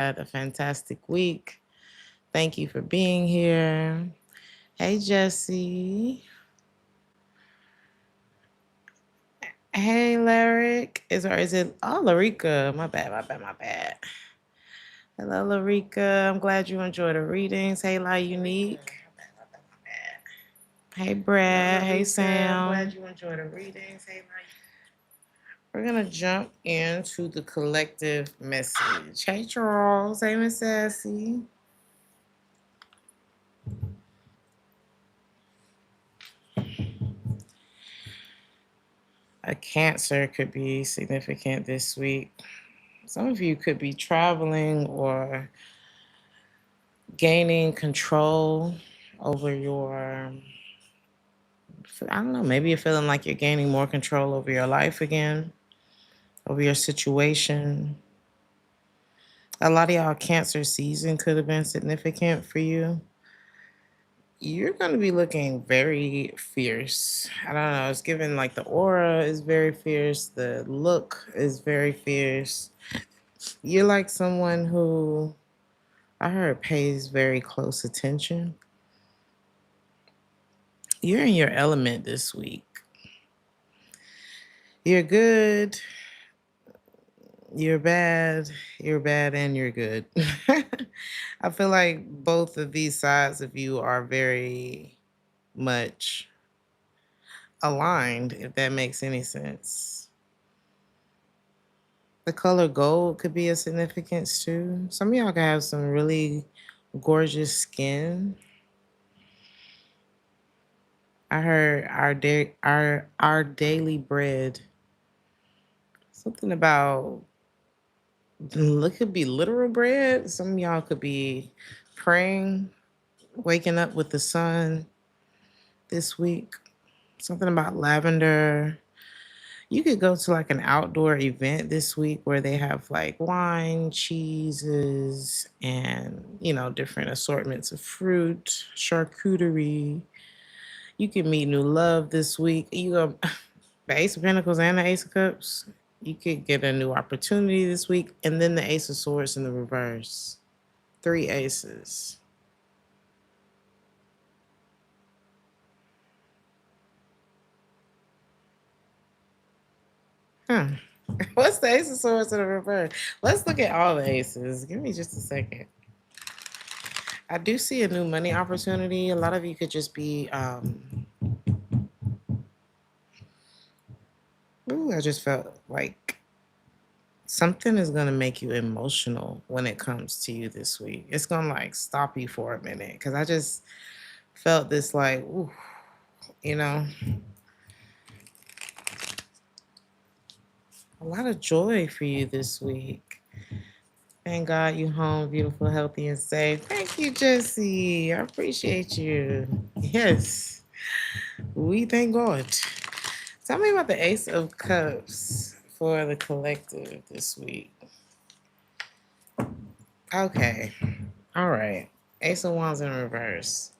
had a fantastic week. Thank you for being here. Hey, Jesse. Hey, Lyric. Is it? Oh, Larica. My bad. Hello, Larica. I'm glad you enjoyed the readings. Hey, La Unique. Hey, Brad. Hey, Sam. I'm glad you enjoyed the readings. Hey, La. We're gonna jump into the collective message. Hey, Charles. Hey, Miss Sassy. A Cancer could be significant this week. Some of you could be traveling or gaining control over your, I don't know, maybe you're feeling like you're gaining more control over your life again, over your situation. A lot of y'all Cancer season could have been significant for you. You're going to be looking very fierce. I don't know. It's given like the aura is very fierce, the look is very fierce. You're like someone who I heard pays very close attention. You're in your element this week. You're good, you're bad, and you're good. I feel like both of these sides of you are very much aligned, if that makes any sense. The color gold could be a significance too. Some of y'all can have some really gorgeous skin. I heard our daily bread. Something about it could be literal bread. Some of y'all could be praying, waking up with the sun this week. Something about lavender. You could go to like an outdoor event this week where they have like wine, cheeses, and different assortments of fruit, charcuterie. You can meet new love this week. You go the Ace of Pentacles and the Ace of Cups. You could get a new opportunity this week, and then the Ace of Swords in the reverse. 3 aces. Huh. What's the Ace of Swords in the reverse? Let's look at all the aces. Give me just a second. I do see a new money opportunity. A lot of you could just be I just felt like something is gonna make you emotional when it comes to you this week. It's gonna like stop you for a minute because I just felt this like, ooh, you know, a lot of joy for you this week. Thank God you home, beautiful, healthy, and safe. Thank you, Jesse. I appreciate you. Yes, we thank God. Tell me about the Ace of Cups for the collective this week. Okay. All right. Ace of Wands in reverse.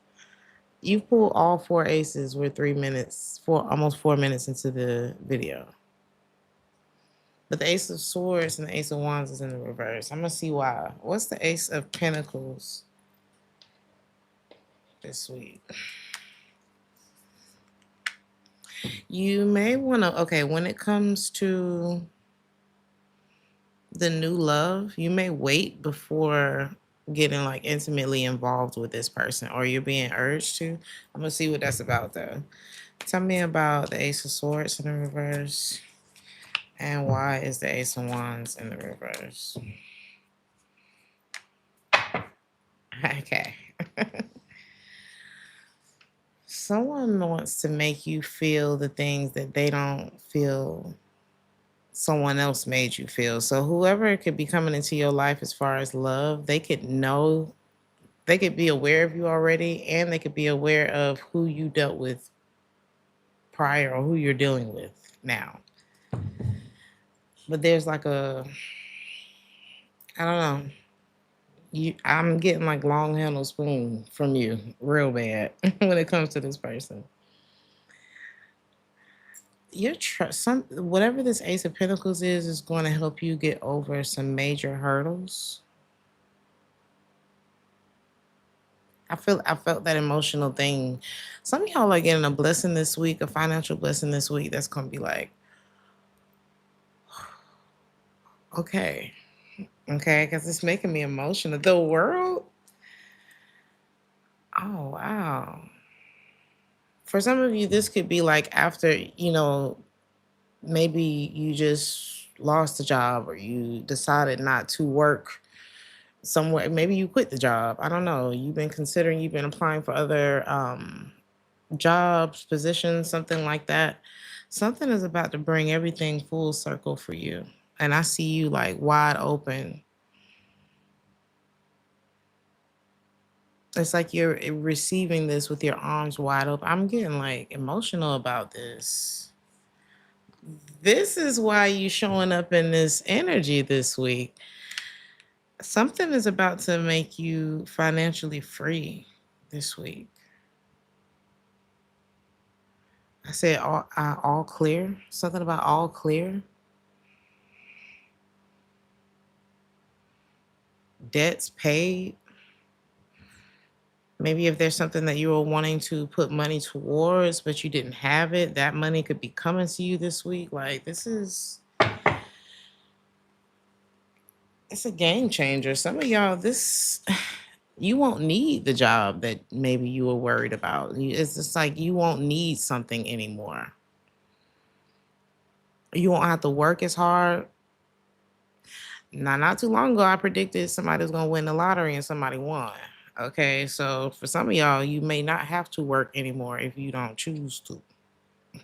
You pulled all 4 aces. We're 3 minutes, almost 4 minutes into the video. But the Ace of Swords and the Ace of Wands is in the reverse. I'm going to see why. What's the Ace of Pentacles this week? You may want to, okay, when it comes to the new love, you may wait before getting like intimately involved with this person, or you're being urged to. I'm going to see what that's about though. Tell me about the Ace of Swords in the reverse. And why is the Ace of Wands in the reverse? Okay. Someone wants to make you feel the things that they don't feel someone else made you feel. So whoever could be coming into your life as far as love, they could be aware of you already, and they could be aware of who you dealt with prior or who you're dealing with now. But there's like I don't know. I'm getting like long handle spoon from you real bad when it comes to this person. Your whatever this Ace of Pentacles is going to help you get over some major hurdles. I felt that emotional thing. Some of y'all are getting a blessing this week, a financial blessing this week that's gonna be like, okay, okay, because it's making me emotional. The world, oh wow. For some of you, this could be like after, maybe you just lost a job or you decided not to work somewhere. Maybe you quit the job. I don't know. You've been applying for other jobs, positions, something like that. Something is about to bring everything full circle for you. And I see you like wide open. It's like you're receiving this with your arms wide open. I'm getting like emotional about this. This is why you showing up in this energy this week. Something is about to make you financially free this week. I said all clear. Something about all clear. Debts paid. Maybe if there's something that you were wanting to put money towards, but you didn't have it, that money could be coming to you this week. Like it's a game changer. Some of y'all, this you won't need the job that maybe you were worried about. It's just like you won't need something anymore. You won't have to work as hard. Now, not too long ago, I predicted somebody was gonna win the lottery and somebody won. Okay, so for some of y'all, you may not have to work anymore if you don't choose to.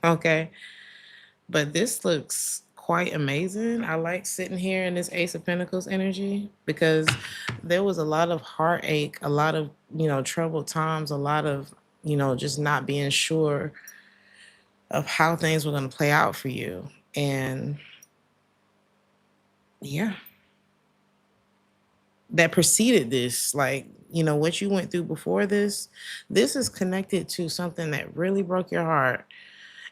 Okay, but this looks quite amazing. I like sitting here in this Ace of Pentacles energy because there was a lot of heartache, a lot of, troubled times, a lot of, just not being sure of how things were going to play out for you. And yeah, that preceded this, like, what you went through before this is connected to something that really broke your heart,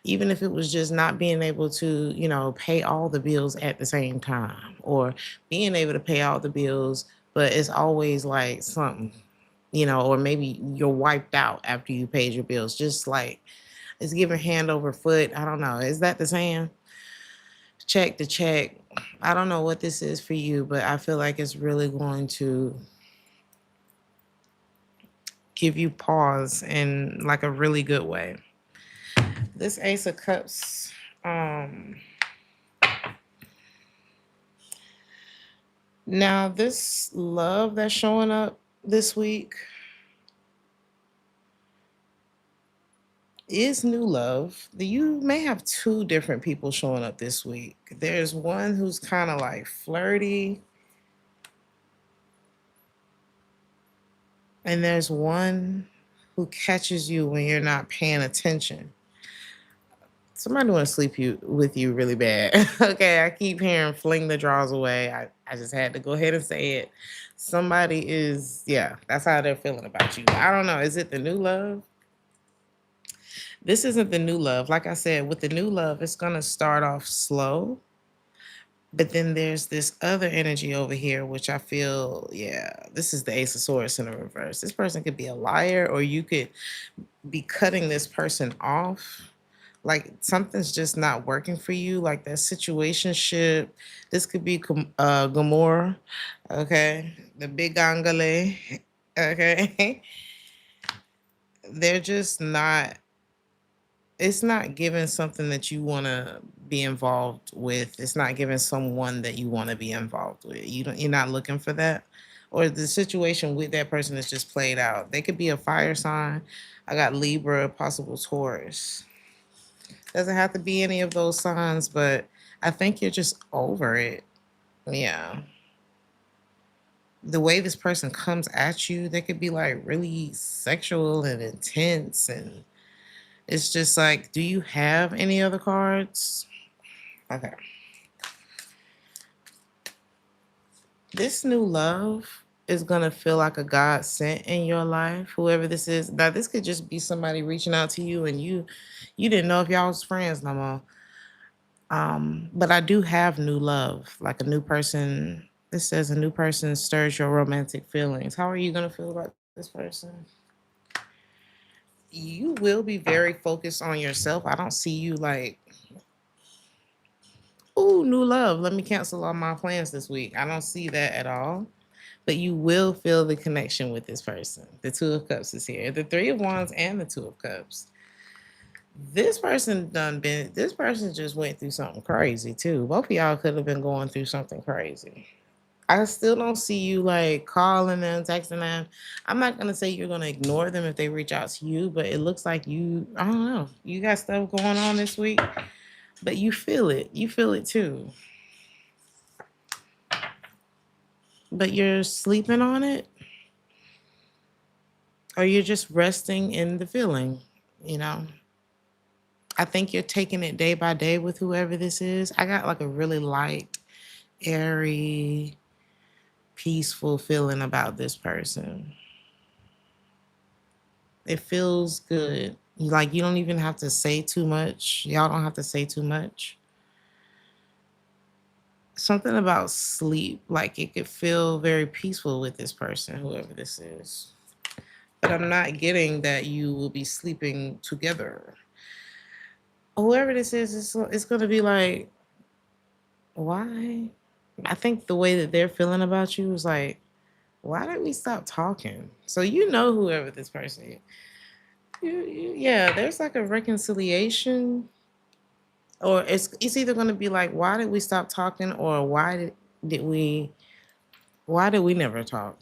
even if it was just not being able to, pay all the bills at the same time, or being able to pay all the bills, but it's always like something, or maybe you're wiped out after you paid your bills, just like it's giving hand over foot. I don't know. Is that the saying? Check to check. I don't know what this is for you, but I feel like it's really going to give you pause in like a really good way. This Ace of Cups, now this love that's showing up this week is new love. You may have two different people showing up this week. There's one who's kind of like flirty, and there's one who catches you when you're not paying attention. Somebody want to sleep with you really bad. Okay, I keep hearing fling the drawers away. I just had to go ahead and say it. Somebody is, yeah, that's how they're feeling about you. I don't know. Is it the new love? This isn't the new love. Like I said, with the new love, it's going to start off slow. But then there's this other energy over here, which I feel, yeah, this is the Ace of Swords in the reverse. This person could be a liar, or you could be cutting this person off. Like something's just not working for you, like that situationship. This could be Gamora, okay? The big Angale, okay? They're just not, it's not giving something that you want to be involved with. It's not giving someone that you want to be involved with. You're not looking for that. Or the situation with that person is just played out. They could be a fire sign. I got Libra, possible Taurus. Doesn't have to be any of those signs, but I think you're just over it. Yeah. The way this person comes at you, they could be like really sexual and intense. And it's just like, do you have any other cards? Okay. This new love is going to feel like a God sent in your life, whoever this is. Now, this could just be somebody reaching out to you and you didn't know if y'all was friends no more. But I do have new love, like a new person. This says a new person stirs your romantic feelings. How are you gonna feel about this person? you will be very focused on yourself. I don't see you like, oh, new love. Let me cancel all my plans this week. I don't see that at all. But you will feel the connection with this person. The Two of Cups is here. The Three of Wands and the Two of Cups. This person just went through something crazy too. Both of y'all could have been going through something crazy. I still don't see you like calling them, texting them. I'm not gonna say you're gonna ignore them if they reach out to you, but it looks like I don't know, you got stuff going on this week, but you feel it. You feel it too. But you're sleeping on it, or you're just resting in the feeling, you know? I think you're taking it day by day with whoever this is. I got like a really light, airy, peaceful feeling about this person. It feels good. Like you don't even have to say too much. Y'all don't have to say too much. Something about sleep, like it could feel very peaceful with this person, whoever this is. But I'm not getting that you will be sleeping together. Whoever this is, it's going to be like, why? I think the way that they're feeling about you is like, why did we stop talking? So you know whoever this person is. Yeah, there's like a reconciliation, or it's either going to be like, why did we stop talking, or did we why did we never talk?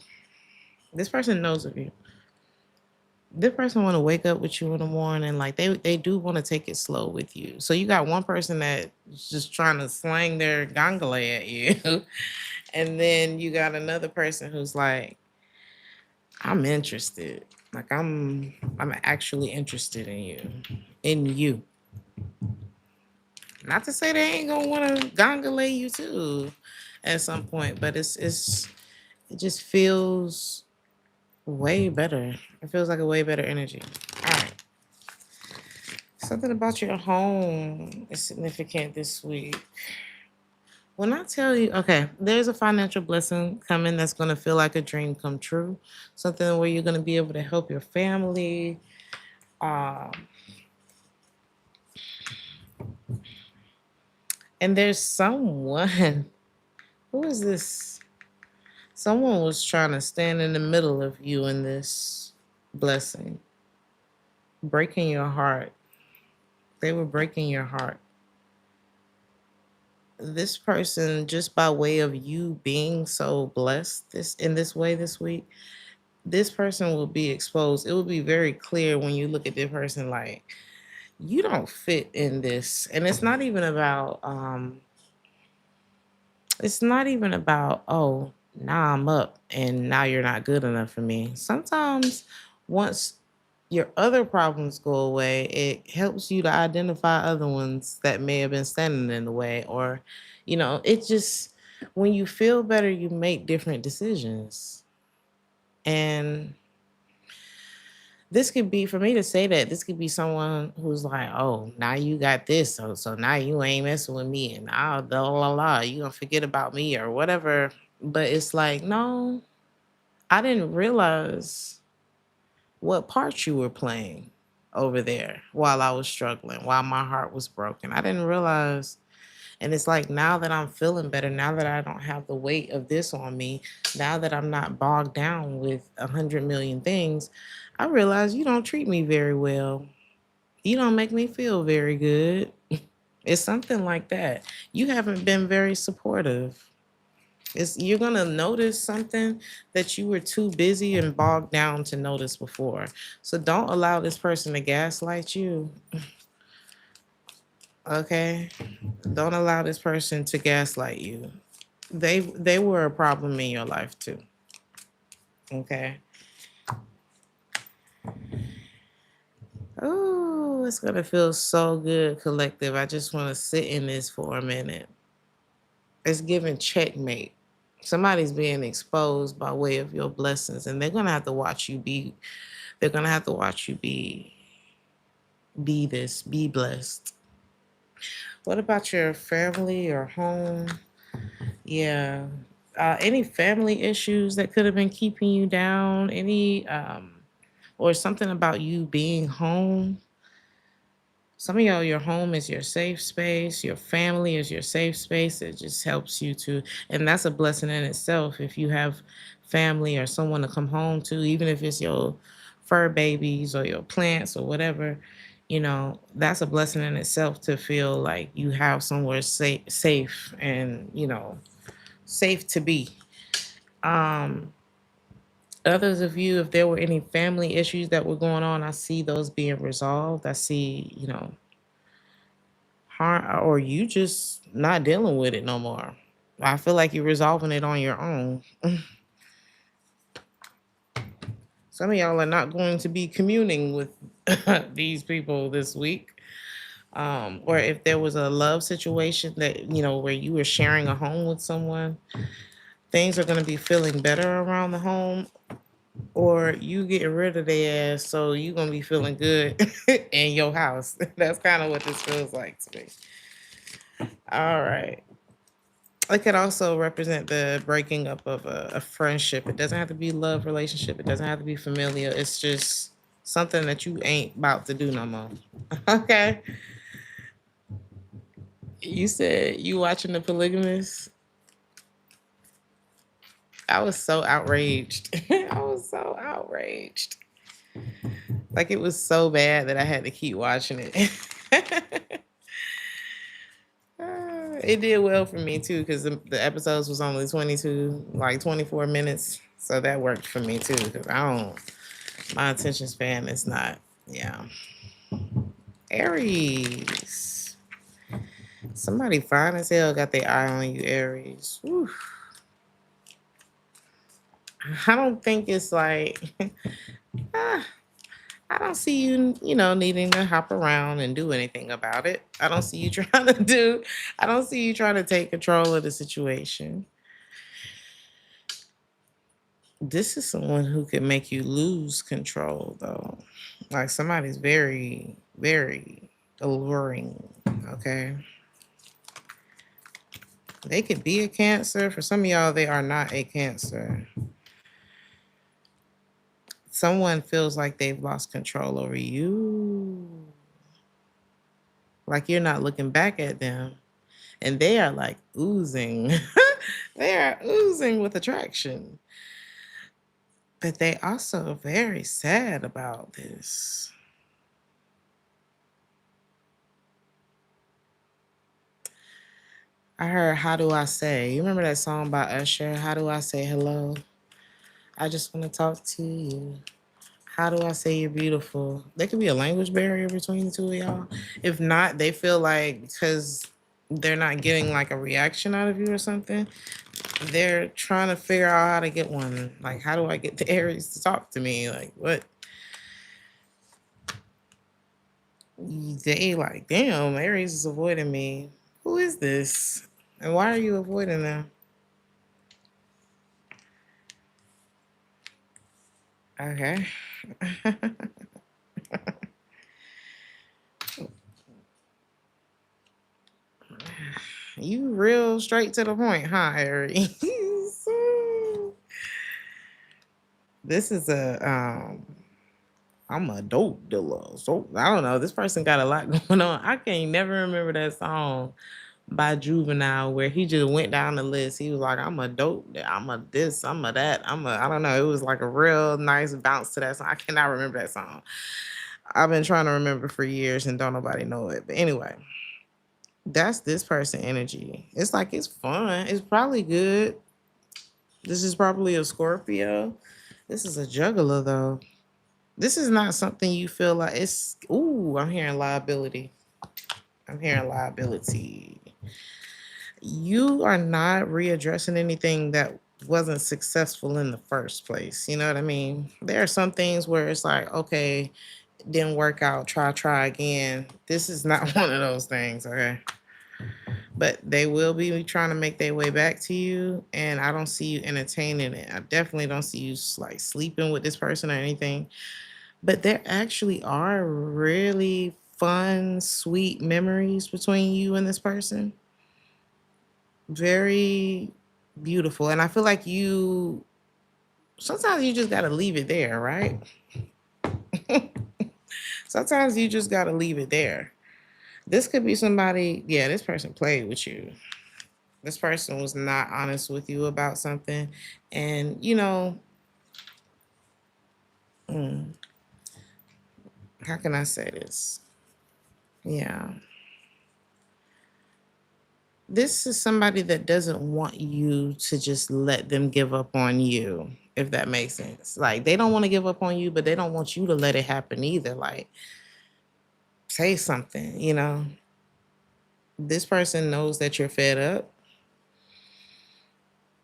This person knows of you. This person want to wake up with you in the morning, like they do want to take it slow with you. So you got one person that's just trying to slang their gongole at you, and then you got another person who's like, I'm interested. Like I'm actually interested in you. In you. Not to say they ain't gonna want to gongole you too at some point, but it just feels way better. It feels like a way better energy. All right. Something about your home is significant this week. When I tell you, okay, there's a financial blessing coming that's going to feel like a dream come true. Something where you're going to be able to help your family. Um, and there's someone, who is this? Someone was trying to stand in the middle of you in this blessing, breaking your heart. They were breaking your heart. This person, just by way of you being so blessed this way this week, this person will be exposed. It will be very clear when you look at this person like, you don't fit in this. And it's not even about, oh, now I'm up and now you're not good enough for me. Sometimes once your other problems go away, it helps you to identify other ones that may have been standing in the way. Or, it just, when you feel better, you make different decisions. And this could be, for me to say that, this could be someone who's like, oh, now you got this, so now you ain't messing with me, and you gonna forget about me or whatever. But it's like, no, I didn't realize what part you were playing over there while I was struggling, while my heart was broken. I didn't realize. And it's like, now that I'm feeling better, now that I don't have the weight of this on me, now that I'm not bogged down with 100 million things, I realize you don't treat me very well. You don't make me feel very good. It's something like that. You haven't been very supportive. You're gonna notice something that you were too busy and bogged down to notice before. So don't allow this person to gaslight you. Okay? Don't allow this person to gaslight you. They were a problem in your life too. Okay. Oh, it's gonna feel so good, collective. I just want to sit in this for a minute. It's giving checkmate. Somebody's being exposed by way of your blessings, and they're gonna have to watch you be. They're gonna have to watch you be blessed. What about your family or home? Yeah. Any family issues that could have been keeping you down? or something about you being home. Some of y'all, your home is your safe space. Your family is your safe space. It just helps you to, and that's a blessing in itself. If you have family or someone to come home to, even if it's your fur babies or your plants or whatever, that's a blessing in itself to feel like you have somewhere safe and, safe to be. Um, Others of you, if there were any family issues that were going on, I see those being resolved. I see, harm, or you just not dealing with it no more. I feel like you're resolving it on your own. Some of y'all are not going to be communing with these people this week. Or if there was a love situation that, where you were sharing a home with someone, things are going to be feeling better around the home, or you getting rid of their ass, so you're going to be feeling good in your house. That's kind of what this feels like to me. All right. It could also represent the breaking up of a friendship. It doesn't have to be love relationship. It doesn't have to be familial. It's just something that you ain't about to do no more. Okay. You said you watching The Polygamist. I was so outraged. I was so outraged. Like it was so bad that I had to keep watching it. It did well for me too, because the episodes was only 24 minutes. So that worked for me too. Because my attention span is not, yeah. Aries. Somebody fine as hell got their eye on you, Aries. Whew. I don't think it's like, ah, I don't see you, needing to hop around and do anything about it. I don't see you I don't see you trying to take control of the situation. This is someone who can make you lose control, though. Like somebody's very, very alluring, okay? They could be a Cancer. For some of y'all, they are not a Cancer. Someone feels like they've lost control over you. Like you're not looking back at them. And they are like oozing. They are oozing with attraction. But they also very sad about this. I heard How Do I Say? You remember that song by Usher? How do I say hello? I just want to talk to you. How do I say you're beautiful? There could be a language barrier between the two of y'all. If not, they feel like because they're not getting like a reaction out of you or something, they're trying to figure out how to get one. Like, how do I get the Aries to talk to me? Like, what? They like, damn, Aries is avoiding me. Who is this? And why are you avoiding them? Okay. You real straight to the point, huh, Aries? This is I'm a dope dealer. So I don't know. This person got a lot going on. I can't never remember that song by Juvenile where he just went down the list. He was like, I'm a dope, I'm a this, I'm a that, I don't know. It was like a real nice bounce to that song. I cannot remember that song. I've been trying to remember for years and don't nobody know it. But anyway, that's this person energy. It's like it's fun. It's probably good. This is probably a Scorpio. This is a juggler though. This is not something you feel like it's. Ooh, I'm hearing liability. I'm hearing liability. You are not readdressing anything that wasn't successful in the first place. You know what I mean? There are some things where it's like, okay, didn't work out, try again. This is not one of those things, okay? But they will be trying to make their way back to you, and I don't see you entertaining it. I definitely don't see you like sleeping with this person or anything. But there actually are really fun, sweet memories between you and this person. Very beautiful. And I feel like sometimes you just got to leave it there, right? Sometimes you just got to leave it there. This could be somebody, yeah, this person played with you. This person was not honest with you about something. And, mm, how can I say this? Yeah. This is somebody that doesn't want you to just let them give up on you, if that makes sense. Like, they don't want to give up on you, but they don't want you to let it happen either. Like, say something. This person knows that you're fed up.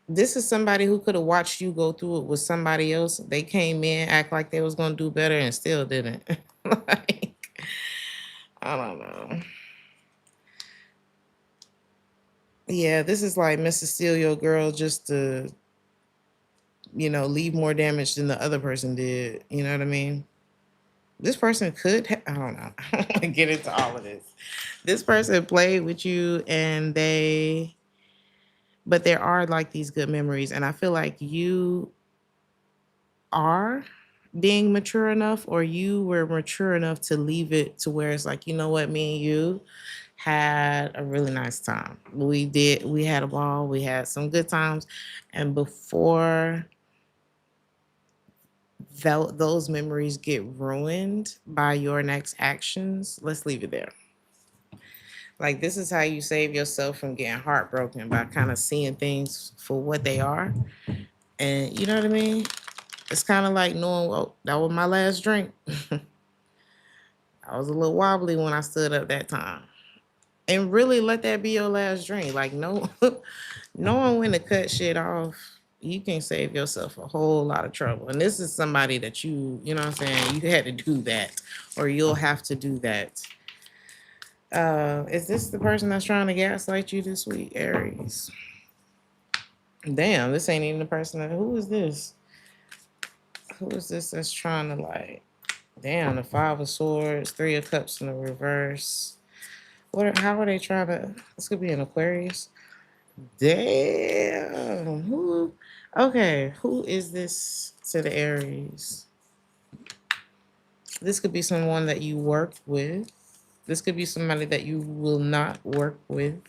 This is somebody who could have watched you go through it with somebody else. They came in, act like they was gonna do better, and still didn't. Like, I don't know. Yeah, this is like Mr. Steal Your Girl just to, leave more damage than the other person did. You know what I mean? This person I don't know. I don't want to get into all of this. This person played with you but there are like these good memories. And I feel like you are being mature enough, or you were mature enough to leave it to where it's like, you know what, me and you had a really nice time. We had a ball, we had some good times. And before those memories get ruined by your next actions, let's leave it there. Like, this is how you save yourself from getting heartbroken, by kind of seeing things for what they are. And you know what I mean? It's kind of like knowing, oh, that was my last drink. I was a little wobbly when I stood up that time. And really let that be your last drink. Like, no, knowing when to cut shit off, you can save yourself a whole lot of trouble. And this is somebody that you know what I'm saying, you had to do that, or you'll have to do that. Is this the person that's trying to gaslight you this week, Aries? Damn, this ain't even the person who is this? Who is this that's trying to, like, damn, the Five of Swords, Three of Cups in the reverse. How are they trying to, this could be an Aquarius. Damn. Who is this to the Aries? This could be someone that you work with. This could be somebody that you will not work with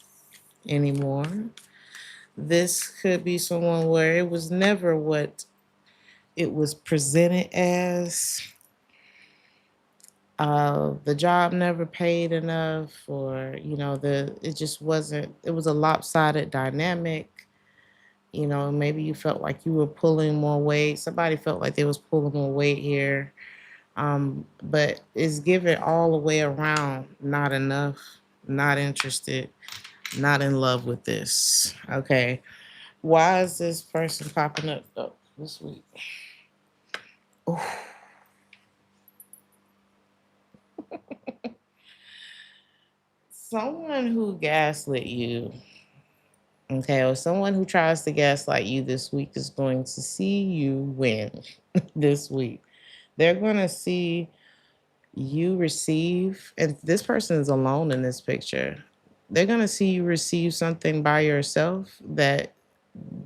anymore. This could be someone where it was never what it was presented as. The job never paid enough, or it just wasn't. It was a lopsided dynamic. Maybe you felt like you were pulling more weight. Somebody felt like they was pulling more weight here. But it's given all the way around. Not enough. Not interested. Not in love with this. Okay. Why is this person popping up this week? Ooh. Someone who gaslit you, okay, or someone who tries to gaslight you this week is going to see you win this week. They're going to see you receive, and this person is alone in this picture. They're going to see you receive something by yourself that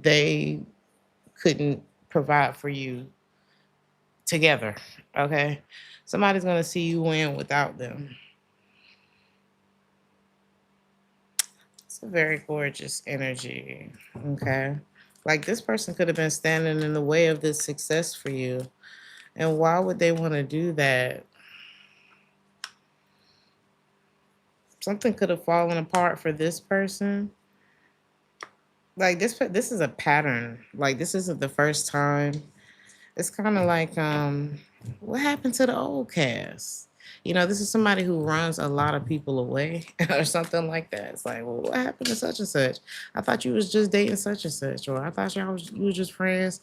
they couldn't provide for you together, okay? Somebody's going to see you win without them. It's a very gorgeous energy, okay? Like, this person could have been standing in the way of this success for you. And why would they want to do that? Something could have fallen apart for this person. Like, this is a pattern. Like, this isn't the first time. It's kind of like, what happened to the old cast? This is somebody who runs a lot of people away or something like that. It's like, well, what happened to such and such? I thought you was just dating such and such, or I thought you were just friends.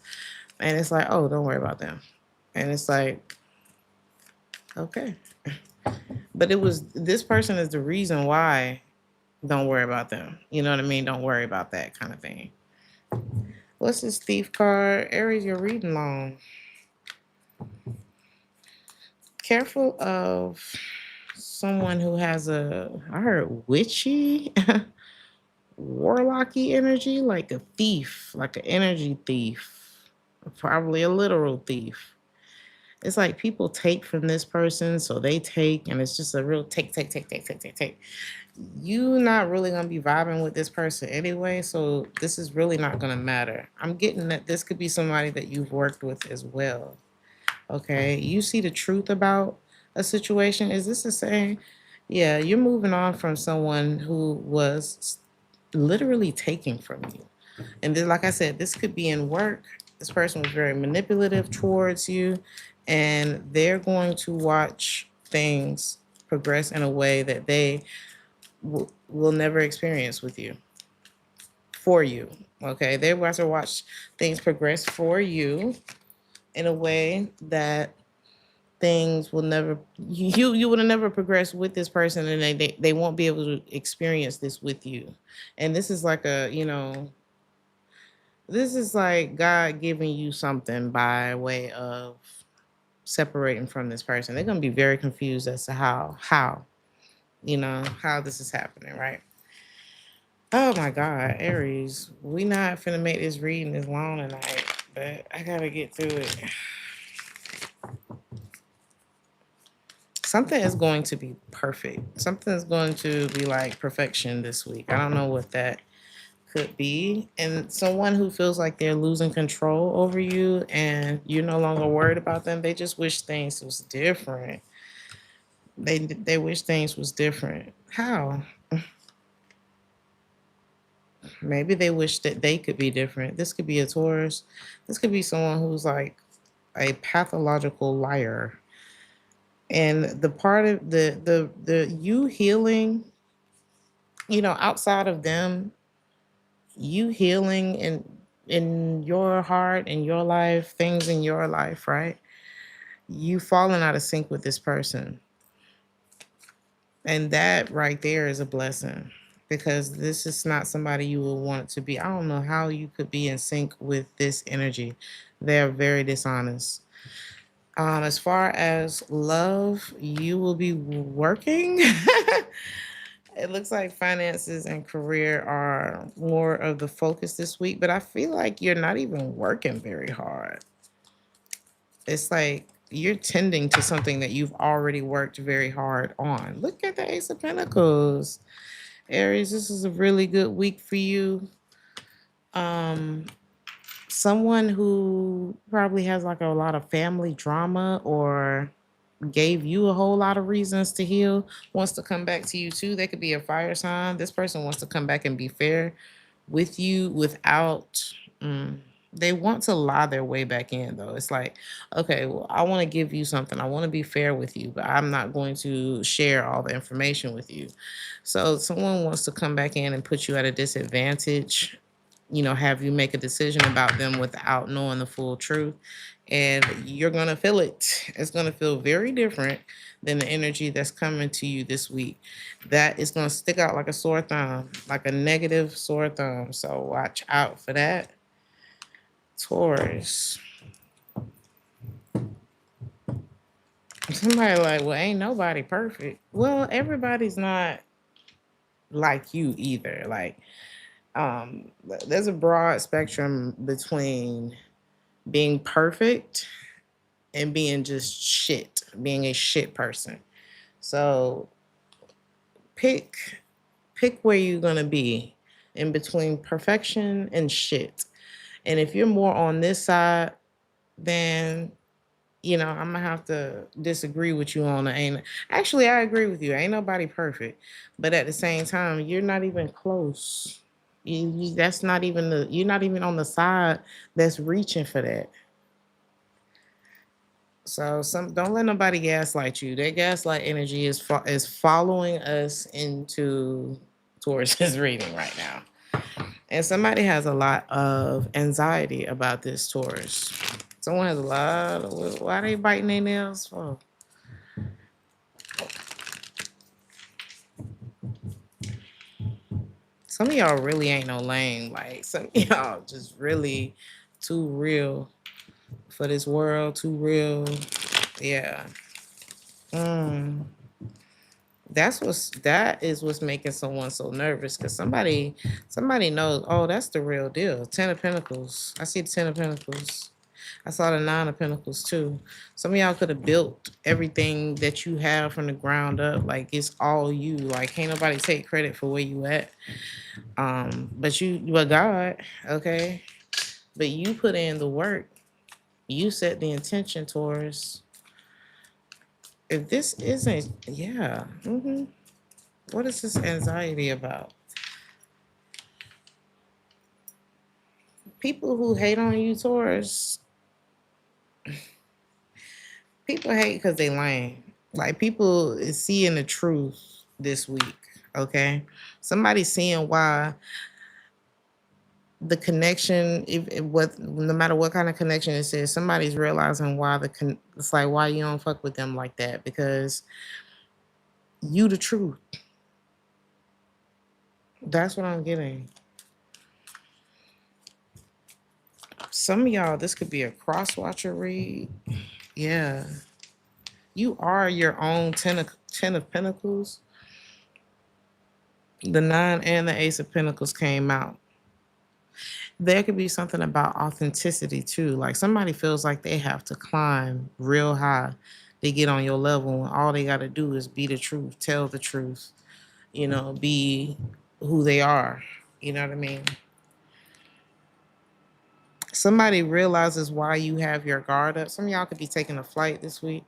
And it's like, oh, don't worry about them. And it's like, okay. But this person is the reason why. Don't worry about them. You know what I mean? Don't worry about that kind of thing. What's this Thief card? Aries, you're reading long. Careful of someone who has I heard witchy, warlocky energy, like a thief, like an energy thief, probably a literal thief. It's like people take from this person, so they take, and it's just a real take, take, take, take, take, take, take. You not really gonna be vibing with this person anyway, so this is really not gonna matter. I'm getting that this could be somebody that you've worked with as well. Okay, you see the truth about a situation. Is this the same? Yeah, you're moving on from someone who was literally taking from you. And then, like I said, this could be in work. This person was very manipulative towards you, and they're going to watch things progress in a way that they will never experience with you, for you. Okay, they want to watch things progress for you in a way that things will never you would have never progressed with this person, and they won't be able to experience this with you. And this is like a, this is like God giving you something by way of separating from this person. They're gonna be very confused as to how how this is happening, right? Oh my God, Aries, we not finna make this reading this long tonight, but I gotta get through it. Something is going to be perfect. Something is going to be like perfection this week. I don't know what that could be. And someone who feels like they're losing control over you and you're no longer worried about them, they just wish things was different. They wish things was different. How? Maybe they wish that they could be different. This could be a Taurus. This could be someone who's like a pathological liar. And the part of the you healing, outside of them, you healing in your heart, in your life, things in your life, right? You falling out of sync with this person. And that right there is a blessing, because this is not somebody you would want to be. I don't know how you could be in sync with this energy. They're very dishonest. As far as love, you will be working. It looks like finances and career are more of the focus this week, but I feel like you're not even working very hard. It's like you're tending to something that you've already worked very hard on. Look at the Ace of Pentacles. Aries, this is a really good week for you. Um, Someone who probably has like a lot of family drama or gave you a whole lot of reasons to heal wants to come back to you too. They could be a fire sign. This person wants to come back and be fair with you without they want to lie their way back in, though. It's like, okay, well, I want to give you something, I want to be fair with you, but I'm not going to share all the information with you. So someone wants to come back in and put you at a disadvantage, have you make a decision about them without knowing the full truth. And you're going to feel it. It's going to feel very different than the energy that's coming to you this week. That is going to stick out like a sore thumb, like a negative sore thumb. So watch out for that. Taurus. Somebody like, well, ain't nobody perfect. Well, everybody's not like you either. Like, there's a broad spectrum between being perfect and being just shit, being a shit person. So pick where you're gonna be in between perfection and shit. And if you're more on this side, then I'm gonna have to disagree with you on the ain't. Actually, I agree with you. Ain't nobody perfect, but at the same time, you're not even close. That's not even you're not even on the side that's reaching for that. So don't let nobody gaslight you. That gaslight energy is following us into towards his reading right now. And somebody has a lot of anxiety about this Taurus. Someone has a lot of, why are they biting their nails for? Some of y'all really ain't no lame. Like, some of y'all just really too real for this world, too real. Yeah. Mm. That is what's making someone so nervous, because somebody knows, oh, that's the real deal. 10 of Pentacles. I see the 10 of Pentacles. I saw the Nine of Pentacles too. Some of y'all could have built everything that you have from the ground up. Like it's all you. Like can't nobody take credit for where you at. But God, okay. But you put in the work. You set the intention towards. If this isn't, yeah. What is this anxiety about? People who hate on you, Taurus, people hate because they lame. Like people is seeing the truth this week. Okay, somebody's seeing why the connection, if what, no matter what kind of connection it is, somebody's realizing why it's like why you don't fuck with them like that because you the truth. That's what I'm getting. Some of y'all, this could be a cross watcher read. Yeah, you are your own ten of Pentacles. The Nine and the Ace of Pentacles came out. There could be something about authenticity too. Like somebody feels like they have to climb real high. They get on your level and all they got to do is be the truth, tell the truth, be who they are. You know what I mean? Somebody realizes why you have your guard up. Some of y'all could be taking a flight this week.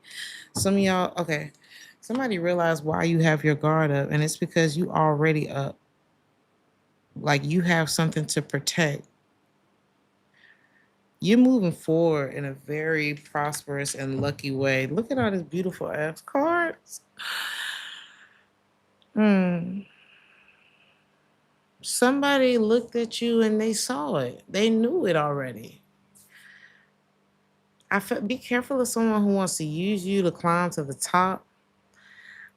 Some of y'all, okay. Somebody realized why you have your guard up, and it's because you already up. Like you have something to protect. You're moving forward in a very prosperous and lucky way. Look at all these beautiful ass cards. Somebody looked at you and they saw it. They knew it already. Be careful of someone who wants to use you to climb to the top.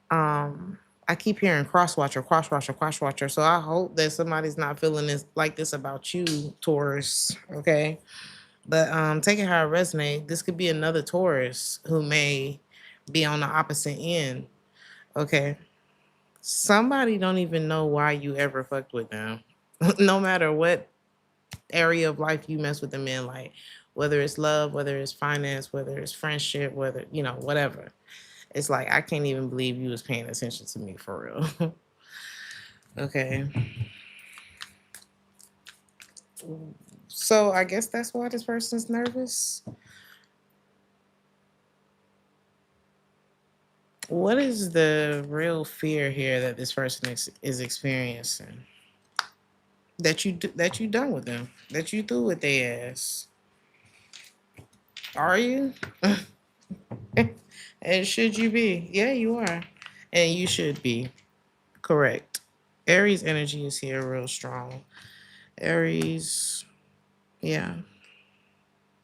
I keep hearing cross watcher. So I hope that somebody's not feeling this like this about you, Taurus. Okay. But take it how it resonates. This could be another Taurus who may be on the opposite end. Okay. Somebody don't even know why you ever fucked with them. No matter what area of life you mess with them in, like whether it's love, whether it's finance, whether it's friendship, whether, whatever. It's like, I can't even believe you was paying attention to me for real. Okay. So I guess that's why this person's nervous. What is the real fear here that this person is experiencing? That you done with them? That you threw with their ass? Are you? And should you be? Yeah, you are, and you should be. Correct. Aries energy is here real strong. Aries, yeah.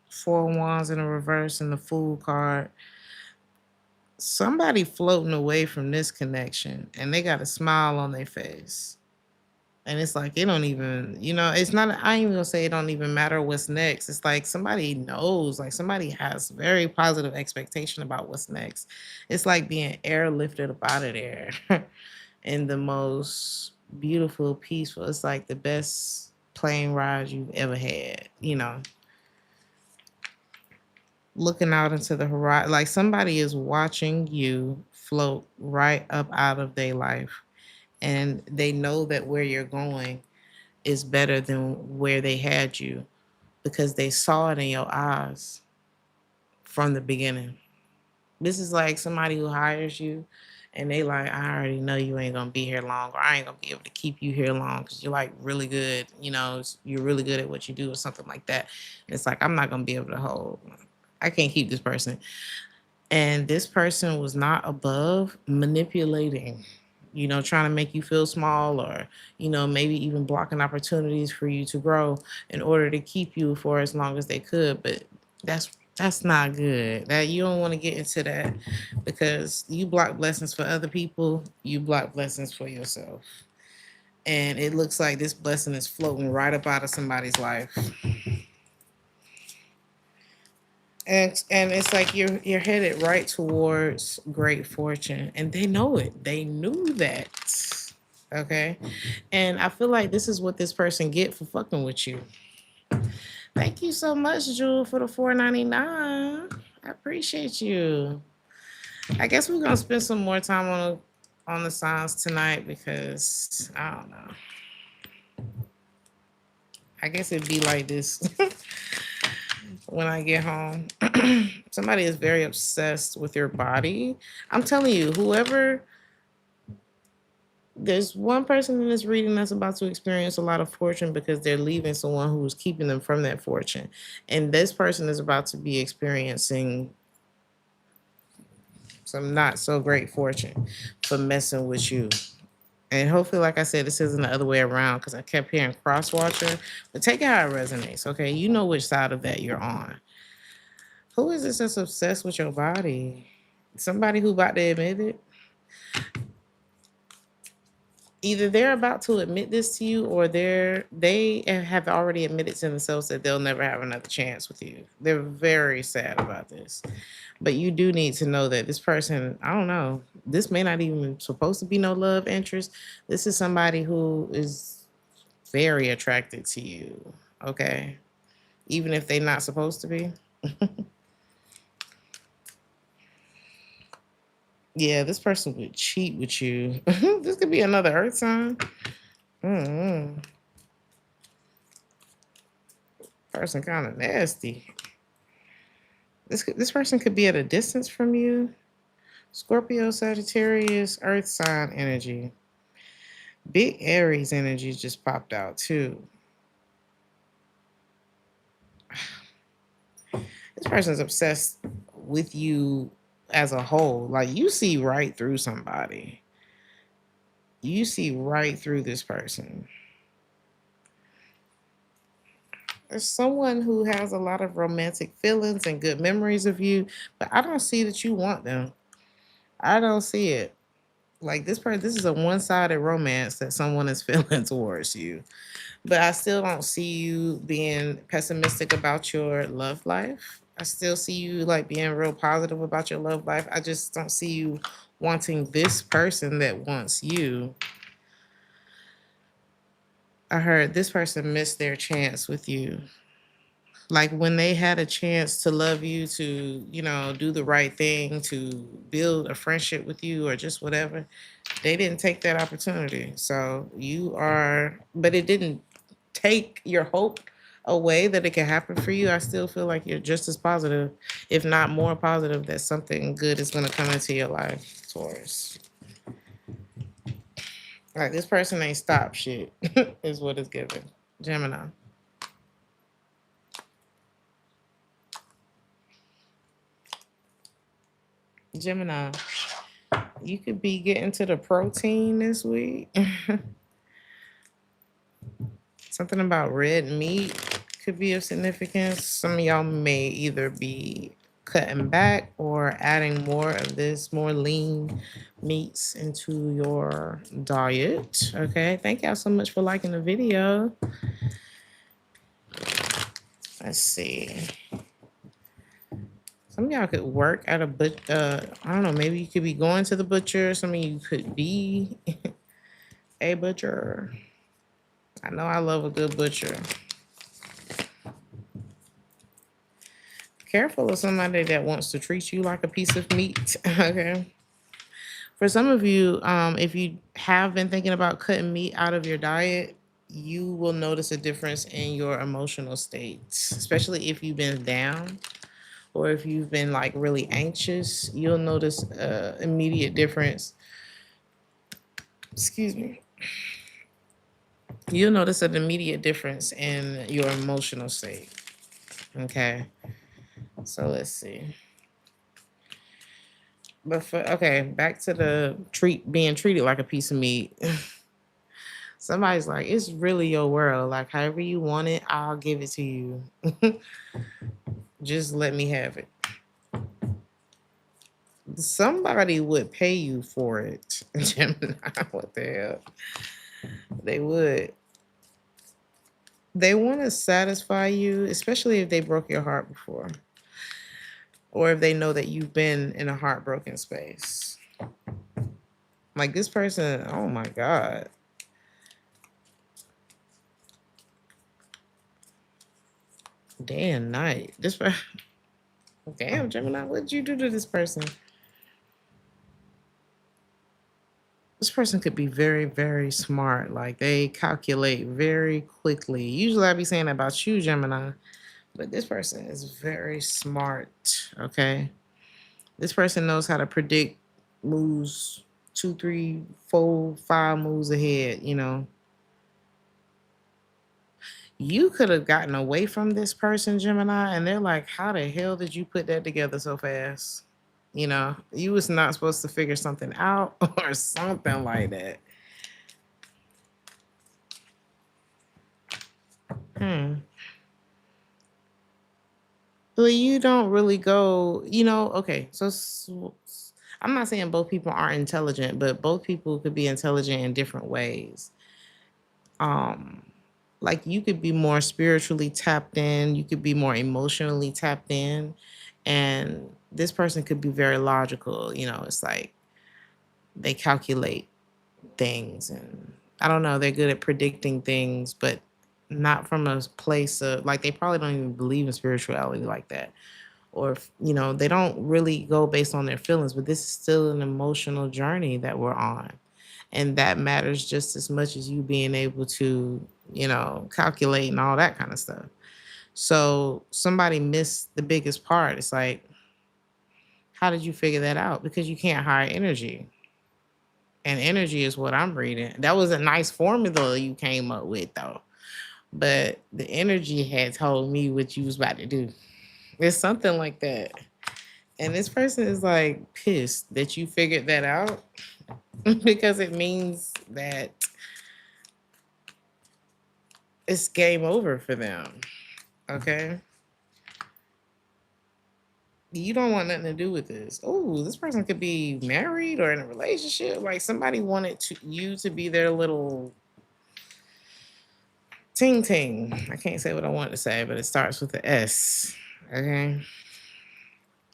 Four of Wands in a reverse and the Fool card. Somebody floating away from this connection and they got a smile on their face. And it's like, it don't even, it's not, I ain't even gonna say it don't even matter what's next. It's like somebody knows, like somebody has very positive expectation about what's next. It's like being airlifted up out of there in the most beautiful, peaceful. It's like the best plane ride you've ever had, looking out into the horizon. Like somebody is watching you float right up out of their life. And they know that where you're going is better than where they had you because they saw it in your eyes from the beginning. This is like somebody who hires you and they like, I already know you ain't gonna be here long, or I ain't gonna be able to keep you here long because you're like really good, you're really good at what you do or something like that. And it's like, I'm not gonna be able to hold. I can't keep this person. And this person was not above manipulating, trying to make you feel small or, maybe even blocking opportunities for you to grow in order to keep you for as long as they could. But that's not good. That you don't want to get into that because you block blessings for other people, you block blessings for yourself. And it looks like this blessing is floating right up out of somebody's life. And it's like you're headed right towards great fortune, and they know it. They knew that. Okay. And I feel like this is what this person get for fucking with you. Thank you so much, Jewel, for the $4.99. I appreciate you. I guess we're gonna spend some more time on the signs tonight because I don't know. I guess it'd be like this when I get home. Somebody is very obsessed with your body. I'm telling you, whoever there's one person in this reading that's about to experience a lot of fortune because they're leaving someone who's keeping them from that fortune. And this person is about to be experiencing some not so great fortune for messing with you. And hopefully, like I said, this isn't the other way around because I kept hearing cross watcher. But take it how it resonates, okay? You know which side of that you're on. Who is this that's obsessed with your body? Somebody who about to admit it? Either they're about to admit this to you or they have already admitted to themselves that they'll never have another chance with you. They're very sad about this. But you do need to know that this person, I don't know, this may not even supposed to be no love interest. This is somebody who is very attracted to you, okay? Even if they're not supposed to be. Yeah, this person would cheat with you. This could be another earth sign. Mm-hmm. Person kind of nasty. This person could be at a distance from you. Scorpio, Sagittarius, earth sign energy. Big Aries energy just popped out too. This person's obsessed with you as a whole. Like you see right through somebody. You see right through this person. There's someone who has a lot of romantic feelings and good memories of you, but I don't see that you want them. I don't see it. Like this is a one-sided romance that someone is feeling towards you. But I still don't see you being pessimistic about your love life. I still see you like being real positive about your love life. I just don't see you wanting this person that wants you. I heard this person missed their chance with you. Like when they had a chance to love you, to, do the right thing, to build a friendship with you or just whatever, they didn't take that opportunity. So but it didn't take your hope away that it can happen for you. I still feel like you're just as positive, if not more positive, that something good is going to come into your life, Taurus. Like this person ain't stop shit, is what it's given. Gemini. Gemini, you could be getting to the protein this week. Something about red meat could be of significance. Some of y'all may either be cutting back or adding more of this, more lean meats into your diet. Okay, thank y'all so much for liking the video. Let's see. Some of y'all could work at I don't know, maybe you could be going to the butcher. Some of you could be a butcher. I know I love a good butcher. Careful of somebody that wants to treat you like a piece of meat. Okay. For some of you, if you have been thinking about cutting meat out of your diet, you will notice a difference in your emotional states, especially if you've been down or if you've been like really anxious. You'll notice immediate difference. Excuse me. You'll notice an immediate difference in your emotional state. Okay. So let's see. But back to the being treated like a piece of meat. Somebody's like, it's really your world. Like, however you want it, I'll give it to you. Just let me have it. Somebody would pay you for it. Gemini, what the hell? They would. They want to satisfy you, especially if they broke your heart before. Or if they know that you've been in a heartbroken space. Like this person, oh my God. Day and night. Damn, Gemini, what did you do to this person? This person could be very, very smart. Like they calculate very quickly. Usually I be saying that about you, Gemini, but this person is very smart. Okay. This person knows how to predict moves 2, 3, 4, 5 moves ahead, you know. You could have gotten away from this person, Gemini, and they're like, how the hell did you put that together so fast? You know, you was not supposed to figure something out or something like that. Hmm. Well, you don't really go, okay. I'm not saying both people aren't intelligent, but both people could be intelligent in different ways. Um, like you could be more spiritually tapped in, you could be more emotionally tapped in, and this person could be very logical. It's like they calculate things, and I don't know, they're good at predicting things, but not from a place of like they probably don't even believe in spirituality like that, or they don't really go based on their feelings, but this is still an emotional journey that we're on, and that matters just as much as you being able to calculate and all that kind of stuff. So somebody missed the biggest part. It's like, how did you figure that out? Because you can't hide energy, and energy is what I'm reading. That was a nice formula you came up with though, but the energy had told me what you was about to do. It's something like that. And this person is like pissed that you figured that out because it means that it's game over for them. Okay. You don't want nothing to do with this. Oh, this person could be married or in a relationship. Like somebody wanted you to be their little ting ting. I can't say what I want to say, but it starts with the S. Okay.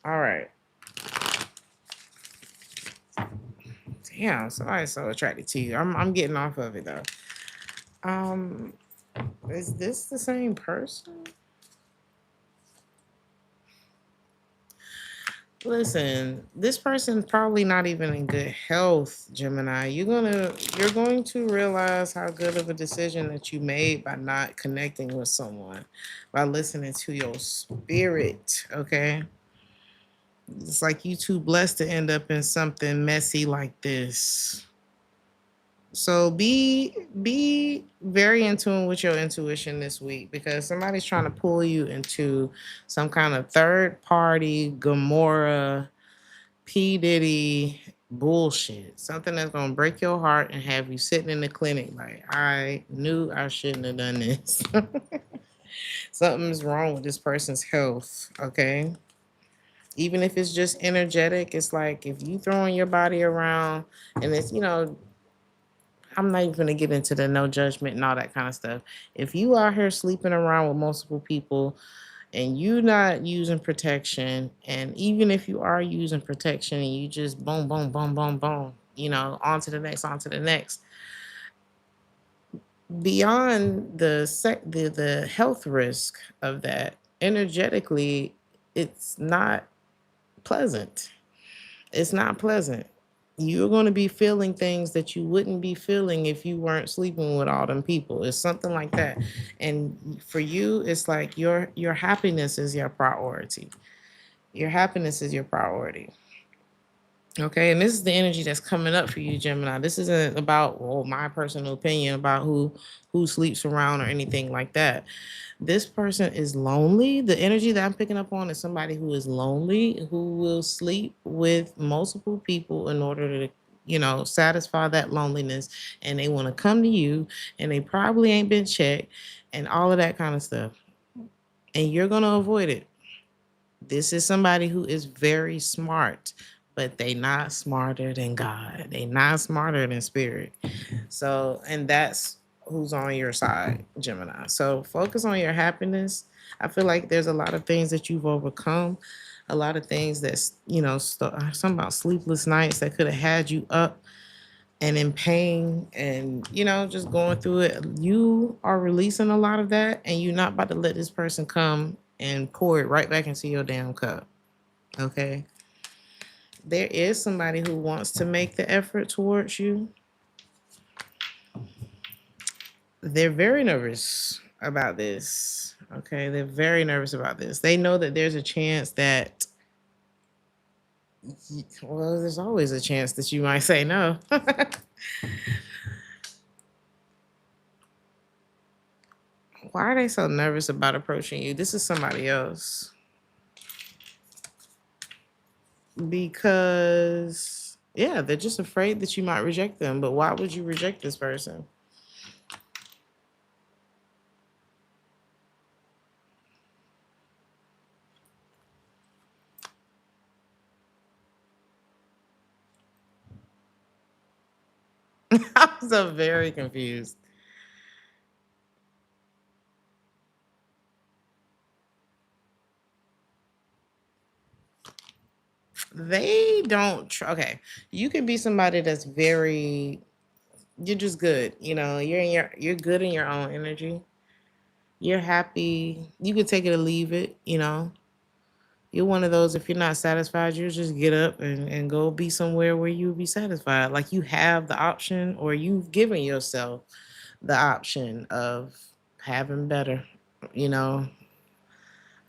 All right. Damn, somebody's so attracted to you. I'm getting off of it though. Um, is this the same person? Listen, this person's probably not even in good health, Gemini. You're going to realize how good of a decision that you made by not connecting with someone, by listening to your spirit. Okay. It's like you too blessed to end up in something messy like this. So be very in tune with your intuition this week, because somebody's trying to pull you into some kind of third party Gomorrah P. Diddy bullshit. Something that's gonna break your heart and have you sitting in the clinic like, I knew I shouldn't have done this. Something's wrong with this person's health, okay? Even if it's just energetic, it's like if you throwing your body around and I'm not even gonna get into the no judgment and all that kind of stuff. If you out here sleeping around with multiple people and you not using protection, and even if you are using protection and you just boom, boom, boom, boom, boom, on to the next, beyond the health risk of that, energetically, it's not pleasant. It's not pleasant. You're going to be feeling things that you wouldn't be feeling if you weren't sleeping with all them people. It's something like that. And for you, it's like your happiness is your priority. Your happiness is your priority. Okay, and this is the energy that's coming up for you, Gemini. This isn't about my personal opinion about who sleeps around or anything like that. This person is lonely. The energy that I'm picking up on is somebody who is lonely, who will sleep with multiple people in order to, satisfy that loneliness. And they want to come to you, and they probably ain't been checked, and all of that kind of stuff. And you're gonna avoid it. This is somebody who is very smart, but they not smarter than God. They not smarter than spirit. So, and that's who's on your side, Gemini. So focus on your happiness. I feel like there's a lot of things that you've overcome, a lot of things that's, something about sleepless nights that could have had you up. and in pain and, just going through it. You are releasing a lot of that, and you're not about to let this person come and pour it right back into your damn cup. Okay. There is somebody who wants to make the effort towards you. They're very nervous about this. Okay. They're very nervous about this. They know that there's a chance that, well, there's always a chance that you might say no. Why are they so nervous about approaching you? This is somebody else. Because, yeah, they're just afraid that you might reject them. But why would you reject this person? I'm so very confused. They don't. Okay, you can be somebody that's very. You're just good. You're good in your own energy. You're happy. You can take it or leave it. You're one of those. If you're not satisfied, you just get up and go be somewhere where you'll be satisfied. Like you have the option, or you've given yourself the option of having better. You know,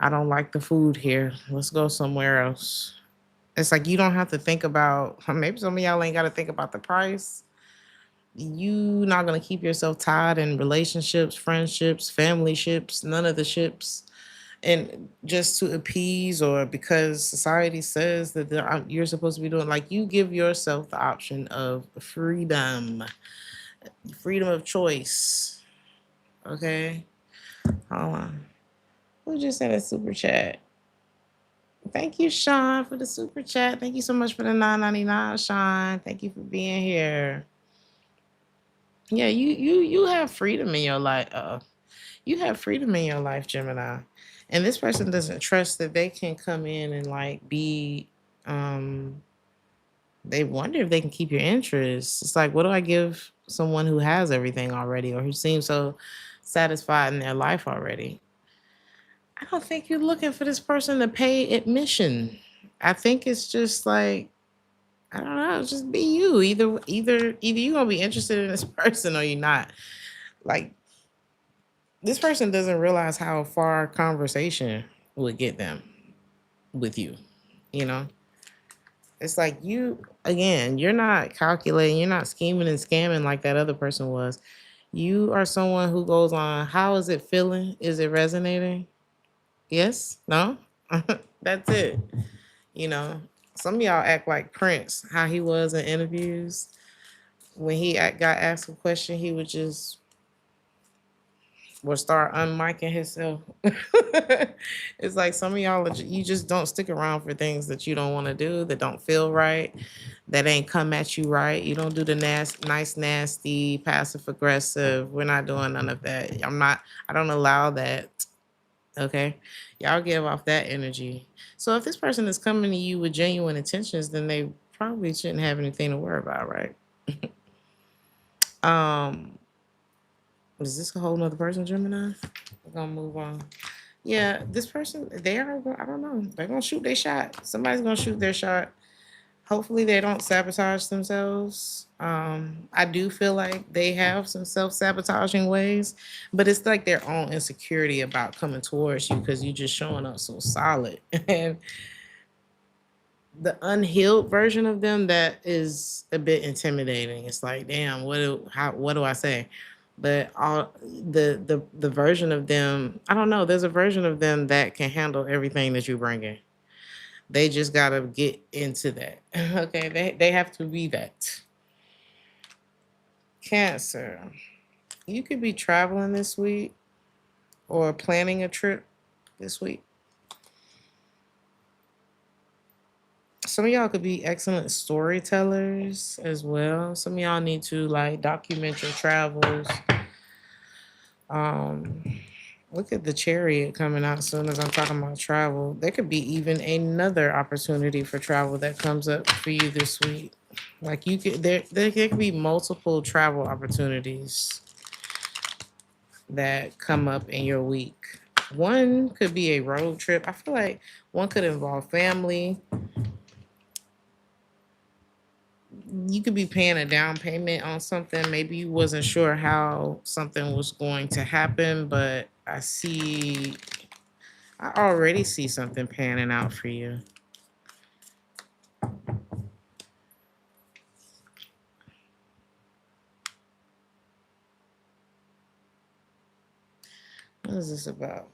I don't like the food here. Let's go somewhere else. It's like you don't have to think about, maybe some of y'all ain't got to think about the price. You not gonna keep yourself tied in relationships, friendships, family ships, none of the ships, and just to appease or because society says that you're supposed to be doing. Like you give yourself the option of freedom of choice. Okay, hold on. Who just sent a super chat? Thank you, Sean, for the super chat. Thank you so much for the 9.99, Sean. Thank you for being here. Yeah, you have freedom in your life. You have freedom in your life, Gemini. And this person doesn't trust that they can come in and like be they wonder if they can keep your interest. It's like, what do I give someone who has everything already or who seems so satisfied in their life already? I don't think you're looking for this person to pay admission. I think it's just like, I don't know, just be you. Either you're gonna be interested in this person or you're not. Like this person doesn't realize how far conversation would get them with you. You know, it's like you again. You're not calculating. You're not scheming and scamming like that other person was. You are someone who goes on. How is it feeling? Is it resonating? Yes. No. That's it. You know, some of y'all act like Prince, how he was in interviews. When got asked a question, he would just will start unmiking himself. It's like some of y'all, you just don't stick around for things that you don't want to do, that don't feel right, that ain't come at you right. You don't do the nice, nasty, passive aggressive. We're not doing none of that. I don't allow that. Okay. Y'all give off that energy. So if this person is coming to you with genuine intentions, then they probably shouldn't have anything to worry about, right? Um, is this a whole nother person, Gemini? We're gonna move on. Yeah, this person, I don't know. They're gonna shoot their shot. Somebody's gonna shoot their shot. Hopefully they don't sabotage themselves. I do feel like they have some self-sabotaging ways, but it's like their own insecurity about coming towards you because you're just showing up so solid. And the unhealed version of them, that is a bit intimidating. It's like, damn, what do I say? But all the version of them, I don't know. There's a version of them that can handle everything that you bring in. They just gotta get into that. Okay, they have to be that. Cancer. You could be traveling this week or planning a trip this week. Some of y'all could be excellent storytellers as well. Some of y'all need to like document your travels. Um, Look at the chariot coming out as soon as I'm talking about travel. There could be even another opportunity for travel that comes up for you this week. Like you could there could be multiple travel opportunities that come up in your week. One could be a road trip. I feel like one could involve family. You could be paying a down payment on something. Maybe you wasn't sure how something was going to happen, but I already see something panning out for you. What is this about?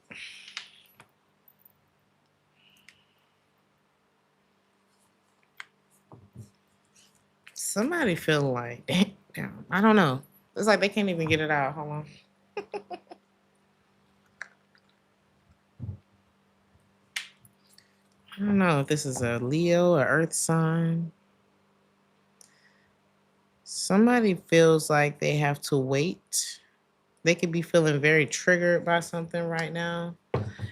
Somebody feel like, damn, I don't know. It's like they can't even get it out. Hold on. I don't know if this is a Leo or Earth sign. Somebody feels like they have to wait. They could be feeling very triggered by something right now.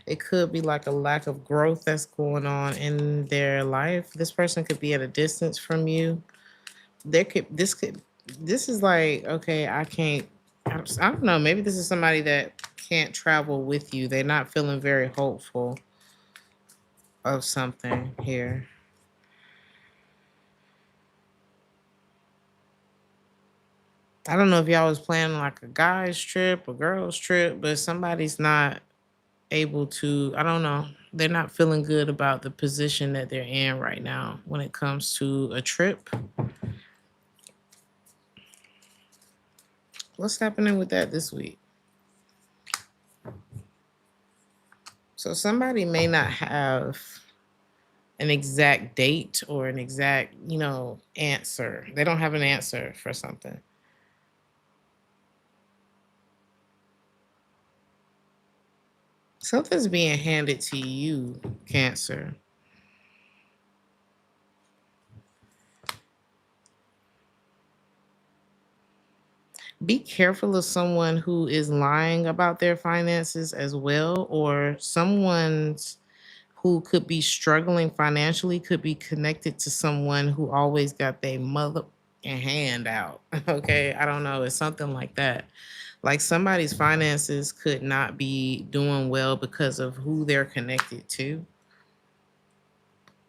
It could be like a lack of growth that's going on in their life. This person could be at a distance from you. This is like, okay, I don't know, maybe this is somebody that can't travel with you. They're not feeling very hopeful of something here. I don't know if y'all was planning like a guy's trip, a girl's trip, but somebody's not able to, I don't know. They're not feeling good about the position that they're in right now when it comes to a trip. What's happening with that this week? So somebody may not have an exact date or an exact, answer. They don't have an answer for something. Something's being handed to you, Cancer. Be careful of someone who is lying about their finances as well, or someone's who could be struggling financially could be connected to someone who always got their mother and hand out. Okay, I don't know. It's something like that. Like somebody's finances could not be doing well because of who they're connected to.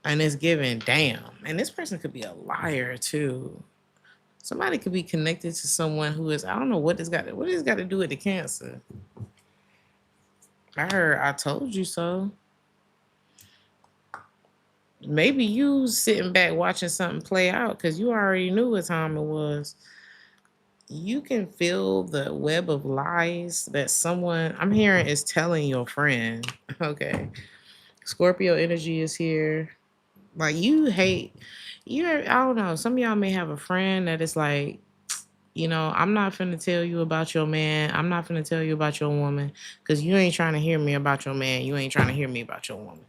And it's given, damn. And this person could be a liar too. Somebody could be connected to someone who is, I don't know what this got to do with the Cancer. I heard I told you so. Maybe you sitting back watching something play out because you already knew what time it was. You can feel the web of lies that someone I'm hearing is telling your friend. Okay. Scorpio energy is here. Like I don't know. Some of y'all may have a friend that is like, I'm not finna tell you about your man. I'm not finna tell you about your woman because you ain't trying to hear me about your man. You ain't trying to hear me about your woman.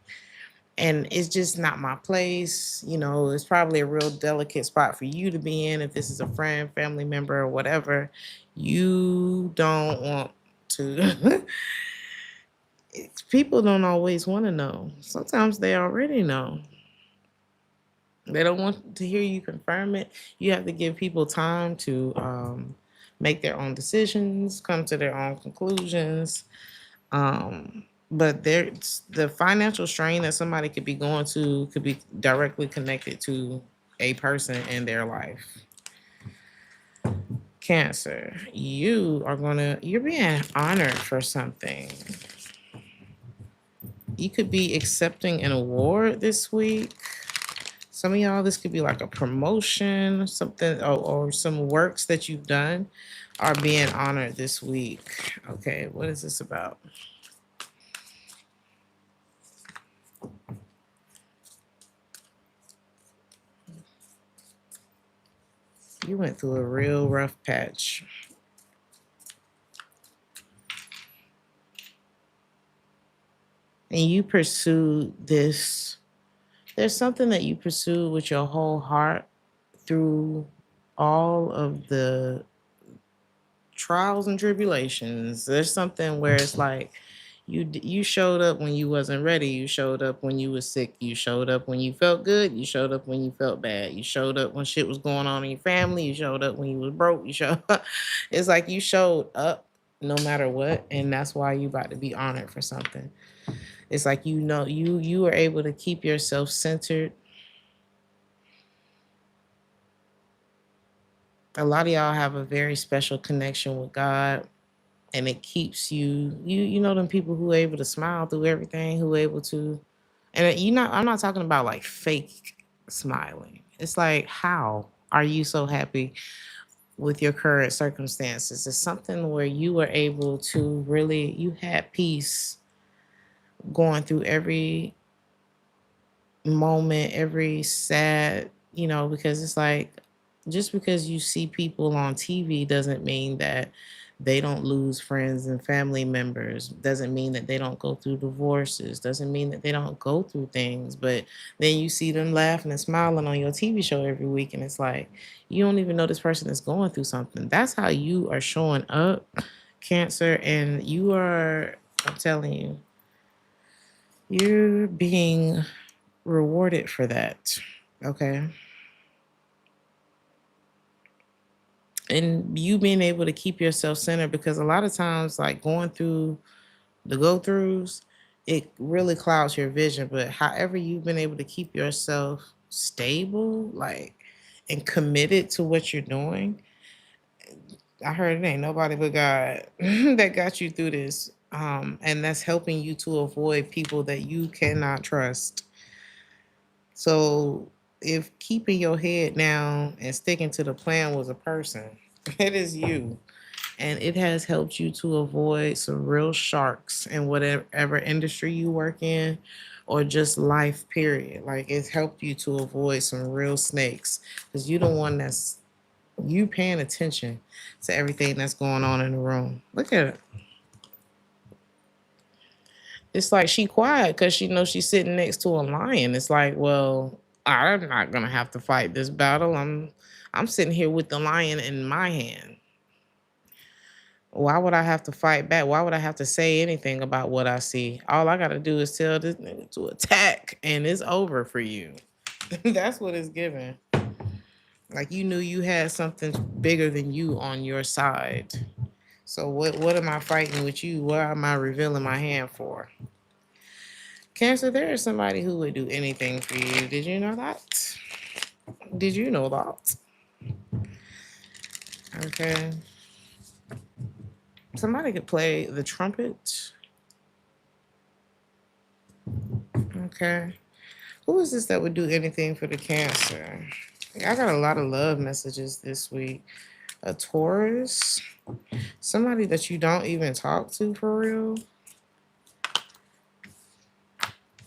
And it's just not my place. It's probably a real delicate spot for you to be in if this is a friend, family member, or whatever. You don't want to. People don't always want to know. Sometimes they already know. They don't want to hear you confirm it. You have to give people time to make their own decisions, come to their own conclusions. But the financial strain that somebody could be going to could be directly connected to a person in their life. Cancer, you're being honored for something. You could be accepting an award this week. Some of y'all, this could be like a promotion, something, or some works that you've done are being honored this week. Okay, what is this about? You went through a real rough patch. And you pursued this. There's something that you pursued with your whole heart through all of the trials and tribulations. There's something where it's like You showed up when you wasn't ready. You showed up when you was sick. You showed up when you felt good. You showed up when you felt bad. You showed up when shit was going on in your family. You showed up when you was broke. You showed up. It's like you showed up no matter what, and that's why you about to be honored for something. It's like you were able to keep yourself centered. A lot of y'all have a very special connection with God, and it keeps you know them people who are able to smile through everything, who are able to, and I'm not talking about like fake smiling. It's like, how are you so happy with your current circumstances? It's something where you were able to really, you had peace going through every moment, every sad, because it's like, just because you see people on TV doesn't mean that they don't lose friends and family members, doesn't mean that they don't go through divorces, doesn't mean that they don't go through things. But then you see them laughing and smiling on your TV show every week, and it's like, you don't even know this person is going through something. That's how you are showing up, Cancer, and you are, I'm telling you, you're being rewarded for that. Okay. And you being able to keep yourself centered, because a lot of times, like going through the go throughs, it really clouds your vision. But however, you've been able to keep yourself stable, like, and committed to what you're doing. I heard it ain't nobody but God that got you through this. And that's helping you to avoid people that you cannot trust. So if keeping your head down and sticking to the plan was a person, it is you. And it has helped you to avoid some real sharks in whatever industry you work in, or just life, period. Like, it's helped you to avoid some real snakes, because you the one that's, you paying attention to everything that's going on in the room. Look at it. It's like she quiet because she knows she's sitting next to a lion. It's like, well, I'm not gonna have to fight this battle. I'm sitting here with the lion in my hand. Why would I have to fight back? Why would I have to say anything about what I see? All I gotta do is tell this nigga to attack, and it's over for you. That's what it's given. Like, you knew you had something bigger than you on your side. So what am I fighting with you? What am I revealing my hand for? Cancer, there is somebody who would do anything for you. Did you know that? Did you know that? Okay. Somebody could play the trumpet. Okay. Who is this that would do anything for the Cancer? I got a lot of love messages this week. A Taurus. Somebody that you don't even talk to for real.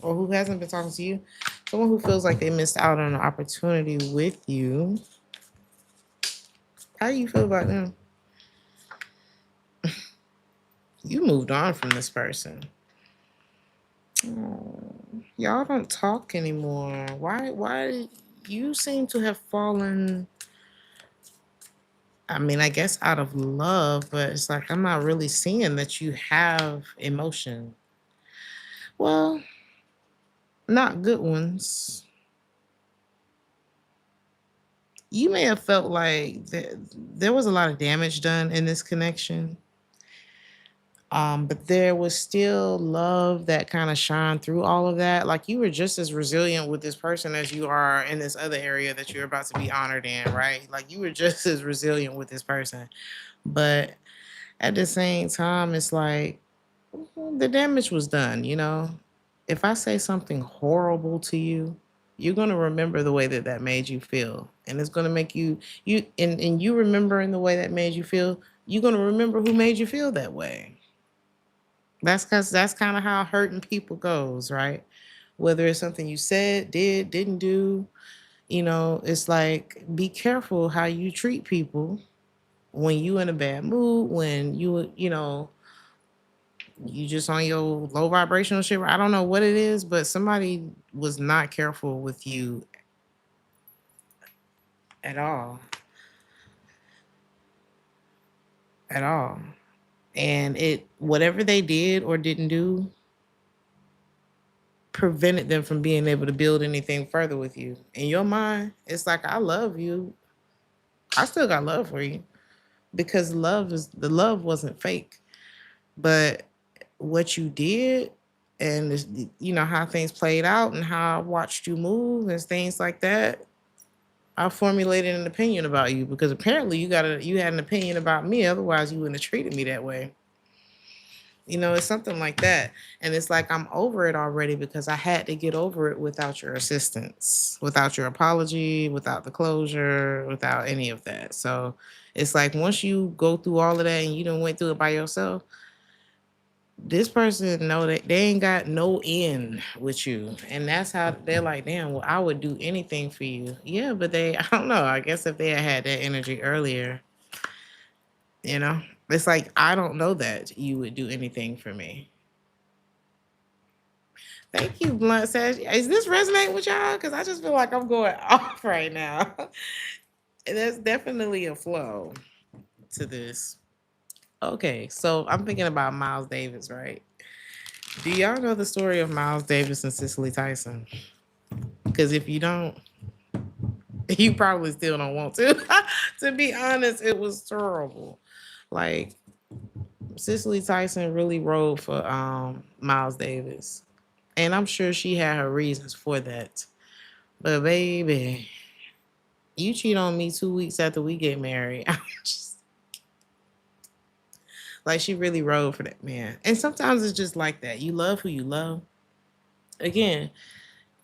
Or who hasn't been talking to you. Someone who feels like they missed out on an opportunity with you. How do you feel about them? You moved on from this person. Oh, y'all don't talk anymore. Why you seem to have fallen, I mean, I guess out of love, but it's like I'm not really seeing that you have emotion. Well, not good ones. You may have felt like there was a lot of damage done in this connection. But there was still love that kind of shined through all of that. Like, you were just as resilient with this person as you are in this other area that you're about to be honored in, right? Like, you were just as resilient with this person. But at the same time, it's like, the damage was done. If I say something horrible to you, you're going to remember the way that that made you feel. And it's going to make and you remembering the way that made you feel, you're going to remember who made you feel that way. That's because that's kind of how hurting people goes, right? Whether it's something you said, did, didn't do, it's like, be careful how you treat people when you in a bad mood, when you just on your low vibrational shit. I don't know what it is, but somebody was not careful with you at all. At all. And whatever they did or didn't do prevented them from being able to build anything further with you. In your mind, it's like, I love you. I still got love for you, because the love wasn't fake. But what you did, and how things played out and how I watched you move and things like that, I formulated an opinion about you, because apparently you had an opinion about me. Otherwise, you wouldn't have treated me that way. It's something like that. And it's like, I'm over it already, because I had to get over it without your assistance, without your apology, without the closure, without any of that. So it's like, once you go through all of that and you done went through it by yourself, this person know that they ain't got no end with you. And that's how they're like, damn, well, I would do anything for you. Yeah, but I don't know. I guess if they had that energy earlier, it's like, I don't know that you would do anything for me. Thank you, Blunt Sash. Is this resonating with y'all? Because I just feel like I'm going off right now. There's definitely a flow to this. Okay, so I'm thinking about Miles Davis, right? Do y'all know the story of Miles Davis and Cicely Tyson? Because if you don't, you probably still don't want to. To be honest, it was terrible. Like, Cicely Tyson really rode for Miles Davis. And I'm sure she had her reasons for that. But baby, you cheat on me 2 weeks after we get married. I'm just like, she really rode for that man. And sometimes it's just like that. You love who you love. Again,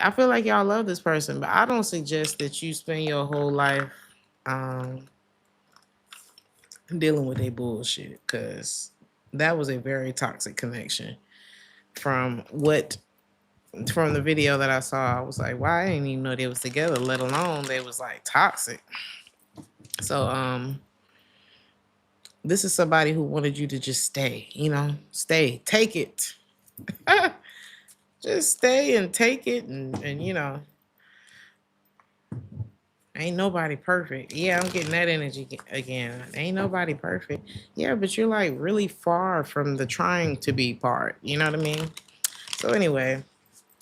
I feel like y'all love this person, but I don't suggest that you spend your whole life um, dealing with their bullshit, because that was a very toxic connection. From the video that I saw, I was like, why? I didn't even know they was together, let alone they was like toxic. So this is somebody who wanted you to just stay, stay, take it. Just stay and take it, and ain't nobody perfect. Yeah, I'm getting that energy again. Ain't nobody perfect. Yeah, but you're like really far from the trying to be part. You know what I mean? So anyway,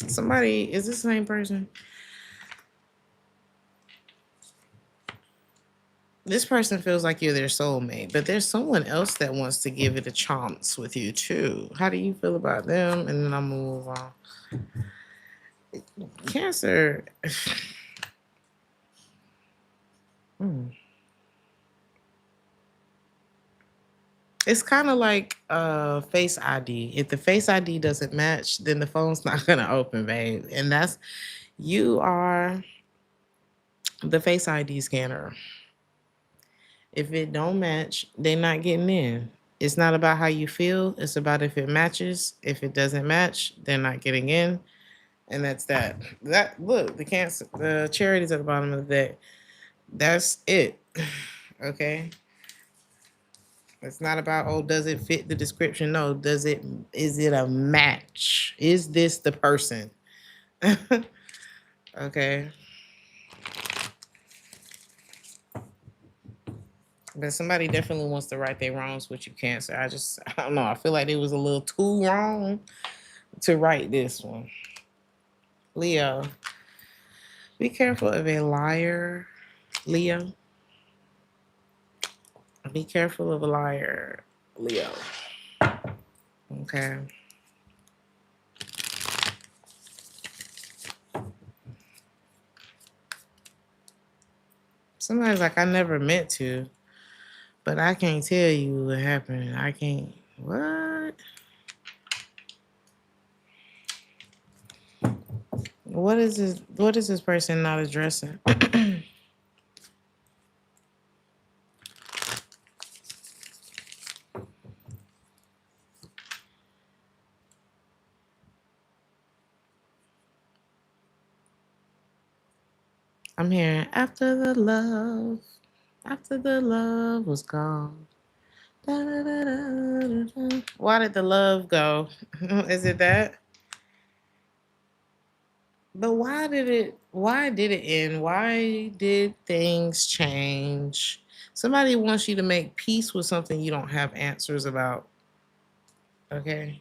is this the same person? This person feels like you're their soulmate, but there's someone else that wants to give it a chance with you too. How do you feel about them? And then I'll move on. Cancer. It's kind of like Face ID. If the Face ID doesn't match, then the phone's not gonna open, babe. And you are the Face ID scanner. If it don't match, they're not getting in. It's not about how you feel. It's about if it matches. If it doesn't match, they're not getting in. And that's that. Look, the charities at the bottom of the deck. That's it. Okay. It's not about, oh, does it fit the description? No, is it a match? Is this the person? Okay. But somebody definitely wants to right their wrongs with you, Cancer. I don't know. I feel like it was a little too wrong to write this one. Leo, be careful of a liar, Leo. Be careful of a liar, Leo. Okay. Somebody's like, I never meant to, but I can't tell you what happened. I can't. What? What is this? What is this person not addressing? I'm hearing after the love was gone. Da, da, da, da, da. Why did the love go? Is it that? But why did it end? Why did things change? Somebody wants you to make peace with something you don't have answers about. Okay.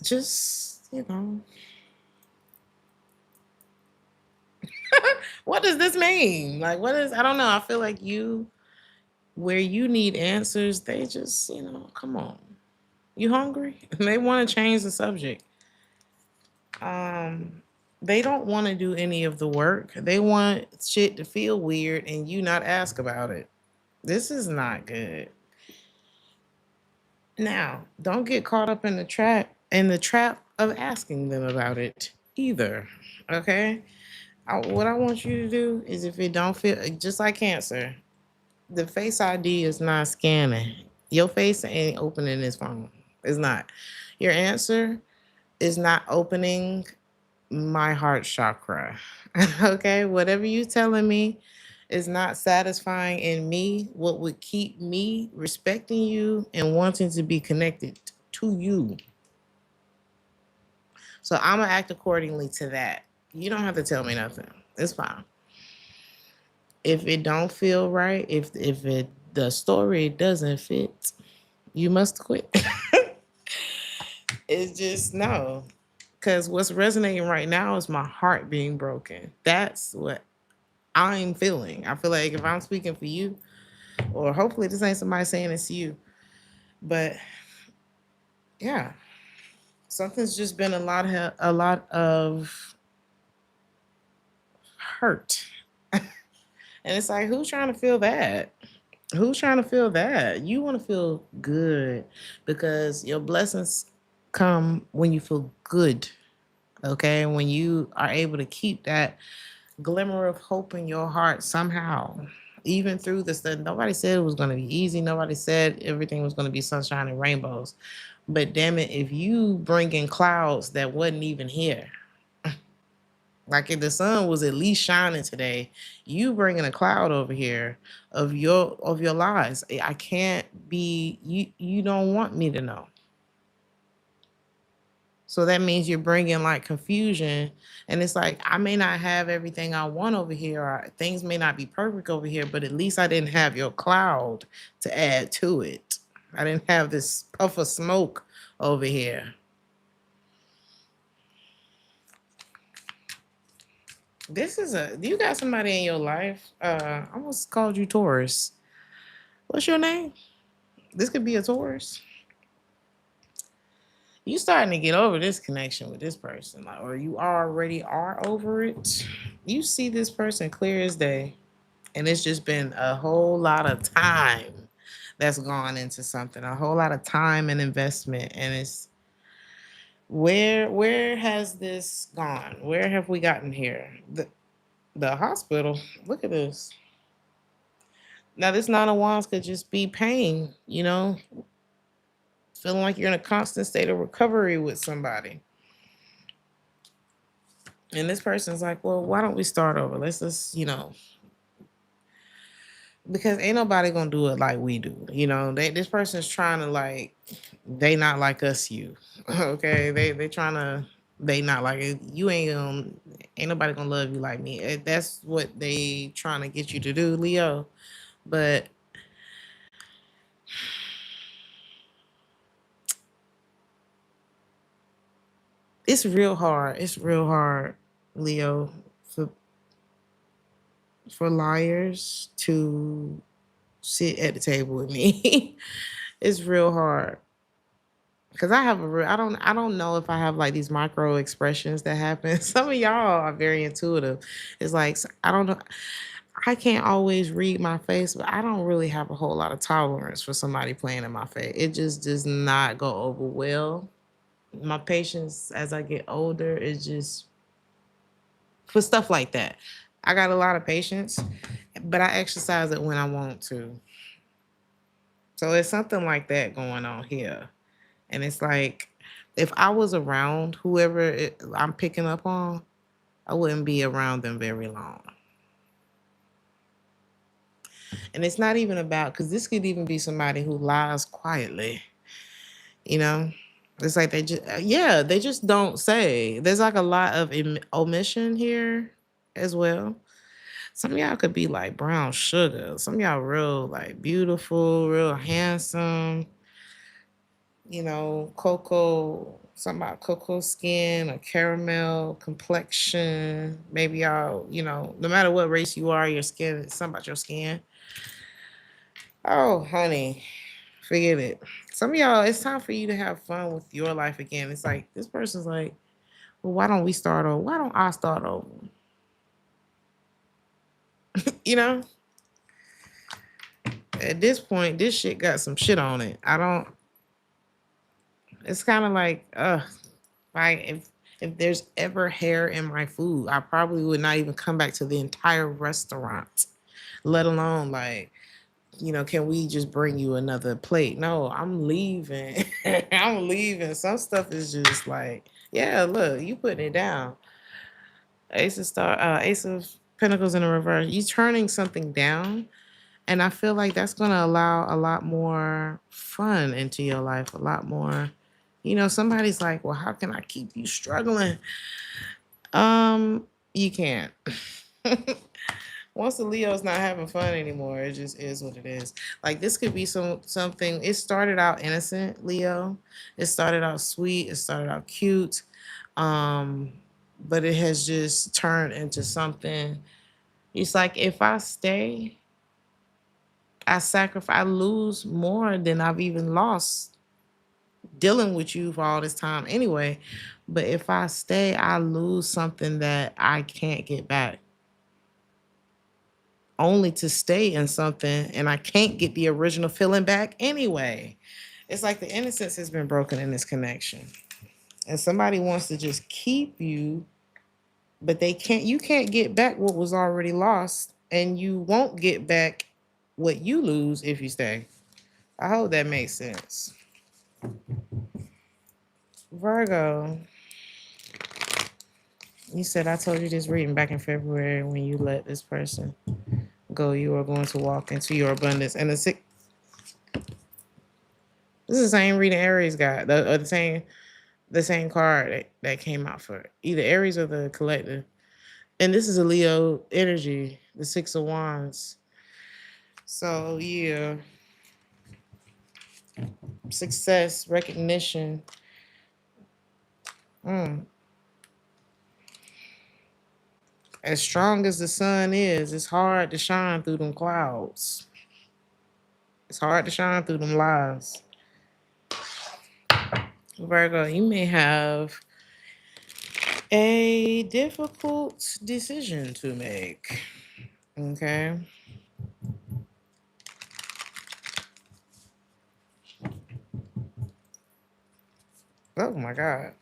Just, what does this mean? Like, what is, I don't know. I feel like where you need answers, they just, come on. You hungry? They want to change the subject. Um, they don't want to do any of the work. They want shit to feel weird and you not ask about it. This is not good. Now, don't get caught up in the trap of asking them about it either. Okay? What I want you to do is if it don't feel just like cancer, the face ID is not scanning. Your face ain't opening this phone. It's not. Your answer is not opening my heart chakra. Okay? Whatever you telling me is not satisfying in me. What would keep me respecting you and wanting to be connected to you. So I'm gonna act accordingly to that. You don't have to tell me nothing. It's fine. If it don't feel right, if it the story doesn't fit, you must quit. It's just no. Because what's resonating right now is my heart being broken. That's what I'm feeling. I feel like if I'm speaking for you, or hopefully this ain't somebody saying it's you, but yeah, something's just been a lot of hurt, and it's like who's trying to feel that? Who's trying to feel that? You want to feel good because your blessings come when you feel good. Okay, when you are able to keep that glimmer of hope in your heart somehow. Even through this, that nobody said it was going to be easy. Nobody said everything was going to be sunshine and rainbows. But damn it, if you bring in clouds that wasn't even here, like if the sun was at least shining today, you bringing a cloud over here of your lies. I can't be. You don't want me to know. So that means you're bringing like confusion. And it's like, I may not have everything I want over here, or things may not be perfect over here, but at least I didn't have your cloud to add to it. I didn't have this puff of smoke over here. You got somebody in your life? I almost called you Taurus. What's your name? This could be a Taurus. You starting to get over this connection with this person, like, or you already are over it. You see this person clear as day. And it's just been a whole lot of time that's gone into something, a whole lot of time and investment. And it's where has this gone? Where have we gotten here? The hospital. Look at this. Now this nine of wands could just be pain, feeling like you're in a constant state of recovery with somebody. And this person's like, well, why don't we start over? Let's just, because ain't nobody gonna do it like we do. This person's trying to like they not like us, you. Okay. They trying to they not like it. You ain't nobody gonna love you like me. That's what they trying to get you to do, Leo. But it's real hard. It's real hard, Leo, for liars to sit at the table with me. It's real hard because I don't know if I have like these micro expressions that happen. Some of y'all are very intuitive. It's like I don't know. I can't always read my face, but I don't really have a whole lot of tolerance for somebody playing in my face. It just does not go over well. My patience as I get older is just for stuff like that. I got a lot of patience, but I exercise it when I want to. So it's something like that going on here. And it's like, if I was around I'm picking up on, I wouldn't be around them very long. And it's not even about, because this could even be somebody who lies quietly, you know? It's like they just don't say. There's like a lot of omission here as well. Some of y'all could be like brown sugar. Some of y'all real like beautiful, real handsome. cocoa, something about cocoa skin or caramel complexion. Maybe y'all, no matter what race you are, your skin, it's something about your skin. Oh, honey, forget it. Some of y'all, it's time for you to have fun with your life again. It's like this person's like, well, why don't we start over? Why don't I start over? You know, at this point, this shit got some shit on it. I don't. It's kind of like, like if there's ever hair in my food, I probably would not even come back to the entire restaurant, let alone like, can we just bring you another plate? No, I'm leaving. I'm leaving. Some stuff is just like, yeah, look, you putting it down. Ace of Pentacles in the reverse. You turning something down, and I feel like that's gonna allow a lot more fun into your life, a lot more. Somebody's like, well, how can I keep you struggling? You can't. Once the Leo's not having fun anymore, it just is what it is. Like this could be something. It started out innocent, Leo. It started out sweet. It started out cute. Um, but it has just turned into something. It's like if I stay, I sacrifice, I lose more than I've even lost dealing with you for all this time anyway. But if I stay, I lose something that I can't get back. Only to stay in something and I can't get the original feeling back anyway. It's like the innocence has been broken in this connection. And somebody wants to just keep you, but you can't get back what was already lost, and you won't get back what you lose if you stay. I hope that makes sense. Virgo, you said I told you this reading back in February when you let this person go, you are going to walk into your abundance. And this is the same reading Aries got, the same card that came out for either Aries or the collective. And this is a Leo energy, the Six of Wands. So yeah, success, recognition. Mm. As strong as the sun is, it's hard to shine through them clouds. It's hard to shine through them lies. Virgo, you may have a difficult decision to make. Okay. Oh my God.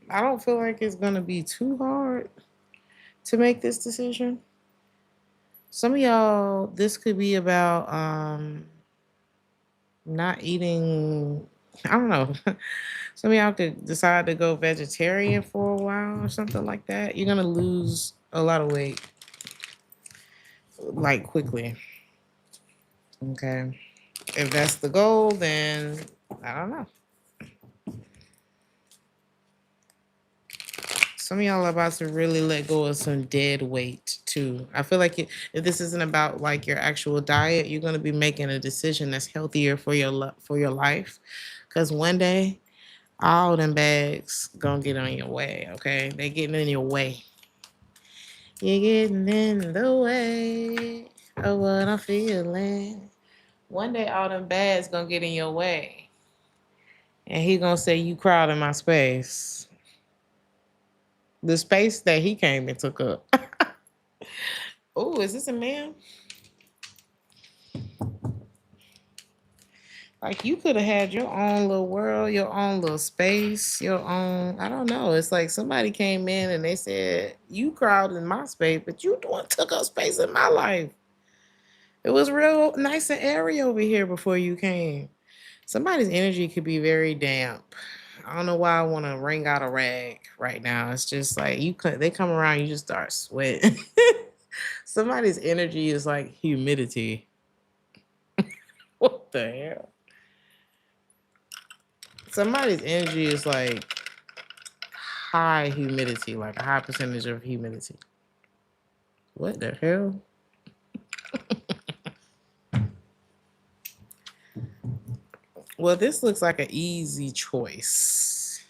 I don't feel like it's going to be too hard to make this decision. Some of y'all, this could be about not eating. I don't know. Some of y'all could decide to go vegetarian for a while or something like that. You're gonna lose a lot of weight like quickly. Okay. If that's the goal, then I don't know. Some of y'all are about to really let go of some dead weight too. I feel like if this isn't about like your actual diet, you're gonna be making a decision that's healthier for your life. Because one day, all them bags gonna get on your way. Okay, they getting in your way. You're getting in the way of what I'm feeling. One day, all them bags gonna get in your way, and he gonna say you crowding my space, the space that he came and took up. Oh, is this a man? Like you could have had your own little world, your own little space, your own. I don't know. It's like somebody came in and they said you crowded in my space, but you doing took up space in my life. It was real nice and airy over here before you came. Somebody's energy could be very damp. I don't know why I want to wring out a rag right now. It's just like they come around, you just start sweating. Somebody's energy is like humidity. What the hell? Somebody's energy is like high humidity, like a high percentage of humidity. What the hell? Well, this looks like an easy choice.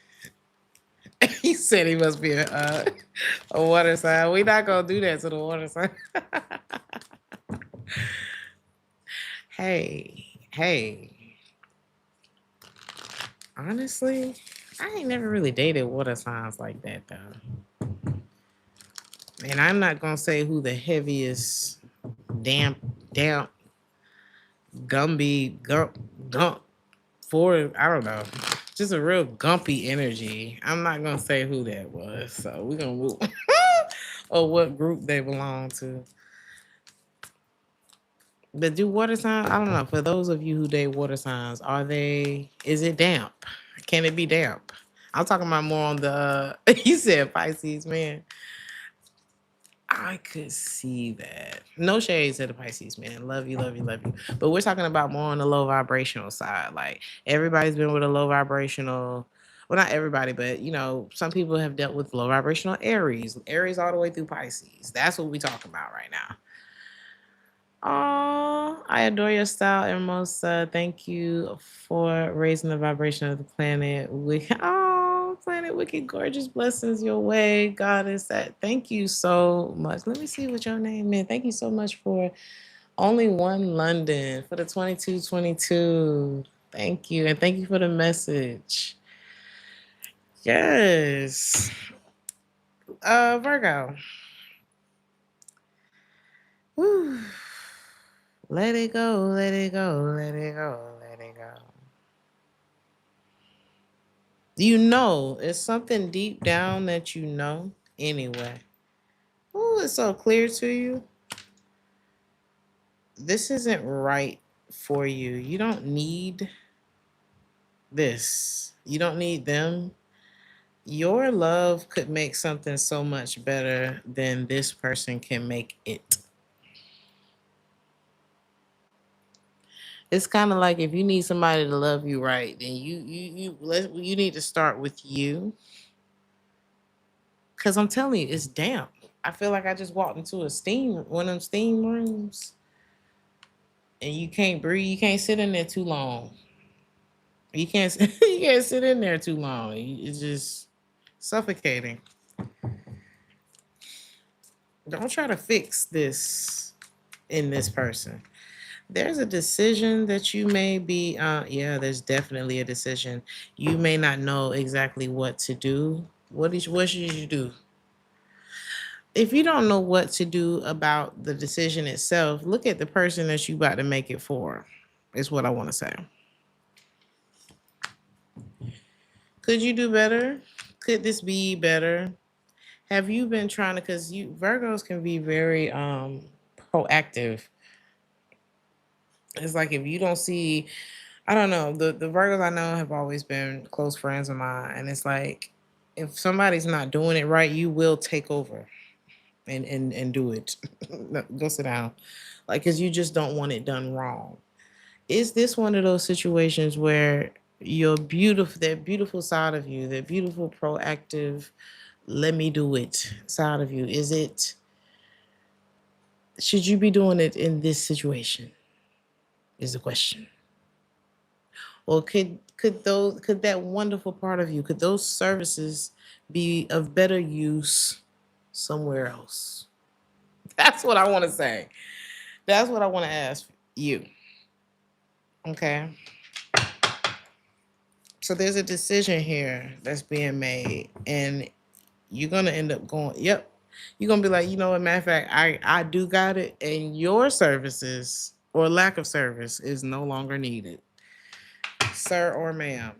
He said he must be a water sign. We not gonna do that to the water sign. Hey. Honestly, I ain't never really dated water signs like that though. And I'm not gonna say who the heaviest damp, gumby, gump for. I don't know. Just a real gumpy energy. I'm not gonna say who that was. So we're gonna move or what group they belong to. But do water signs? I don't know. For those of you who date water signs, is it damp? Can it be damp? I'm talking about more on the. You said Pisces, man. I could see that. No shades to the Pisces, man. Love you, love you, love you. But we're talking about more on the low vibrational side. Like everybody's been with a low vibrational. Well, not everybody, but some people have dealt with low vibrational Aries all the way through Pisces. That's what we're talking about right now. Oh, I adore your style, Hermosa. Thank you for raising the vibration of the planet. Planet Wicked, gorgeous blessings your way, goddess. Thank you so much. Let me see what your name is. Thank you so much for only one London for the 2222. Thank you, and thank you for the message. Yes, Virgo. Whew. Let it go, let it go, let it go, let it go. It's something deep down that you know anyway. Oh, it's so clear to you. This isn't right for you. You don't need this. You don't need them. Your love could make something so much better than this person can make it. It's kind of like if you need somebody to love you right, then you need to start with you. Cause I'm telling you, it's damp. I feel like I just walked into one of them steam rooms, and you can't breathe. You can't sit in there too long. You can't you can't sit in there too long. It's just suffocating. Don't try to fix this in this person. There's a decision that you may be. Yeah, there's definitely a decision. You may not know exactly what to do. What should you do? If you don't know what to do about the decision itself, look at the person that you about to make it for. Is what I want to say. Could you do better? Could this be better? Have you been trying to? Because you Virgos can be very proactive. It's like if you don't see, I don't know, the Virgos I know have always been close friends of mine, and it's like if somebody's not doing it right, you will take over and do it. No, go sit down, like because you just don't want it done wrong. Is this one of those situations where that beautiful side of you, that beautiful proactive, let me do it side of you, should you be doing it in this situation? Is the question. Or could that wonderful part of you, could those services be of better use somewhere else? That's what I want to say. That's what I want to ask you. Okay. So there's a decision here that's being made, and you're gonna end up going, yep. You're gonna be like, matter of fact, I do got it, and your services or lack of service is no longer needed. Sir or ma'am.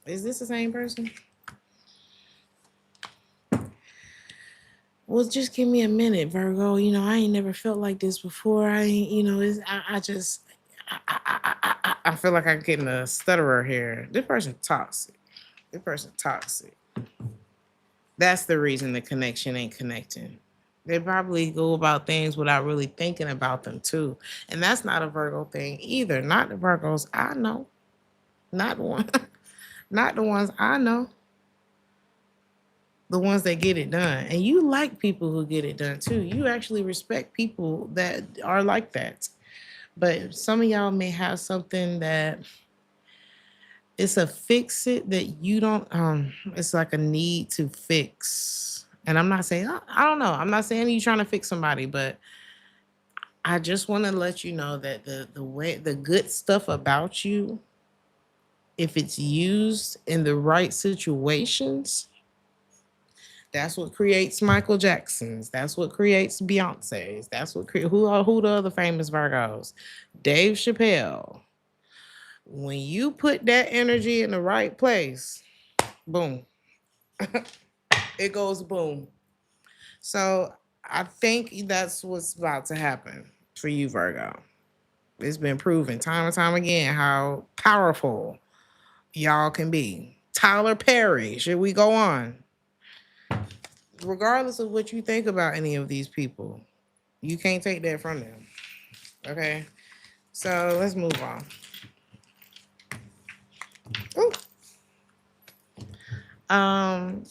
Is this the same person? Well, just give me a minute, Virgo. I ain't never felt like this before. I ain't, it's, I just, I feel like I'm getting a stutterer here. This person toxic. This person toxic. That's the reason the connection ain't connecting. They probably go about things without really thinking about them too. And that's not a Virgo thing either. Not the Virgos I know. Not one. Not the ones I know. The ones that get it done. And you like people who get it done too. You actually respect people that are like that. But some of y'all may have something that It's a fix it that you don't it's like a need to fix. And I'm not saying I don't know. I'm not saying you trying to fix somebody, but I just want to let you know that the way the good stuff about you, if it's used in the right situations, that's what creates Michael Jacksons. That's what creates Beyonce's. That's what who the other famous Virgos? Dave Chappelle. When you put that energy in the right place, boom, it goes boom. So I think that's what's about to happen for you, Virgo. It's been proven time and time again how powerful y'all can be. Tyler Perry, should we go on? Regardless of what you think about any of these people, you can't take that from them. Okay? So let's move on. Ooh. Um,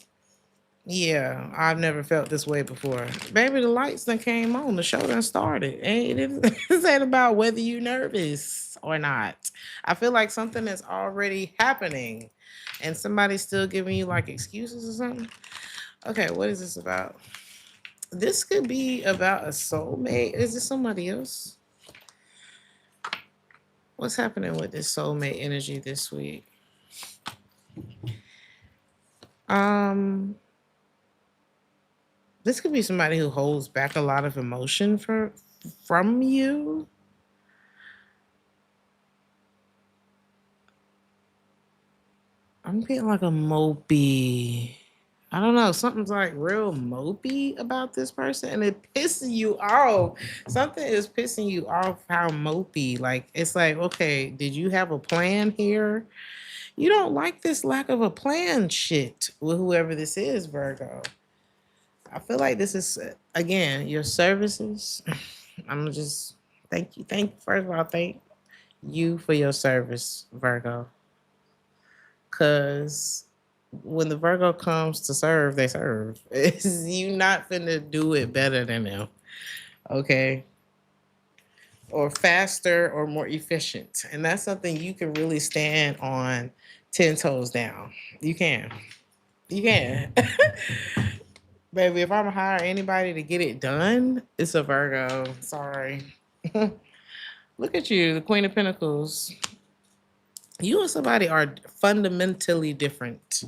yeah, I've never felt this way before. Baby, the lights done came on. The show done started. Ain't it? This ain't about whether you nervous or not. I feel like something is already happening and somebody's still giving you like excuses or something. Okay, what is this about? This could be about a soulmate. Is this somebody else? What's happening with this soulmate energy this week? Um, this could be somebody who holds back a lot of emotion from you. I'm getting like a mopey. I don't know. Something's like real mopey about this person, and it pisses you off. Something is pissing you off. How mopey? Like it's like, okay, did you have a plan here? You don't like this lack of a plan shit with whoever this is, Virgo. I feel like this is again your services. I'm just thank first of all, thank you for your service, Virgo. Cause when the Virgo comes to serve, they serve. It's, you not finna do it better than them, okay? Or faster or more efficient. And that's something you can really stand on 10 toes down. You can. You can. Baby, if I'm gonna hire anybody to get it done, it's a Virgo. Sorry. Look at you, the Queen of Pentacles. You and somebody are fundamentally different.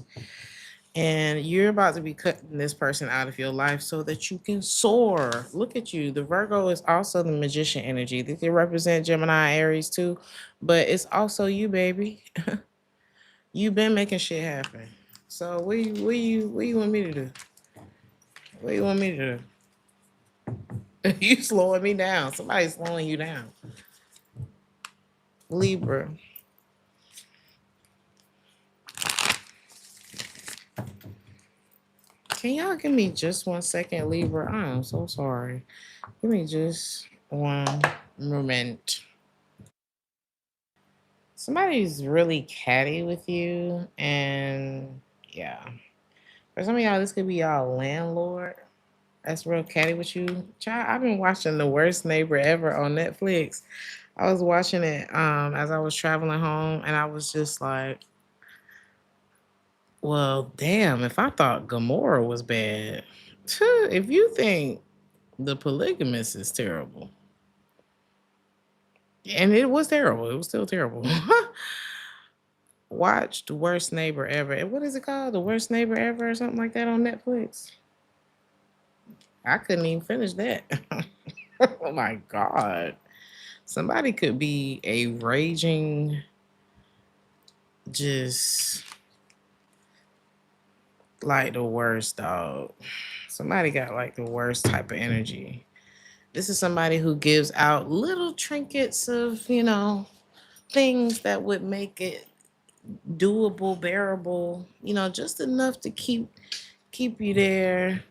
And you're about to be cutting this person out of your life so that you can soar. Look at you. The Virgo is also the magician energy. They can represent Gemini, Aries too, but it's also you, baby. You've been making shit happen. So what you want me to do? What you want me to do? You slowing me down. Somebody's slowing you down. Libra. Can y'all give me just 1 second, Libra? I am so sorry. Give me just one moment. Somebody's really catty with you, and yeah. For some of y'all, this could be y'all landlord. That's real catty with you. Child, I've been watching The Worst Neighbor Ever on Netflix. I was watching it as I was traveling home, and I was just like, well, damn, if I thought Gamora was bad, if you think The Polygamist is terrible, and it was terrible, it was still terrible. Watch The Worst Neighbor Ever. And what is it called? The Worst Neighbor Ever or something like that on Netflix? I couldn't even finish that. Oh my God. Somebody could be a raging, just like the worst dog. Somebody got like the worst type of energy. This is somebody who gives out little trinkets of, things that would make it doable, bearable, just enough to keep you there,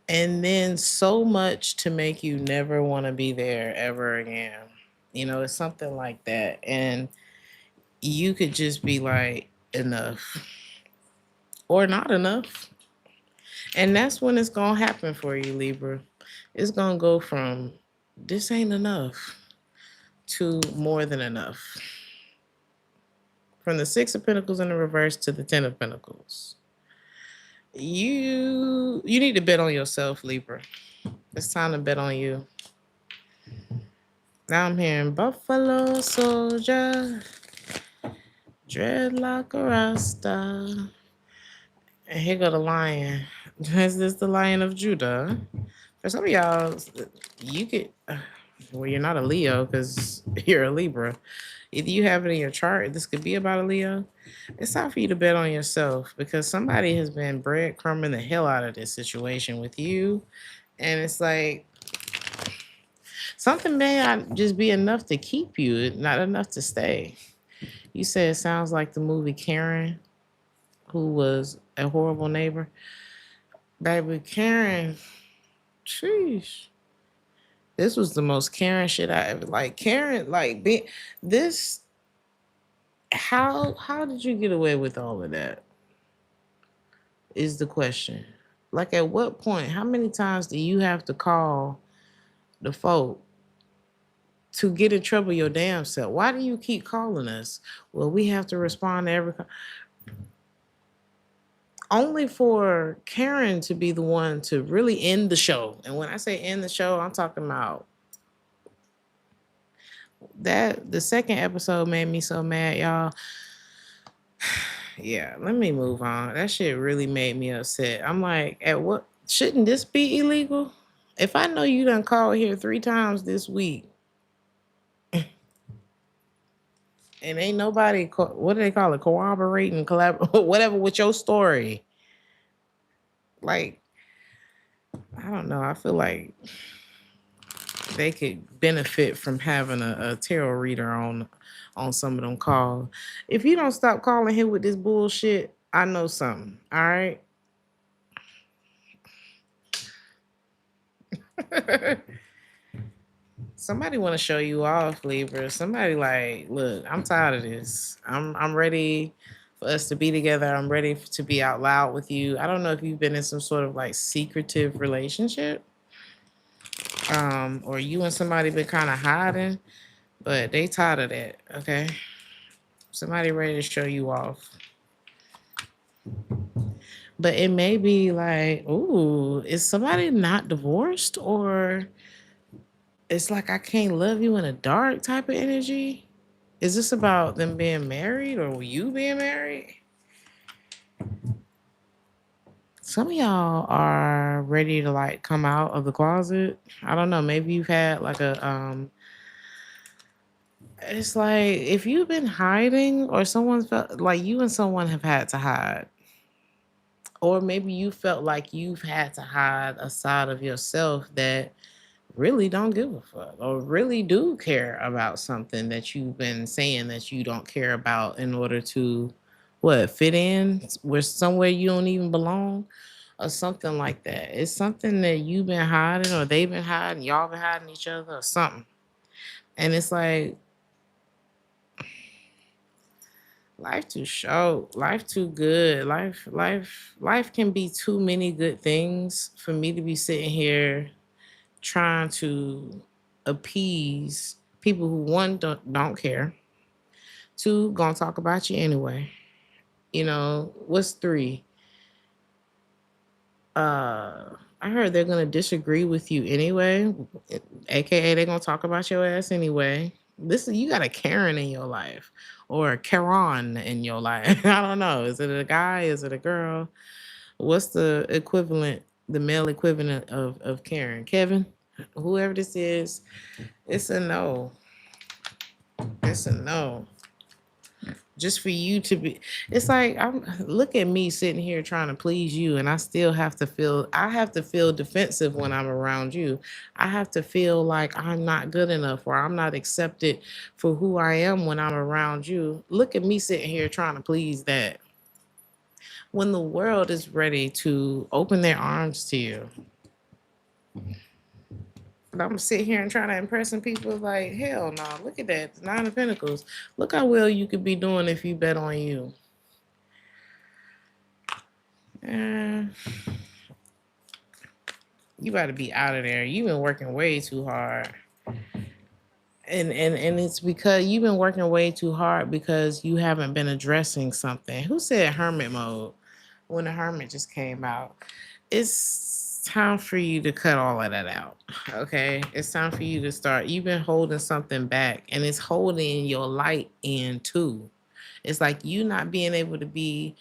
and then so much to make you never want to be there ever again. It's something like that. And you could just be like, enough or not enough. And that's when it's going to happen for you, Libra. It's going to go from this ain't enough to more than enough. from the Six of Pentacles in the reverse to the Ten of Pentacles. You need to bet on yourself, Libra. It's time to bet on you. Now I'm hearing Buffalo Soldier, dreadlock a Rasta. And here go the lion. Is this the Lion of Judah? For some of y'all, you could, well, you're not a Leo because you're a Libra. Either you have it in your chart, this could be about a Leo. It's time for you to bet on yourself because somebody has been breadcrumbing the hell out of this situation with you. And it's like, something may not just be enough to keep you, not enough to stay. You said it sounds like the movie Karen, who was a horrible neighbor. Baby, Karen, sheesh. This was the most Karen shit I ever like. Karen, like this. How did you get away with all of that? Is the question. Like, at what point? How many times do you have to call the folk to get in trouble your damn self? Why do you keep calling us? Well, we have to respond to every call. Only for Karen to be the one to really end the show. And when I say end the show, I'm talking about that. The second episode made me so mad, y'all. Yeah, let me move on. That shit really made me upset. I'm like, at what? Shouldn't this be illegal? If I know you done called here 3 times this week and ain't nobody, what do they call it? Corroborating, whatever with your story. Like, I don't know. I feel like they could benefit from having a tarot reader on some of them calls. If you don't stop calling here with this bullshit, I know something. All right. Somebody want to show you off, Libra. Somebody like, look, I'm tired of this. I'm ready for us to be together. I'm ready to be out loud with you. I don't know if you've been in some sort of like secretive relationship, or you and somebody been kind of hiding, but they tired of that. Okay, somebody ready to show you off. But it may be like, ooh, is somebody not divorced, or it's like I can't love you in a dark type of energy? Is this about them being married or you being married? Some of y'all are ready to like come out of the closet. I don't know. Maybe you've had like it's like if you've been hiding or someone felt like you and someone have had to hide. Or maybe you felt like you've had to hide a side of yourself that really don't give a fuck or really do care about something that you've been saying that you don't care about in order to fit in where somewhere you don't even belong or something like that. It's something that you've been hiding or they've been hiding, y'all been hiding each other or something. And it's like life too short, life too good, life can be too many good things for me to be sitting here trying to appease people who, one, don't care, two, gonna talk about you anyway. You know, what's three? I heard they're gonna disagree with you anyway, aka they're gonna talk about your ass anyway. Listen, you got a Karen in your life or a Karen in your life. I don't know. Is it a guy? Is it a girl? What's the equivalent, the male equivalent of Karen? Kevin? Whoever this is, it's a no. It's a no. Just for you to be, it's like look at me sitting here trying to please you, and I still have to feel. I have to feel defensive when I'm around you. I have to feel like I'm not good enough or I'm not accepted for who I am when I'm around you. Look at me sitting here trying to please that. When the world is ready to open their arms to you, but I'm sit here and trying to impress some people like, hell no, look at that. 9 of Pentacles. Look how well you could be doing if you bet on you. You about to be out of there. You've been working way too hard. And it's because you've been working way too hard because you haven't been addressing something. Who said hermit mode when the hermit just came out? It's time for you to cut all of that out. Okay, it's time for you to start. You've been holding something back, and it's holding your light in too. It's like you not being able to be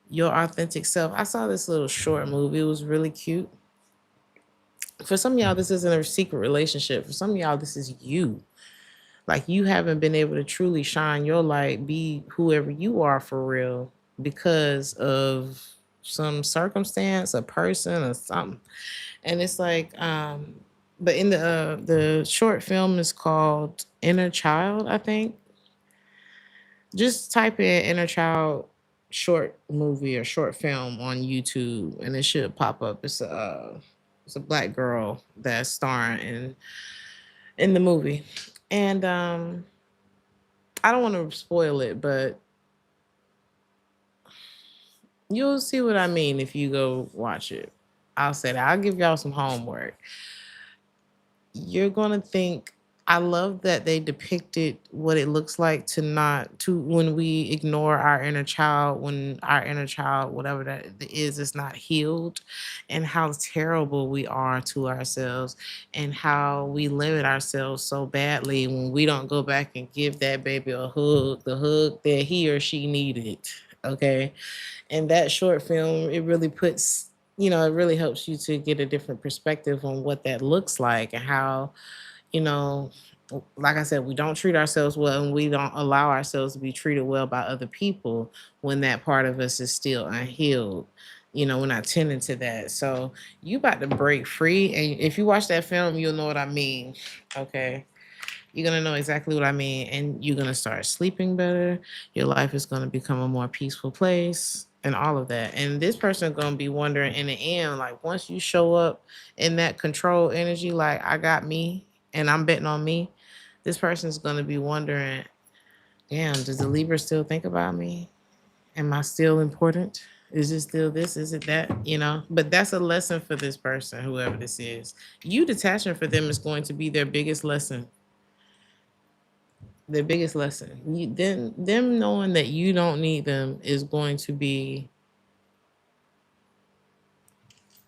your authentic self. I saw this little short movie. It was really cute. For some of y'all, this isn't a secret relationship. For some of y'all, this is you. Like you haven't been able to truly shine your light, be whoever you are for real because of some circumstance, a person, or something. And it's like, but in the short film is called Inner Child, I think. Just type in Inner Child short movie or short film on YouTube, and it should pop up. It's a black girl that's starring in the movie, and I don't want to spoil it, but you'll see what I mean if you go watch it. I'll say that. I'll give y'all some homework. You're gonna think I love that they depicted what it looks like to not to when we ignore our inner child, when our inner child, whatever that is not healed, and how terrible we are to ourselves and how we limit ourselves so badly when we don't go back and give that baby a hug, the hug that he or she needed. Okay. And that short film, it really puts, it really helps you to get a different perspective on what that looks like and how, you know, like I said, we don't treat ourselves well and we don't allow ourselves to be treated well by other people when that part of us is still unhealed. We're not tending to that. So you about to break free. And if you watch that film, you'll know what I mean. Okay. You're going to know exactly what I mean. And you're going to start sleeping better. Your life is going to become a more peaceful place and all of that. And this person going to be wondering in the end, like once you show up in that control energy, like I got me and I'm betting on me, this person's going to be wondering, damn, does the Libra still think about me? Am I still important? Is it still this? Is it that? But that's a lesson for this person, whoever this is. You detaching for them is going to be their biggest lesson. Their biggest lesson. Them knowing that you don't need them is going to be,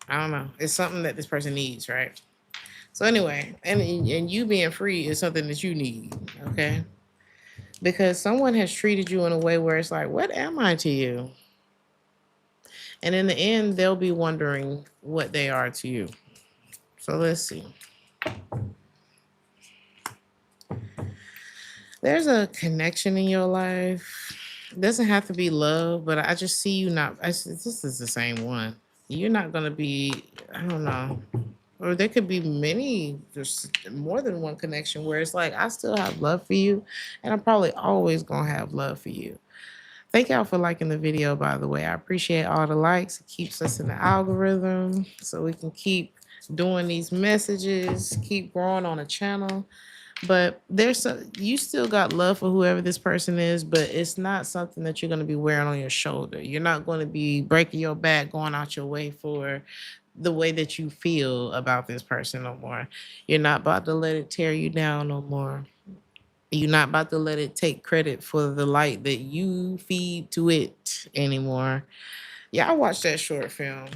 I don't know. It's something that this person needs, right? So anyway, and you being free is something that you need, okay? Because someone has treated you in a way where it's like, what am I to you? And in the end, they'll be wondering what they are to you. So let's see. There's a connection in your life. It doesn't have to be love, but I just see you not. This is the same one. You're not going to be, I don't know. Or there could be there's more than one connection where it's like, I still have love for you, and I'm probably always going to have love for you. Thank y'all for liking the video, by the way. I appreciate all the likes. It keeps us in the algorithm so we can keep doing these messages, keep growing on the channel. But you still got love for whoever this person is, but it's not something that you're going to be wearing on your shoulder. You're not going to be breaking your back, going out your way for the way that you feel about this person no more. You're not about to let it tear you down no more. You're not about to let it take credit for the light that you feed to it anymore. Yeah, I watched that short film.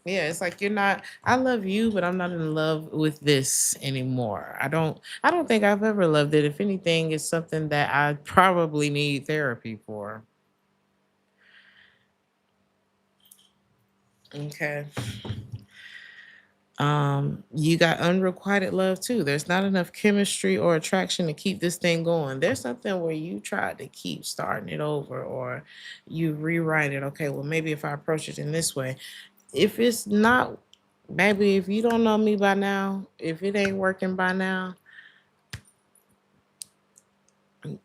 Yeah, it's like you're not, I love you, but I'm not in love with this anymore. I don't think I've ever loved it. If anything, it's something that I probably need therapy for. Okay. You got unrequited love too. There's not enough chemistry or attraction to keep this thing going. There's something where you tried to keep starting it over or you rewrite it. Okay, well, maybe if I approach it in this way, if it's not, baby, if you don't know me by now, if it ain't working by now,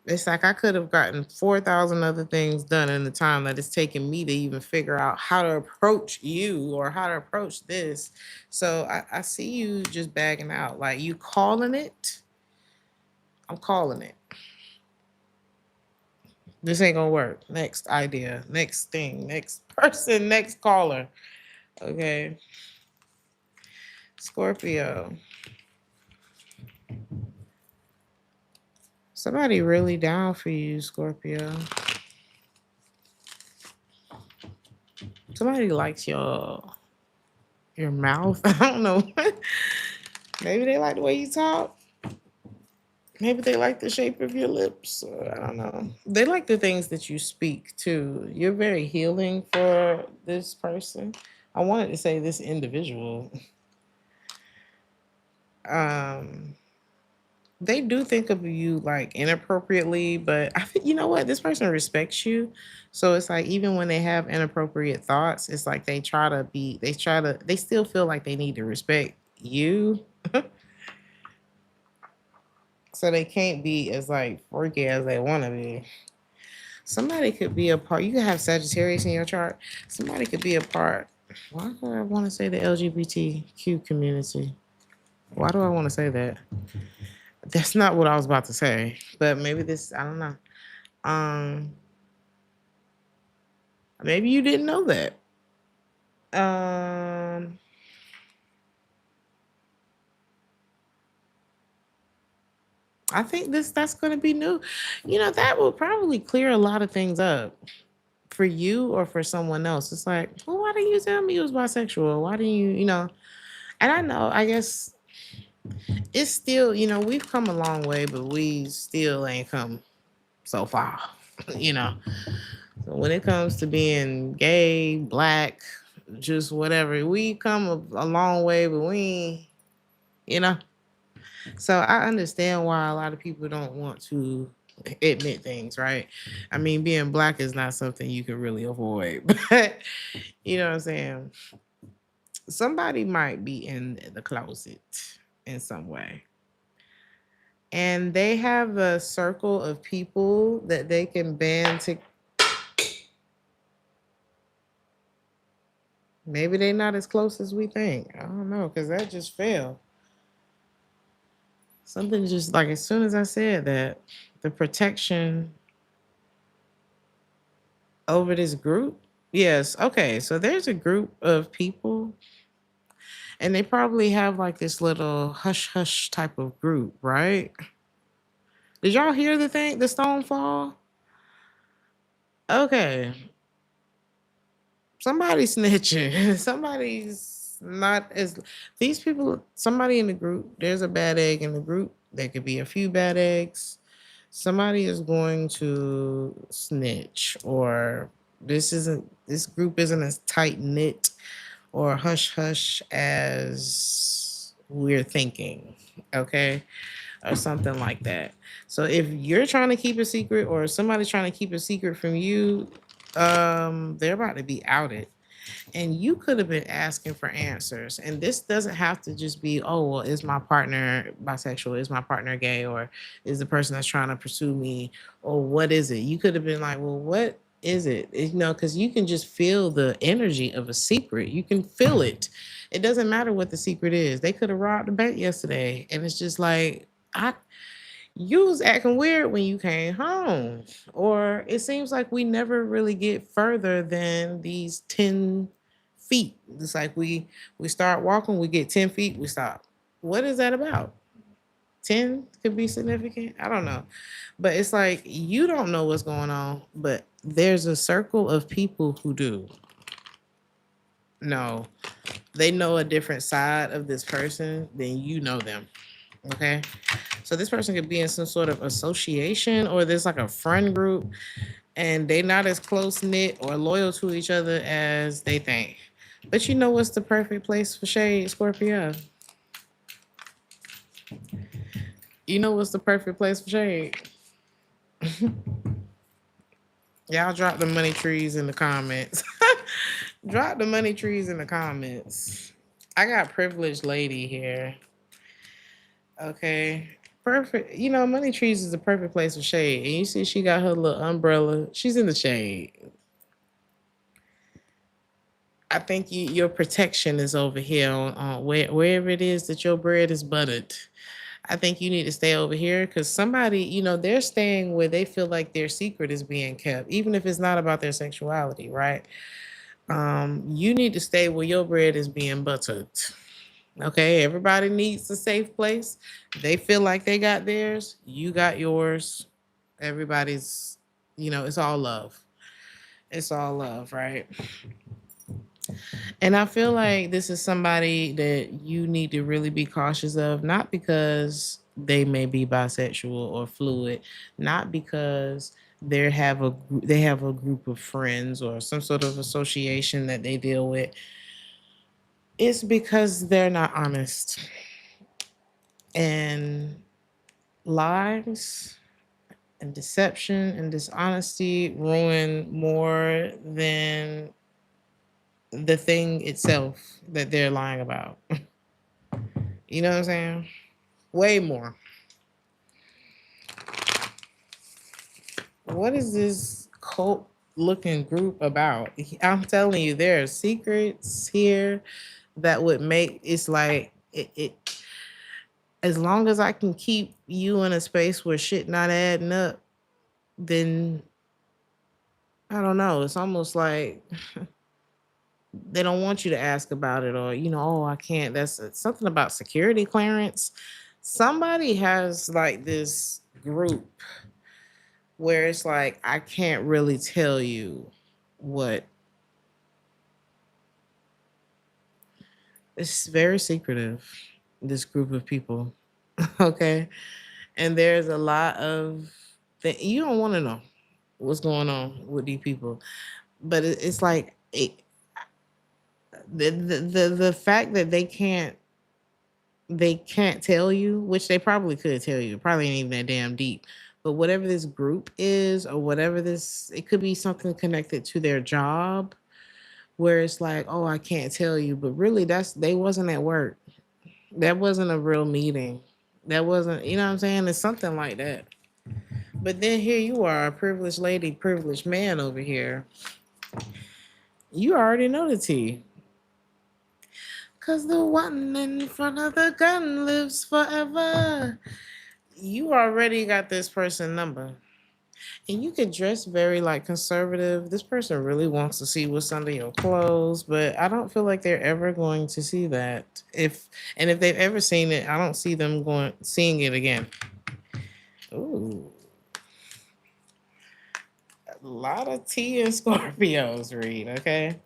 it's like I could have gotten 4,000 other things done in the time that it's taken me to even figure out how to approach you or how to approach this. So I see you just bagging out. Like you calling it. I'm calling it. This ain't gonna work. Next idea, next thing, next person, next caller. Okay. Scorpio. Somebody really down for you, Scorpio. Somebody likes your mouth. I don't know. Maybe they like the way you talk. Maybe they like the shape of your lips. Or I don't know. They like the things that you speak too. You're very healing for this person. I wanted to say this individual. Um, they do think of you like inappropriately, but I think you know what? This person respects you. So it's like even when they have inappropriate thoughts, it's like they still feel like they need to respect you. So they can't be as like freaky as they want to be. Somebody could be a part. You could have Sagittarius in your chart. Somebody could be a part. Why do I want to say the LGBTQ community? Why do I want to say that? That's not what I was about to say. But maybe this, I don't know. Um, maybe you didn't know that. Um, I think that's going to be new. You know, that will probably clear a lot of things up for you or for someone else. It's like, well, why didn't you tell me you was bisexual? Why didn't you, you know? And I know, I guess it's still, you know, we've come a long way, but we still ain't come so far, you know. So when it comes to being gay, black, just whatever, we come a long way, but we ain't, you know. So I understand why a lot of people don't want to admit things, right? I mean, being black is not something you can really avoid, but you know what I'm saying? Somebody might be in the closet in some way. And they have a circle of people that they can band to. Maybe they're not as close as we think. I don't know, because that just fell. Something just like as soon as I said that, the protection over this group. Yes, okay. So there's a group of people, and they probably have like this little hush hush type of group, right? Did y'all hear the stone fall? Okay. Somebody's snitching. Somebody's not as these people, somebody in the group, there's a bad egg in the group. There could be a few bad eggs. Somebody is going to snitch, or this group isn't as tight knit or hush hush as we're thinking. Okay. Or something like that. So if you're trying to keep a secret or somebody's trying to keep a secret from you, they're about to be outed. And you could have been asking for answers. And this doesn't have to just be, oh, well, is my partner bisexual? Is my partner gay? Or is the person that's trying to pursue me? Or what is it? You could have been like, well, what is it? You know, because you can just feel the energy of a secret. You can feel it. It doesn't matter what the secret is. They could have robbed the bank yesterday. And it's just like, you was acting weird when you came home. Or it seems like we never really get further than these 10 feet. It's like we start walking, we get 10 feet, we stop. What is that about? 10 could be significant. I don't know. But it's like you don't know what's going on, but there's a circle of people who do. No, they know a different side of this person than you know them. Okay. So this person could be in some sort of association or there's like a friend group and they not as close knit or loyal to each other as they think. But you know what's the perfect place for shade, Scorpio? You know what's the perfect place for shade? Y'all drop the money trees in the comments. Drop the money trees in the comments. I got privileged lady here. Okay. Perfect. You know, money trees is the perfect place for shade. And you see she got her little umbrella. She's in the shade. I think your protection is over here on wherever it is that your bread is buttered. I think you need to stay over here because somebody, you know, they're staying where they feel like their secret is being kept, even if it's not about their sexuality, right? You need to stay where your bread is being buttered. Okay, everybody needs a safe place. They feel like they got theirs, you got yours. Everybody's, it's all love. It's all love, right? And I feel like this is somebody that you need to really be cautious of, not because they may be bisexual or fluid, not because they have a group of friends or some sort of association that they deal with. It's because they're not honest. And lies and deception and dishonesty ruin more than the thing itself that they're lying about. You know what I'm saying? Way more. What is this cult looking group about? I'm telling you, there are secrets here that would make it's like it as long as I can keep you in a space where shit not adding up, then I don't know. It's almost like they don't want you to ask about it, or oh, I can't. That's something about security clearance. Somebody has like this group where it's like I can't really tell you what. It's very secretive, this group of people. Okay, and there's a lot of that you don't want to know what's going on with these people, but it's like the fact that they can't tell you, which they probably could tell you. It probably ain't even that damn deep. But whatever this group is, or whatever this, it could be something connected to their job, where it's like, oh, I can't tell you, but really, they wasn't at work. That wasn't a real meeting. That wasn't, you know what I'm saying? It's something like that. But then here you are, a privileged lady, privileged man over here. You already know the tea. Cause the one in front of the gun lives forever. You already got this person number. And you could dress very like conservative. This person really wants to see what's under your clothes, but I don't feel like they're ever going to see that. If they've ever seen it, I don't see them going seeing it again. Ooh, a lot of tea and Scorpios read, okay?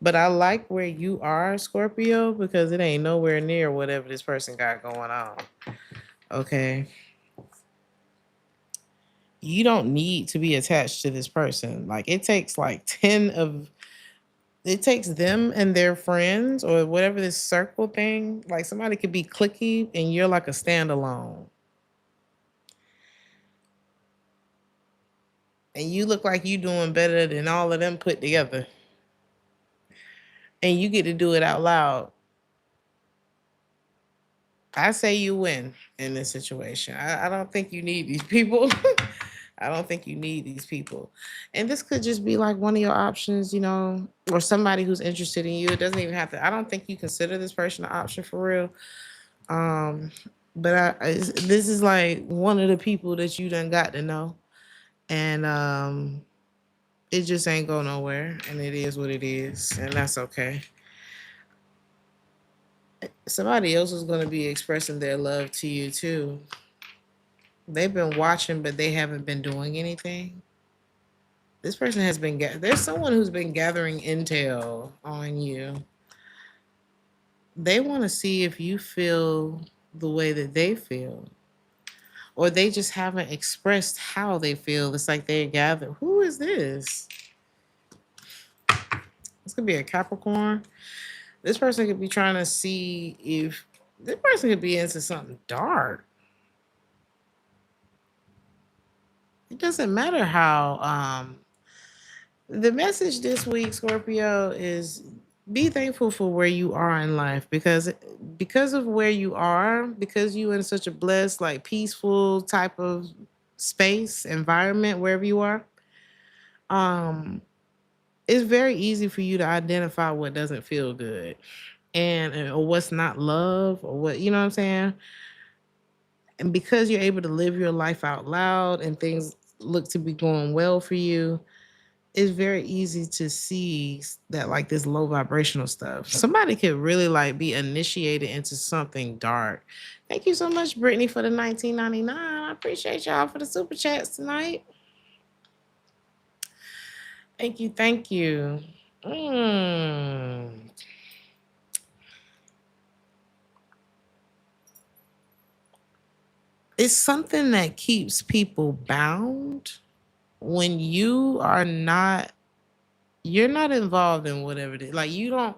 But I like where you are, Scorpio, because it ain't nowhere near whatever this person got going on. Okay. You don't need to be attached to this person. Like it takes like 10 of it takes them and their friends or whatever this circle thing. Like somebody could be clicky and you're like a standalone. And you look like you doing better than all of them put together. And you get to do it out loud. I say you win in this situation. I don't think you need these people. I don't think you need these people. And this could just be like one of your options, or somebody who's interested in you. It doesn't even have to. I don't think you consider this person an option for real. Um, but this is like one of the people that you done got to know. And it just ain't go nowhere. And it is what it is. And that's okay. Somebody else is going to be expressing their love to you too. They've been watching, but they haven't been doing anything. This person has been, there's someone who's been gathering intel on you. They want to see if you feel the way that they feel, or they just haven't expressed how they feel. It's like they're gathered. Who is this? This could be a Capricorn. This person could be trying to see if this person could be into something dark. It doesn't matter how the message this week, Scorpio, is be thankful for where you are in life, because of where you are, because you in such a blessed, like peaceful type of space, environment, wherever you are. Um, it's very easy for you to identify what doesn't feel good and or what's not love, or what, you know what I'm saying? And because you're able to live your life out loud and things look to be going well for you, it's very easy to see that like this low vibrational stuff. Somebody could really like be initiated into something dark. Thank you so much, Brittany, for the 19.99. I appreciate y'all for the super chats tonight. Thank you, thank you. Mm. It's something that keeps people bound when you're not involved in whatever it is. Like you don't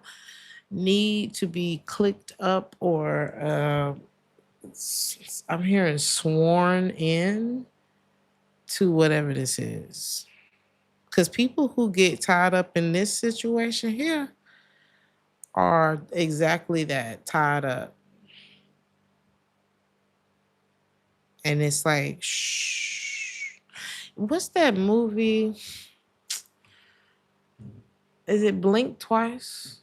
need to be clicked up or I'm hearing sworn in to whatever this is. Because people who get tied up in this situation here are exactly that, tied up. And it's like, shh. What's that movie? Is it Blink Twice?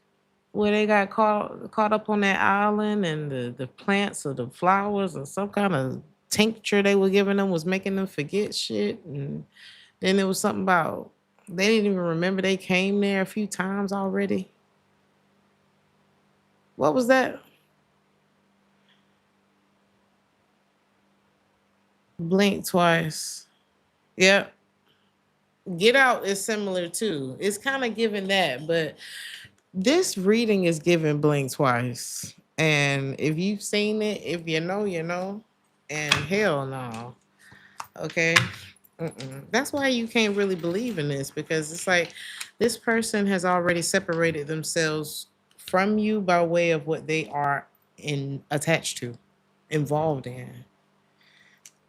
Where they got caught up on that island and the plants or the flowers or some kind of tincture they were giving them was making them forget shit. And then there was something about they didn't even remember they came there a few times already. What was that? Blink Twice. Yep. Get Out is similar too. It's kind of giving that, but this reading is giving Blink Twice. And if you've seen it, if you know, you know. And hell no. Okay. That's why you can't really believe in this because it's like this person has already separated themselves from you by way of what they are in attached to, involved in.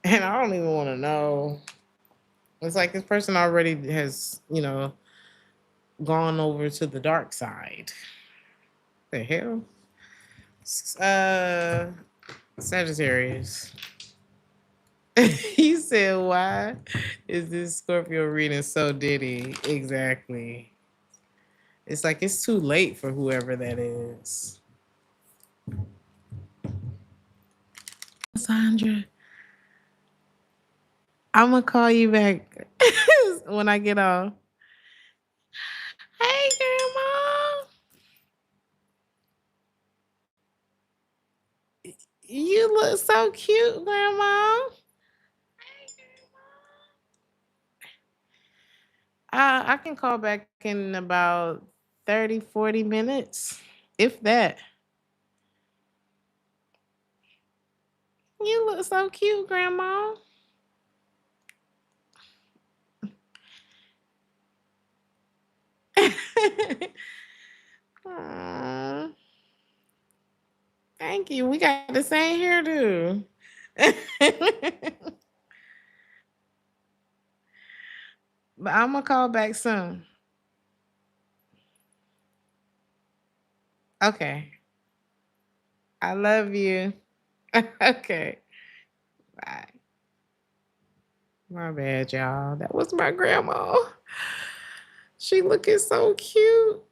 And I don't even want to know. It's like this person already has, gone over to the dark side. The hell? Uh Sagittarius. He said, why is this Scorpio reading so diddy? Exactly. It's like it's too late for whoever that is. Sandra, I'm gonna call you back when I get off. Hey, grandma. You look so cute, grandma. I can call back in about 30, 40 minutes, if that. You look so cute, grandma. Aw, thank you. We got the same hairdo. But I'm gonna call back soon. Okay. I love you. Okay. Bye. My bad, y'all. That was my grandma. She looking so cute.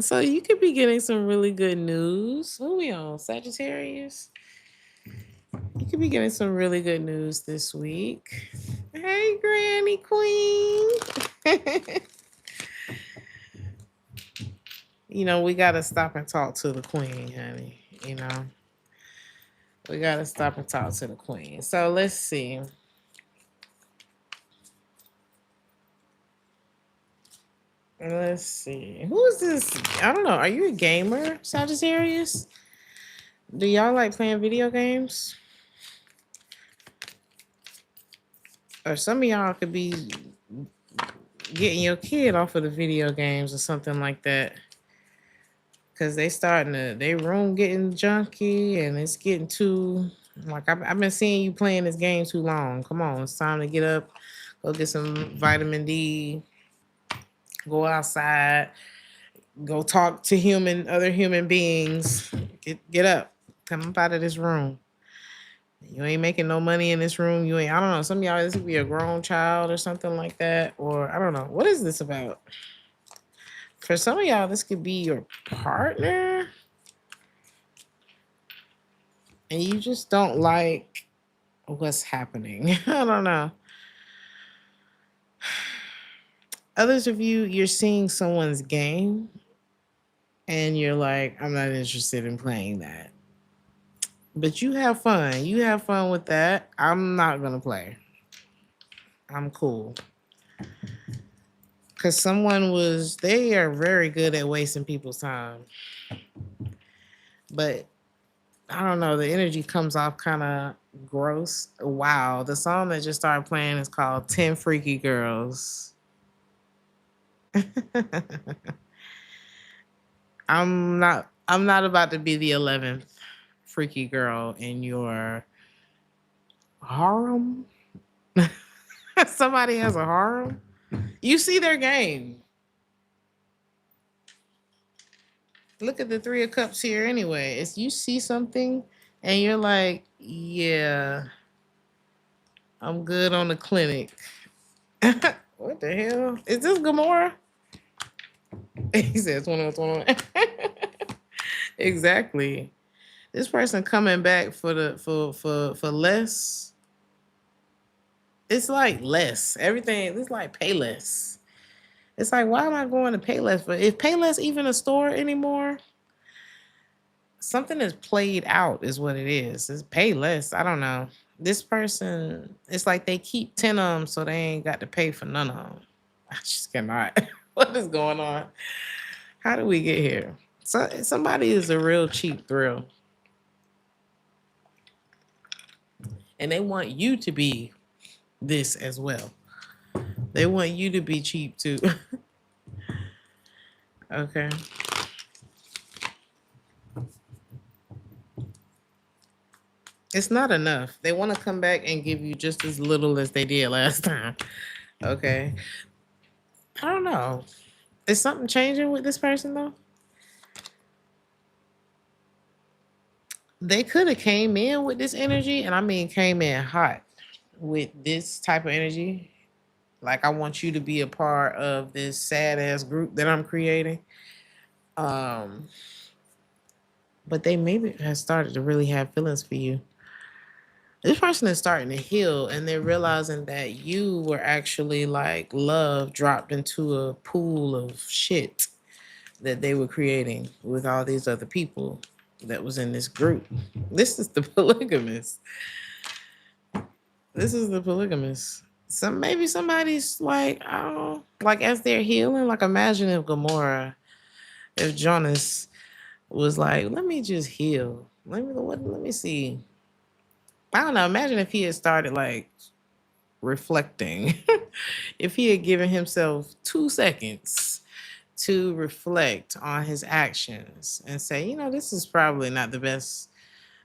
So you could be getting some really good news. Who we on? Sagittarius? You could be getting some really good news this week. Hey, Granny Queen. We gotta stop and talk to the queen, honey. We gotta stop and talk to the queen. So let's see. Let's see. Who is this? I don't know. Are you a gamer, Sagittarius? Do y'all like playing video games? Or some of y'all could be getting your kid off of the video games or something like that. Cause they room getting junky and it's getting too like I've been seeing you playing this game too long. Come on, it's time to get up, go get some vitamin D, go outside, go talk to other human beings. Get up, come up out of this room. You ain't making no money in this room. You ain't. I don't know. Some of y'all this could be a grown child or something like that, or I don't know. What is this about? For some of y'all, this could be your partner. And you just don't like what's happening. I don't know. Others of you, you're seeing someone's game and you're like, I'm not interested in playing that. But you have fun. You have fun with that. I'm not going to play. I'm cool. Because they are very good at wasting people's time. But I don't know, the energy comes off kind of gross. Wow. The song that just started playing is called 10 Freaky Girls. I'm not about to be the 11th freaky girl in your harem. Somebody has a harem. You see their game. Look at the 3 of Cups here anyway. It's you see something and you're like, yeah, I'm good on the clinic. What the hell? Is this Gamora? He says 21. Exactly. This person coming back for the for less. It's like less. Everything it's like pay less. It's like, why am I going to Payless? But if Payless even a store anymore, something is played out, is what it is. It's Payless. I don't know. This person, it's like they keep 10 of them, so they ain't got to pay for none of them. I just cannot. What is going on? How did we get here? So somebody is a real cheap thrill, and they want you to be this as well. They want you to be cheap too. Okay. It's not enough. They want to come back and give you just as little as they did last time. Okay. I don't know. Is something changing with this person though? They could have came in with this energy, and I mean came in hot with this type of energy. Like, I want you to be a part of this sad ass group that I'm creating. Um, but they maybe have started to really have feelings for you. This person is starting to heal, and they're realizing that you were actually like love dropped into a pool of shit that they were creating with all these other people that was in this group. This is the polygamist. This is the polygamist. Maybe somebody's like, I don't know, like as they're healing, like imagine if Jonas was like, let me just heal. Let me see. I don't know. Imagine if he had started like reflecting. If he had given himself 2 seconds to reflect on his actions and say, this is probably not the best,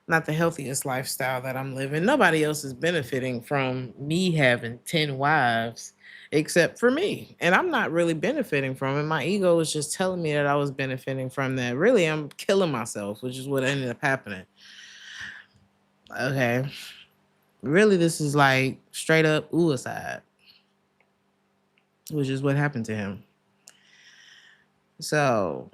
not the healthiest lifestyle that I'm living. Nobody else is benefiting from me having 10 wives except for me. And I'm not really benefiting from it. My ego was just telling me that I was benefiting from that. Really, I'm killing myself, which is what ended up happening. Okay. Really, this is like straight up suicide, which is what happened to him. So,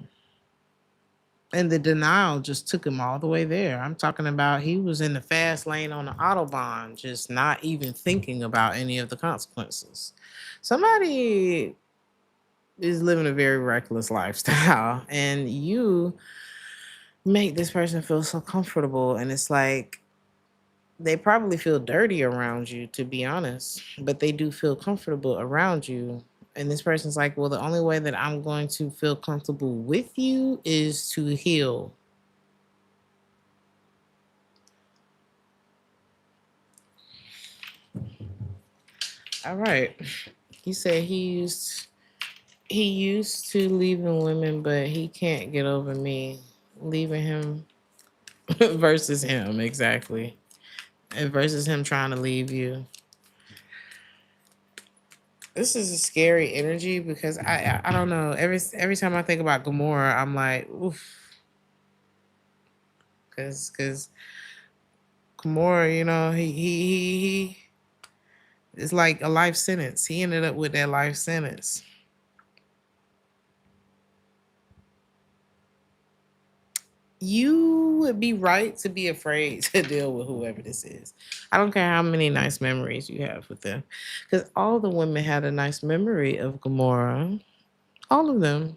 and the denial just took him all the way there. I'm talking about he was in the fast lane on the Autobahn, just not even thinking about any of the consequences. Somebody is living a very reckless lifestyle, and you make this person feel so comfortable. And it's like they probably feel dirty around you, to be honest, but they do feel comfortable around you. And this person's like, well, the only way that I'm going to feel comfortable with you is to heal. All right. He said he used to leaving women, but he can't get over me leaving him versus him, exactly. And versus him trying to leave you. This is a scary energy because I don't know. Every time I think about Gamora, I'm like, oof. Cause Gamora, he it's like a life sentence. He ended up with that life sentence. you would be right to be afraid to deal with whoever this is. I don't care how many nice memories you have with them, because all the women had a nice memory of Gamora. All of them.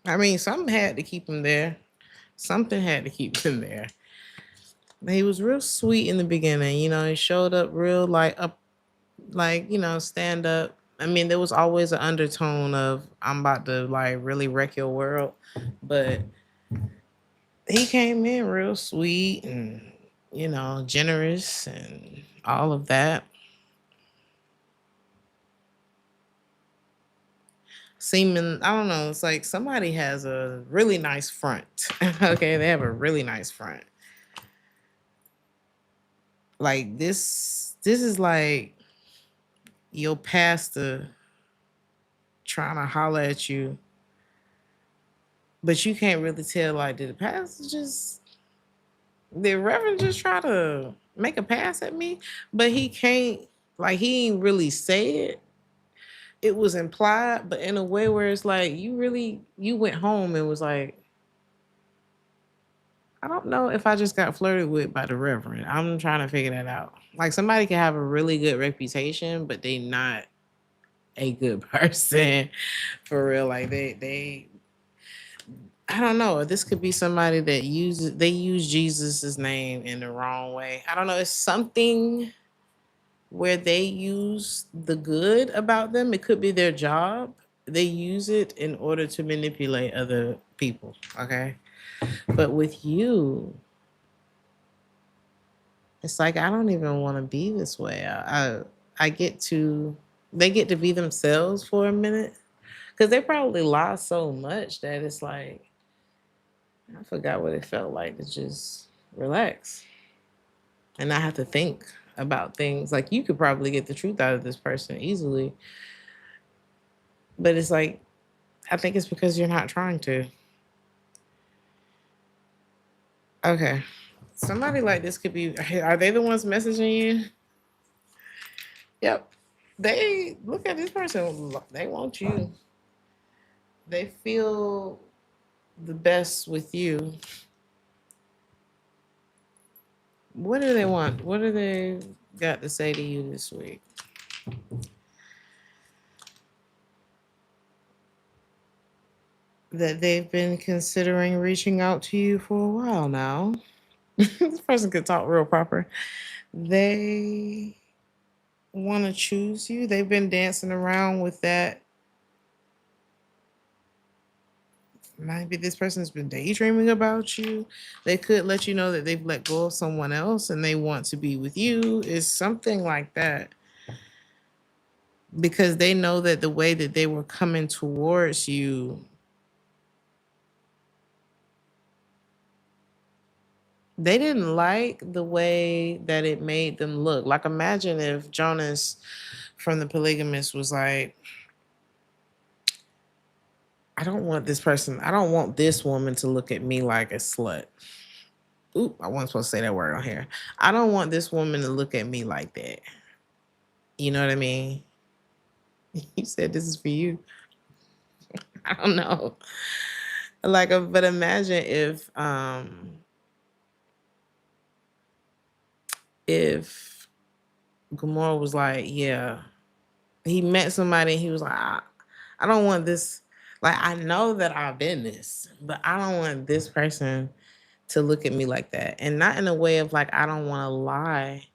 I mean, something had to keep him there. Something had to keep him there. He was real sweet in the beginning. He showed up real like up, like stand up. I mean, there was always an undertone of I'm about to like really wreck your world, but he came in real sweet and generous and all of that. Seeming, I don't know, it's like somebody has a really nice front. Okay, they have a really nice front. Like this is like your pastor trying to holler at you, but you can't really tell, like, did the pastor just, did Reverend just try to make a pass at me? But he can't, like, he ain't really say it. It was implied, but in a way where it's like you went home and was like, I don't know if I just got flirted with by the Reverend. I'm trying to figure that out. Like, somebody can have a really good reputation, but they not a good person for real. Like, they I don't know. This could be somebody that use Jesus's name in the wrong way. I don't know. It's something where they use the good about them. It could be their job. They use it in order to manipulate other people. Okay. But with you, it's like I don't even want to be this way. I get to they get to be themselves for a minute. Because they probably lie so much that it's like I forgot what it felt like to just relax and not have to think about things. Like, you could probably get the truth out of this person easily, but it's like I think it's because you're not trying to. Okay. Somebody like this could be, are they the ones messaging you? Yep. They look at this person, they want you. They feel the best with you. What do they want? What do they got to say to you this week? That they've been considering reaching out to you for a while now. This person could talk real proper. They want to choose you. They've been dancing around with that. Maybe this person's been daydreaming about you. They could let you know that they've let go of someone else and they want to be with you. Is something like that. Because they know that the way that they were coming towards you, they didn't like the way that it made them look. Like, imagine if Jonas from The Polygamist was like, I don't want this woman to look at me like a slut. Oop, I wasn't supposed to say that word on here. I don't want this woman to look at me like that. You know what I mean? You said this is for you. I don't know. Like, but imagine if Gamora was like, yeah, he met somebody and he was like, I don't want this. Like, I know that I've been this, but I don't want this person to look at me like that. And not in a way of like, I don't want to lie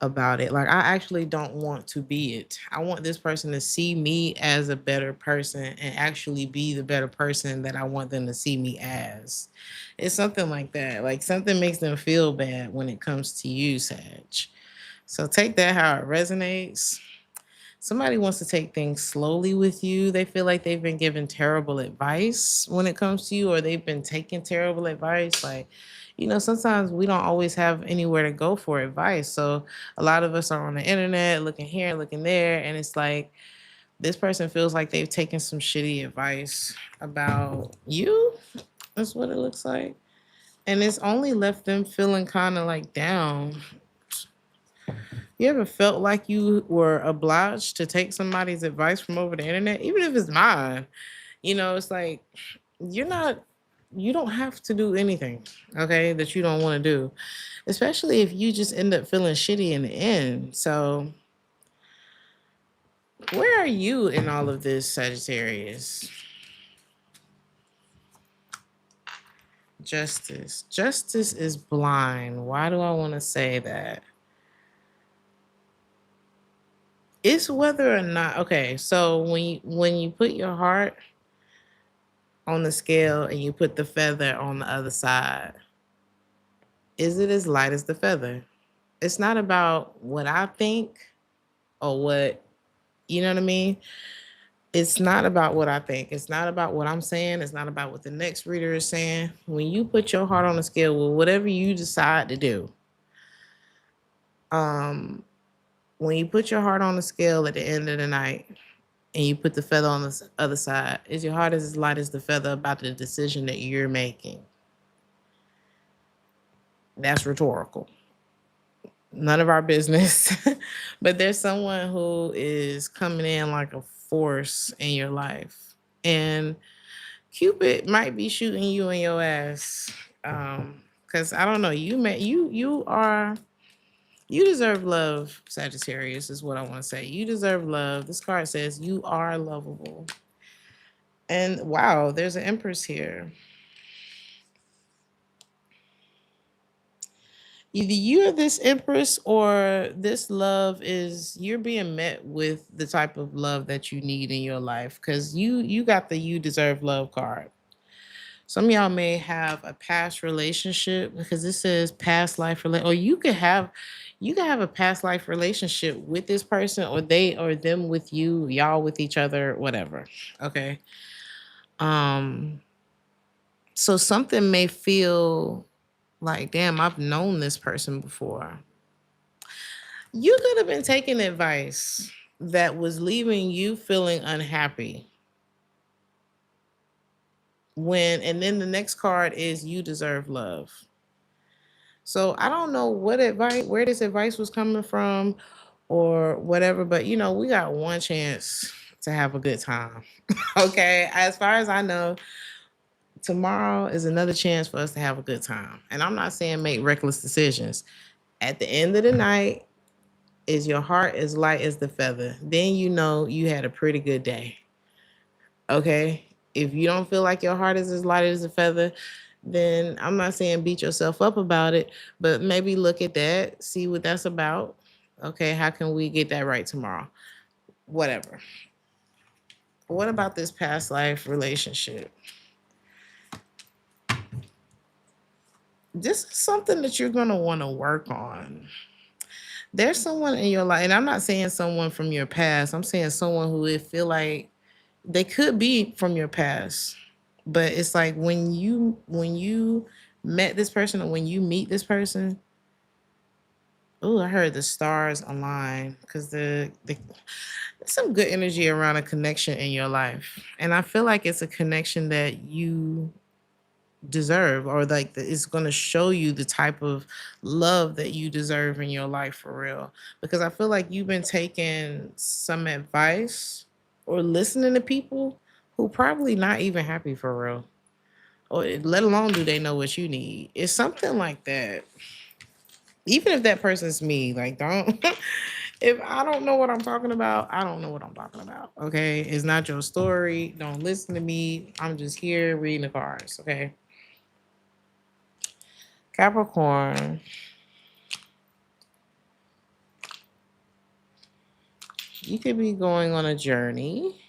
about it. Like, I actually don't want to be it. I want this person to see me as a better person and actually be the better person that I want them to see me as. It's something like that. Like, something makes them feel bad when it comes to you, Sag. So take that how it resonates. Somebody wants to take things slowly with you. They feel like they've been given terrible advice when it comes to you, or they've been taking terrible advice. Like, sometimes we don't always have anywhere to go for advice. So a lot of us are on the internet looking here, looking there, and it's like this person feels like they've taken some shitty advice about you. That's what it looks like. And it's only left them feeling kind of like down. You ever felt like you were obliged to take somebody's advice from over the internet, even if it's mine? It's like you're not. you don't have to do anything, okay, that you don't want to do, especially if you just end up feeling shitty in the end. So, where are you in all of this, Sagittarius? Justice. Justice is blind. Why do I want to say that? It's whether or not, okay, so when you put your heart on the scale and you put the feather on the other side, is it as light as the feather? It's not about what I think or what, you know what I mean? It's not about what I think. It's not about what I'm saying. It's not about what the next reader is saying. When you put your heart on the scale with whatever you decide to do, um, when you put your heart on the scale at the end of the night and you put the feather on the other side, is your heart as light as the feather about the decision that you're making? That's rhetorical. None of our business. But there's someone who is coming in like a force in your life. And Cupid might be shooting you in your ass. Because I don't know, you deserve love, Sagittarius, is what I want to say. You deserve love. This card says you are lovable. And wow, there's an Empress here. Either you're this Empress or this love is you're being met with the type of love that you need in your life. Because you got the you deserve love card. Some of y'all may have a past relationship because this says past life or you could have a past life relationship with this person, or they or them with you, y'all with each other, whatever. Okay. Um so something may feel like, damn, I've known this person before. You could have been taking advice that was leaving you feeling unhappy. And then the next card is you deserve love. So I don't know where this advice was coming from or whatever, but we got one chance to have a good time. Okay. As far as I know, tomorrow is another chance for us to have a good time. And I'm not saying make reckless decisions. At the end of the night, is your heart as light as the feather? Then you had a pretty good day. Okay. If you don't feel like your heart is as light as a feather, then I'm not saying beat yourself up about it, but maybe look at that, see what that's about. Okay, how can we get that right tomorrow? Whatever. What about this past life relationship? This is something that you're going to want to work on. There's someone in your life, and I'm not saying someone from your past, I'm saying someone who would feel like they could be from your past. But it's like when you met this person or when you meet this person, oh, I heard the stars align because there's some good energy around a connection in your life, and I feel like it's a connection that you deserve, or like it's going to show you the type of love that you deserve in your life for real. Because I feel like you've been taking some advice or listening to people who probably not even happy for real, or let alone do they know what you need. It's something like that. Even if that person's me, like, don't if I don't know what I'm talking about, I don't know what I'm talking about. Okay. It's not your story. Don't listen to me. I'm just here reading the cards. Okay. Capricorn. You could be going on a journey.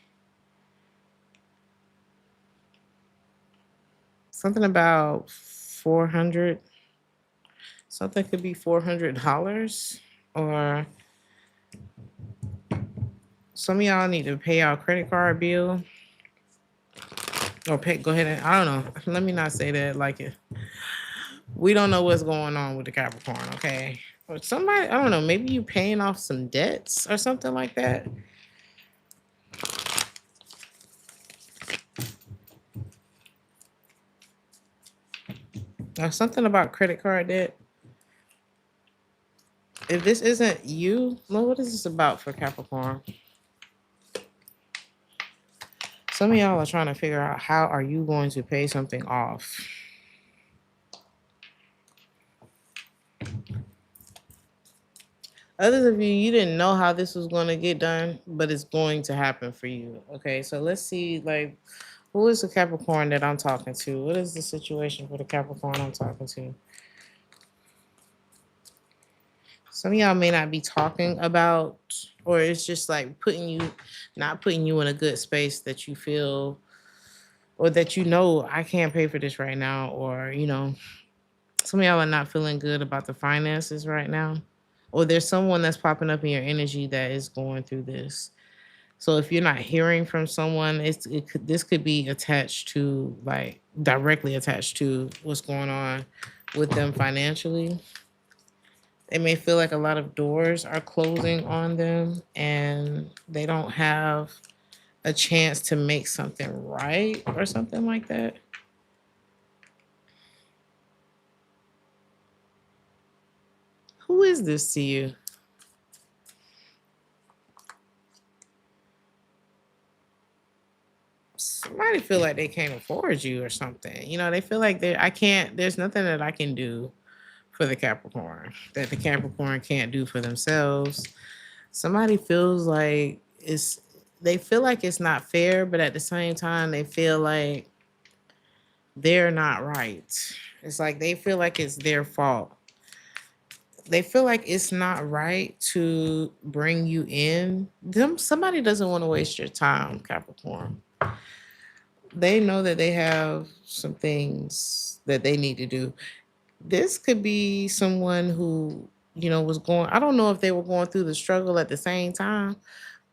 Something about 400. Something could be $400, or some of y'all need to pay our credit card bill, or go ahead and, I don't know. Let me not say that like it. We don't know what's going on with the Capricorn, okay? Or somebody, I don't know, maybe you paying off some debts or something like that. Or something about credit card debt. If this isn't you, well, what is this about for Capricorn? Some of y'all are trying to figure out how are you going to pay something off. Others of you, you didn't know how this was going to get done, but it's going to happen for you. Okay, so let's see, like, who is the Capricorn that I'm talking to? What is the situation for the Capricorn I'm talking to? Some of y'all may not be talking about, or it's just like not putting you in a good space that you feel, or that I can't pay for this right now, or, some of y'all are not feeling good about the finances right now, or there's someone that's popping up in your energy that is going through this. So if you're not hearing from someone, this could be attached to, like, directly attached to what's going on with them financially. They may feel like a lot of doors are closing on them and they don't have a chance to make something right or something like that. Who is this to you? Somebody feel like they can't afford you or something. They feel like there's nothing that I can do for the Capricorn that the Capricorn can't do for themselves. Somebody feels like they feel like it's not fair, but at the same time, they feel like they're not right. It's like they feel like it's their fault. They feel like it's not right to bring you in. Somebody doesn't want to waste your time, Capricorn. They know that they have some things that they need to do. This could be someone who, was going, I don't know if they were going through the struggle at the same time,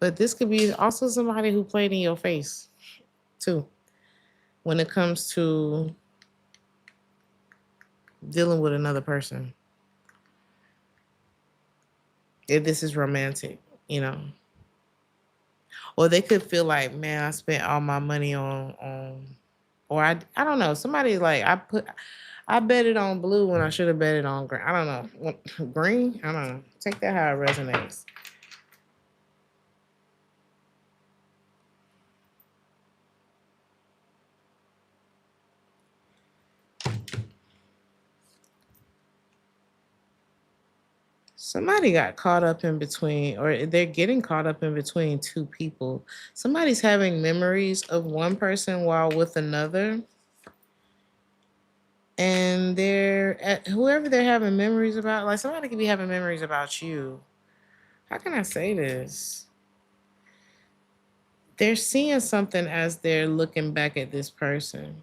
but this could be also somebody who played in your face too when it comes to dealing with another person. If this is romantic, you know. Or they could feel like, man, I spent all my money on or I don't know. Somebody like I bet it on blue when I should have bet it on green. I don't know. Green? I don't know. Take that how it resonates. Somebody got caught up in between, or they're getting caught up in between two people. Somebody's having memories of one person while with another. And whoever they're having memories about, like somebody could be having memories about you. How can I say this? They're seeing something as they're looking back at this person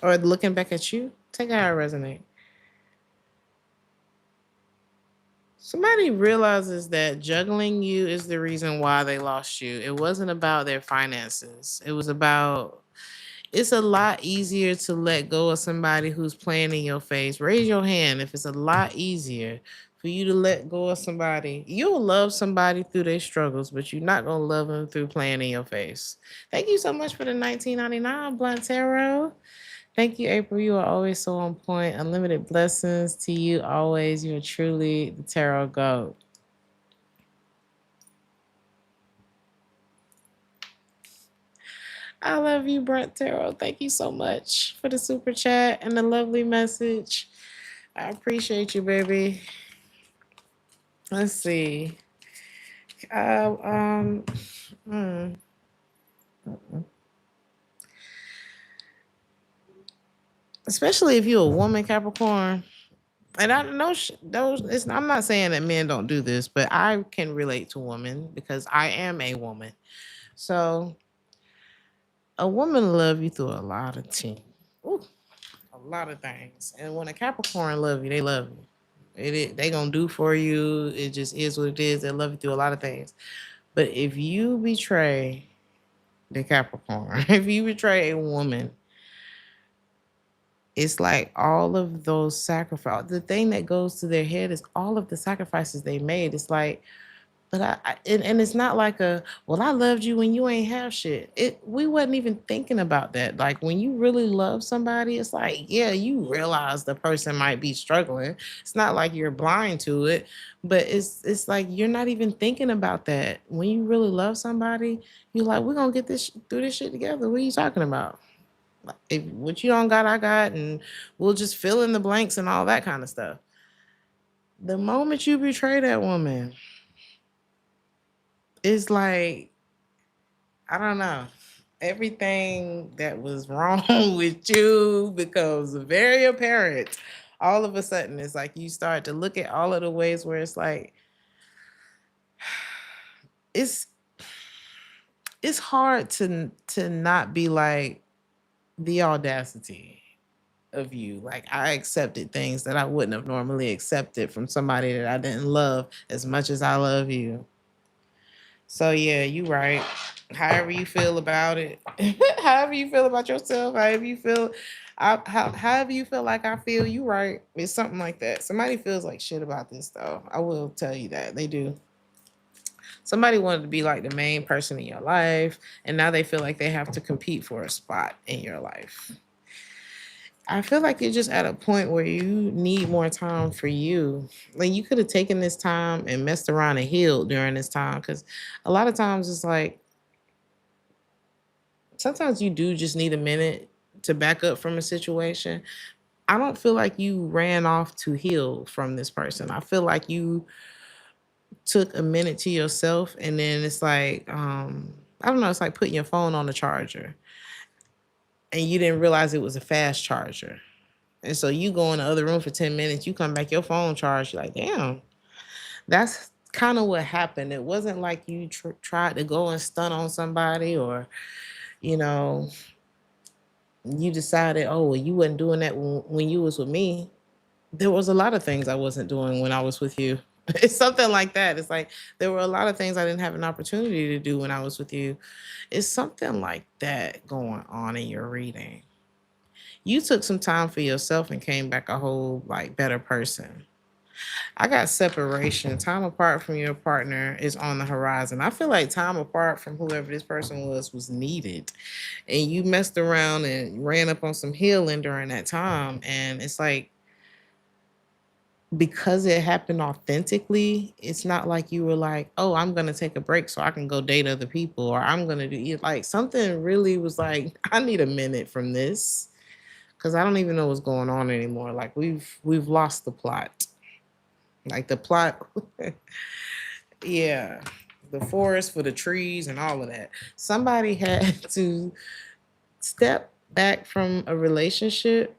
or looking back at you. Take it how it resonates. Somebody realizes that juggling you is the reason why they lost you. It wasn't about their finances. It's a lot easier to let go of somebody who's playing in your face. Raise your hand if it's a lot easier for you to let go of somebody. You'll love somebody through their struggles, but you're not going to love them through playing in your face. Thank you so much for the 1999 Blunt Tarot. Thank you, April. You are always so on point. Unlimited blessings to you always. You are truly the tarot goat. I love you, Brent Tarot. Thank you so much for the super chat and the lovely message. I appreciate you, baby. Let's see. Uh, um, hmm. Especially if you're a woman, Capricorn. And I know I'm not saying that men don't do this, but I can relate to women because I am a woman. So a woman love you through a lot of things. Ooh, a lot of things. And when a Capricorn love you, they love you. They gonna do for you. It just is what it is. They love you through a lot of things. But if you betray the Capricorn, if you betray a woman, it's like all of those sacrifices. The thing that goes to their head is all of the sacrifices they made. It's like But and it's not like well, I loved you when you ain't have shit. We wasn't even thinking about that. Like when you really love somebody, it's like, yeah, you realize the person might be struggling. It's not like you're blind to it, but it's like you're not even thinking about that. When you really love somebody, you're like, we're gonna get this through this shit together. What are you talking about? Like, if what you don't got, I got, and we'll just fill in the blanks and all that kind of stuff. The moment you betray that woman, it's like, I don't know. Everything that was wrong with you becomes very apparent. All of a sudden, it's like you start to look at all of the ways where it's like it's it's hard to not be like the audacity of you. Like I accepted things that I wouldn't have normally accepted from somebody that I didn't love as much as I love you. So yeah, you right. However you feel about it, however you feel about yourself, however you feel, however you feel like I feel, you right. It's something like that. Somebody feels like shit about this though. I will tell you that they do. Somebody wanted to be like the main person in your life, and now they feel like they have to compete for a spot in your life. I feel like you're just at a point where you need more time for you. Like you could have taken this time and messed around and healed during this time. Cause a lot of times it's like sometimes you do just need a minute to back up from a situation. I don't feel like you ran off to heal from this person. I feel like you took a minute to yourself and then it's like, I don't know, it's like putting your phone on the charger and you didn't realize it was a fast charger. And so you go in the other room for 10 minutes, you come back, your phone charged. You're like, damn, that's kind of what happened. It wasn't like you tried to go and stun on somebody or, you know, you decided, oh, well, you wasn't doing that when you was with me. There was a lot of things I wasn't doing when I was with you. It's something like that. It's like there were a lot of things I didn't have an opportunity to do when I was with you. It's something like that going on in your reading. You took some time for yourself and came back a whole like better person. I got separation. Time apart from your partner is on the horizon. I feel like time apart from whoever this person was needed. And you messed around and ran up on some healing during that time. And it's like, because it happened authentically, it's not like you were like, oh, I'm going to take a break so I can go date other people, or I'm going to do it. Like something really was like, I need a minute from this because I don't even know what's going on anymore. Like we've lost the plot. Like the plot, yeah, the forest for the trees and all of that. Somebody had to step back from a relationship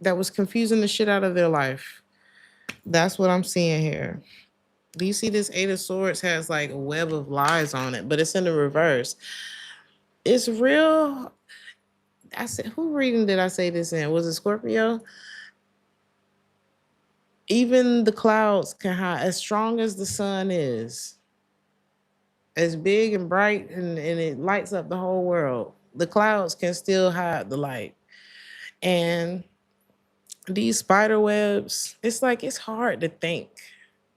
that was confusing the shit out of their life. That's what I'm seeing here. Do you see this Eight of Swords has like a web of lies on it, but it's in the reverse. It's real. I said, who reading did I say this in? Was it Scorpio? Even the clouds can hide. As strong as the sun is, as big and bright, and it lights up the whole world, the clouds can still hide the light. And these spider webs, it's like it's hard to think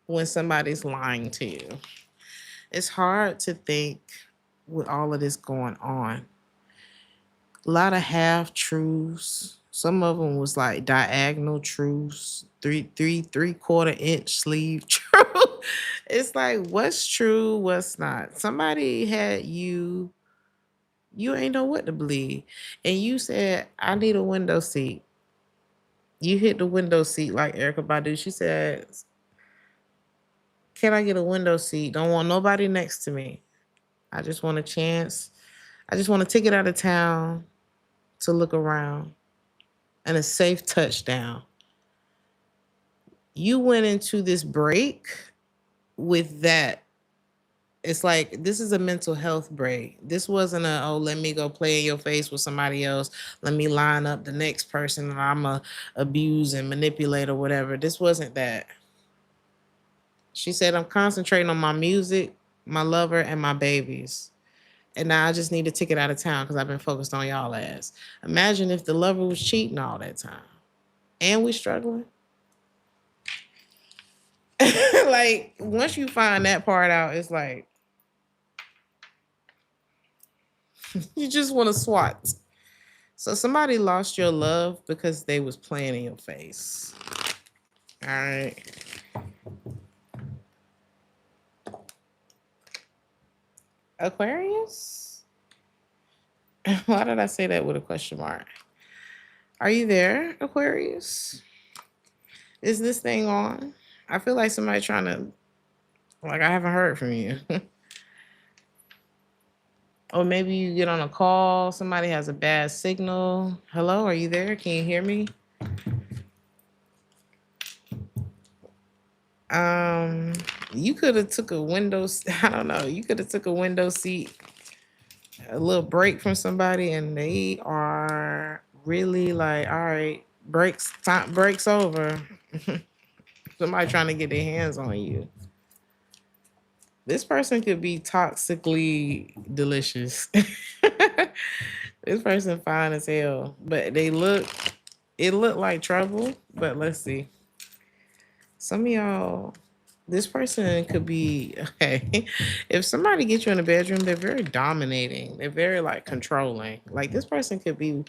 when somebody's lying to you. It's hard to think with all of this going on. A lot of half truths. Some of them was like diagonal truths, three-quarter inch sleeve truth. It's like what's true, what's not. Somebody had you ain't know what to believe. And you said, I need a window seat. You hit the window seat like Erica Badu. She said, can I get a window seat? Don't want nobody next to me. I just want a chance. I just want a ticket out of town to look around and a safe touchdown. You went into this break with that. It's like this is a mental health break. This wasn't a, oh, let me go play in your face with somebody else. Let me line up the next person that I'm a abuse and manipulate or whatever. This wasn't that. She said, I'm concentrating on my music, my lover, and my babies. And now I just need a ticket out of town because I've been focused on y'all ass. Imagine if the lover was cheating all that time. And we struggling. Like once you find that part out, it's like you just want to swat. So somebody lost your love because they was playing in your face. All right. Aquarius? Why did I say that with a question mark? Are you there, Aquarius? Is this thing on? I feel like somebody trying to, like, I haven't heard from you. Or maybe you get on a call, somebody has a bad signal. Hello, are you there? Can you hear me? Um, you could have took a window, I don't know, you could have took a window seat, a little break from somebody, and they are really like, all right, breaks over. Somebody trying to get their hands on you. This person could be toxically delicious. This person fine as hell, but it looked like trouble. But let's see. Some of y'all, this person could be okay. If somebody gets you in the bedroom, they're very dominating. They're very like controlling. Like this person could be,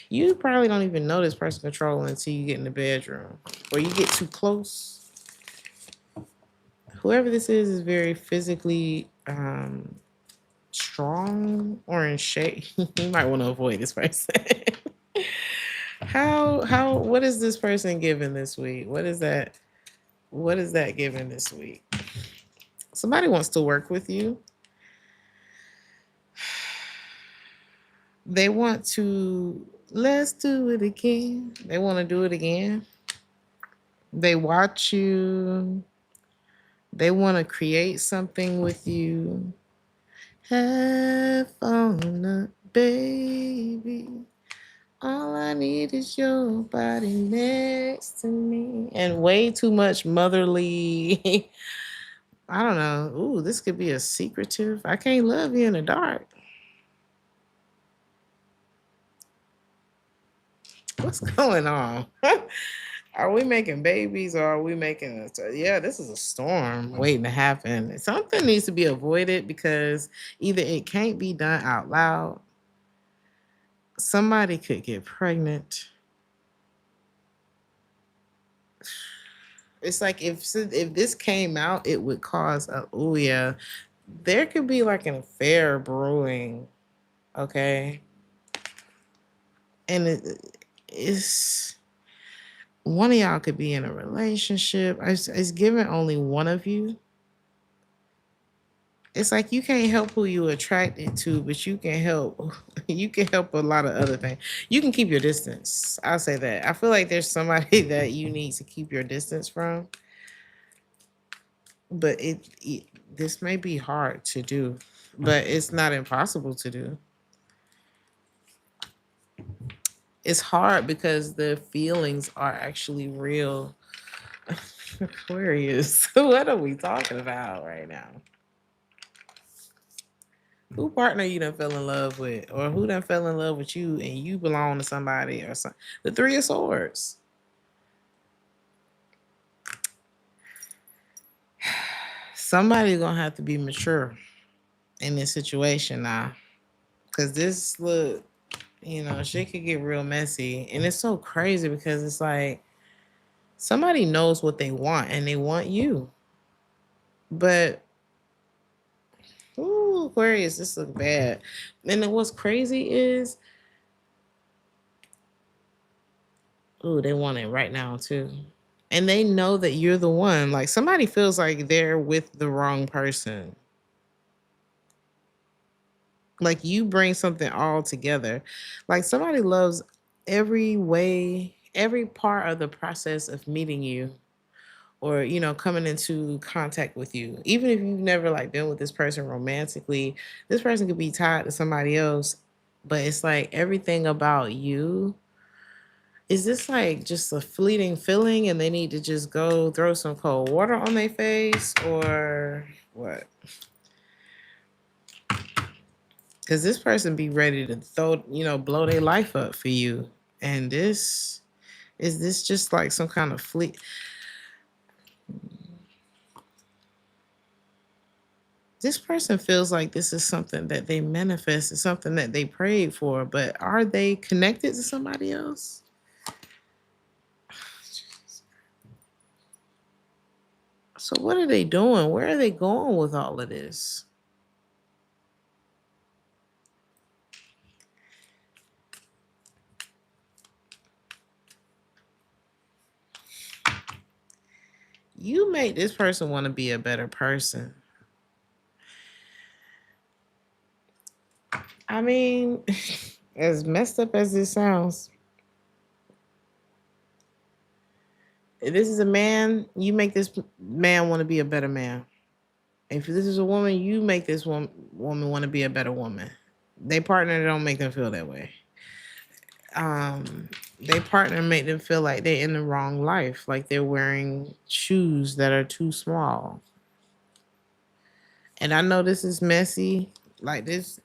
you probably don't even know this person controlling until you get in the bedroom or you get too close. Whoever this is very physically strong or in shape. You might want to avoid this person. What is this person giving this week? What is that giving this week? Somebody wants to work with you. They want to, let's do it again. They want to do it again. They watch you. They want to create something with you. Have fun, baby. All I need is your body next to me. And way too much motherly. I don't know. Ooh, this could be a secretive. I can't love you in the dark. What's going on? Are we making babies or are we making yeah, this is a storm waiting to happen. Something needs to be avoided because either it can't be done out loud, somebody could get pregnant. It's like if this came out, it would cause a, oh yeah, there could be like an affair brewing, okay? And it's one of y'all could be in a relationship. It's given only one of you. It's like you can't help who you attracted to, but you can help. You can help a lot of other things. You can keep your distance. I'll say that. I feel like there's somebody that you need to keep your distance from, but this may be hard to do, but it's not impossible to do. It's hard because the feelings are actually real. Aquarius, what are we talking about right now? Who partner you done fell in love with, or who done fell in love with you and you belong to somebody or something? The Three of Swords. Somebody's gonna have to be mature in this situation now, because this look, shit could get real messy, and it's so crazy because it's like somebody knows what they want and they want you, but ooh, Aquarius, this look bad. And then what's crazy is, ooh, they want it right now too. And they know that you're the one. Like somebody feels like they're with the wrong person. Like you bring something all together. Like somebody loves every way, every part of the process of meeting you or, coming into contact with you. Even if you've never like been with this person romantically, this person could be tied to somebody else, but it's like everything about you. Is this like just a fleeting feeling and they need to just go throw some cold water on their face or what? Because this person be ready to blow their life up for you. And is this just like some kind of fleet? This person feels like this is something that they manifested, something that they prayed for, but are they connected to somebody else? So what are they doing? Where are they going with all of this? You make this person want to be a better person. I mean, as messed up as this sounds, if this is a man, you make this man want to be a better man. If this is a woman, you make this woman want to be a better woman. They partner don't make them feel that way. They partner make them feel like they're in the wrong life, like they're wearing shoes that are too small. And I know this is messy. Like this,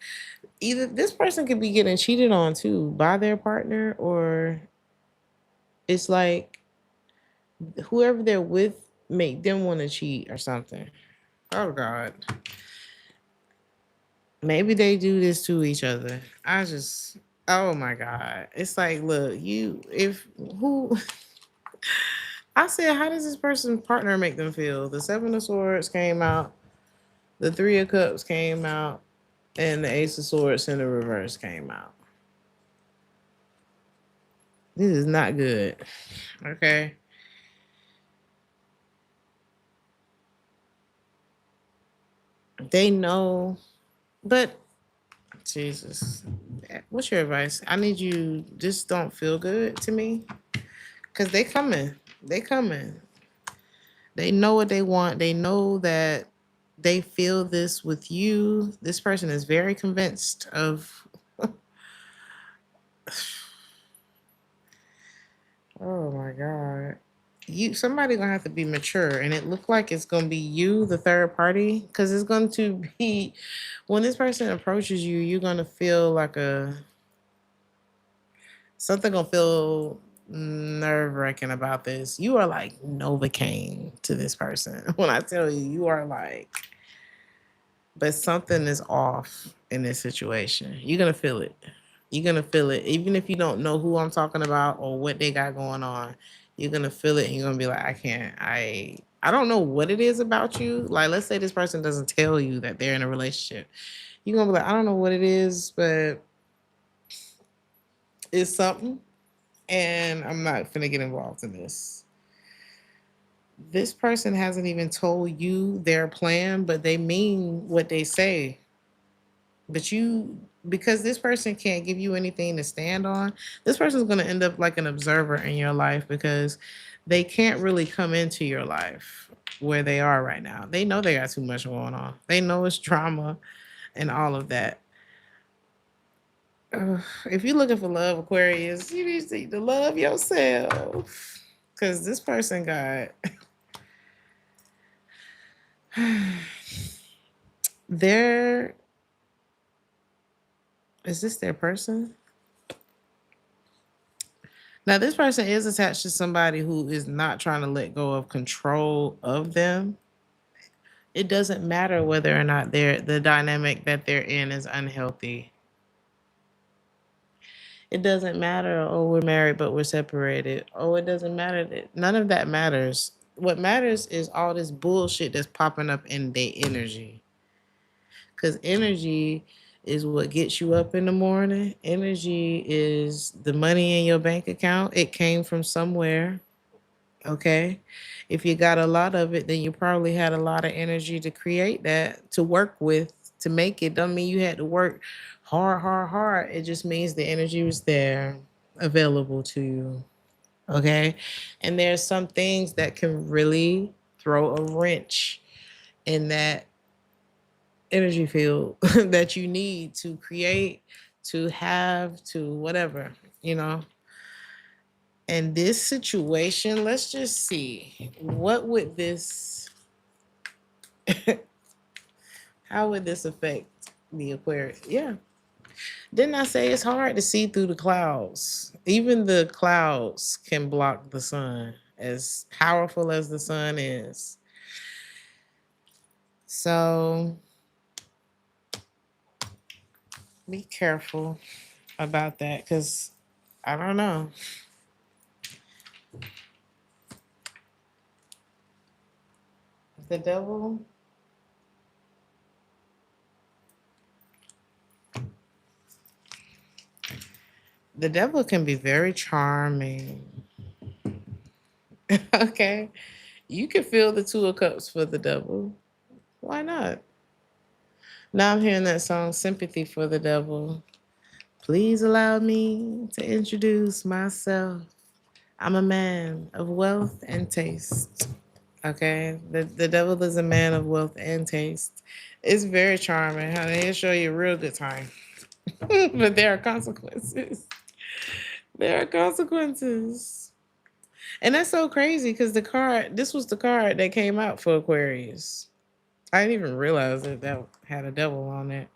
either this person could be getting cheated on too by their partner, or it's like whoever they're with make them want to cheat or something. Oh God. Maybe they do this to each other. I just oh my God. It's like, look, you if who I said, how does this person's partner make them feel? The Seven of Swords came out, the Three of Cups came out, and the Ace of Swords in the reverse came out. This is not good. Okay. They know, but Jesus. What's your advice? I need you just don't feel good to me. Cause they coming. They coming. They know what they want. They know that they feel this with you. This person is very convinced of oh my God. You somebody gonna have to be mature and it looked like it's gonna be you, the third party, because it's going to be when this person approaches you, you're gonna feel like a something gonna feel nerve wracking about this. You are like Novocaine to this person. When I tell you, you are like, but something is off in this situation. You're gonna feel it. You're gonna feel it, even if you don't know who I'm talking about or what they got going on. You're gonna feel it, and you're gonna be like, I can't. I don't know what it is about you. Like, let's say this person doesn't tell you that they're in a relationship. You're gonna be like, I don't know what it is, but it's something, and I'm not gonna get involved in this. This person hasn't even told you their plan, but they mean what they say. But you, because this person can't give you anything to stand on, this person's going to end up like an observer in your life because they can't really come into your life where they are right now. They know they got too much going on. They know it's drama and all of that. If you're looking for love, Aquarius, you need to love yourself because this person got their is this their person? Now, this person is attached to somebody who is not trying to let go of control of them. It doesn't matter whether or not the dynamic that they're in is unhealthy. It doesn't matter, oh, we're married, but we're separated. Oh, it doesn't matter. None of that matters. What matters is all this bullshit that's popping up in their energy. Because energy is what gets you up in the morning. Energy is the money in your bank account. It came from somewhere. Okay. If you got a lot of it, then you probably had a lot of energy to create that, to work with, to make it. Don't mean you had to work hard, hard, hard. It just means the energy was there available to you. Okay. And there's some things that can really throw a wrench in that energy field that you need to create, to have, to whatever, you know. And this situation, let's just see what would this how would this affect the Aquarius? Yeah. Didn't I say it's hard to see through the clouds? Even the clouds can block the sun, as powerful as the sun is. So Be careful about that because I don't know. The devil, the devil can be very charming. Okay. You can feel the two of cups for the devil. Why not? Now I'm hearing that song, Sympathy for the Devil. Please allow me to introduce myself. I'm a man of wealth and taste. Okay. The devil is a man of wealth and taste. It's very charming, honey. It'll show you a real good time. But there are consequences. There are consequences. And that's so crazy because this was the card that came out for Aquarius. I didn't even realize that had a devil on it.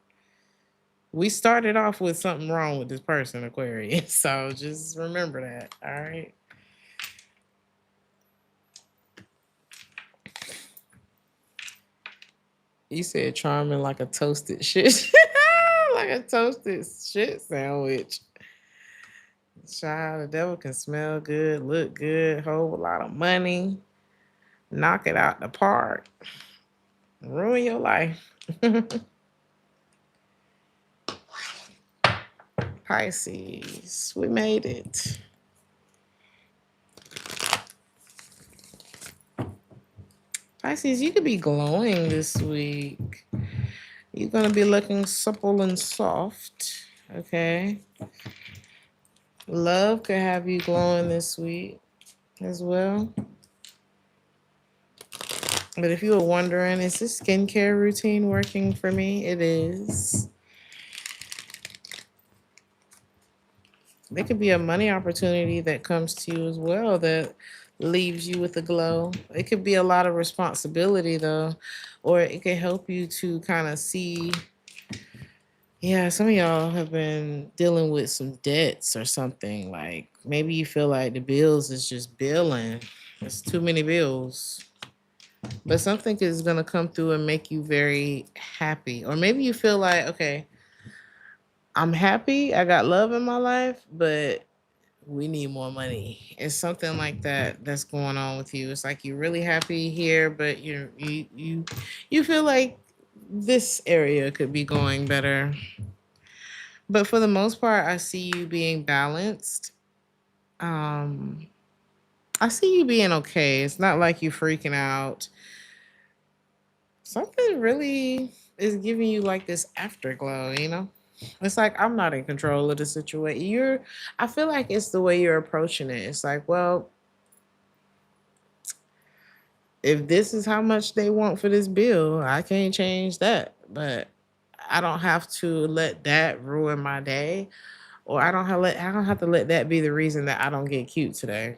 We started off with something wrong with this person, Aquarius. So just remember that. All right. You said charming like a toasted shit. Like a toasted shit sandwich. Child, the devil can smell good, look good, hold a lot of money, knock it out the park, ruin your life. Pisces, we made it. Pisces, you could be glowing this week. You're going to be looking supple and soft. Okay. Love could have you glowing this week as well. But if you were wondering, is this skincare routine working for me? It is. There could be a money opportunity that comes to you as well that leaves you with a glow. It could be a lot of responsibility though, or it could help you to kind of see. Yeah, some of y'all have been dealing with some debts or something. Like maybe you feel like the bills is just billing. It's too many bills. But something is going to come through and make you very happy. Or maybe you feel like, okay, I'm happy. I got love in my life, but we need more money. It's something like that that's going on with you. It's like you're really happy here, but you feel like this area could be going better. But for the most part, I see you being balanced. Um, I see you being okay. It's not like you freaking out. Something really is giving you like this afterglow, you know? It's like I'm not in control of the situation. I feel like it's the way you're approaching it. It's like, well, if this is how much they want for this bill, I can't change that. But I don't have to let that ruin my day, or I don't have to let that be the reason that I don't get cute today.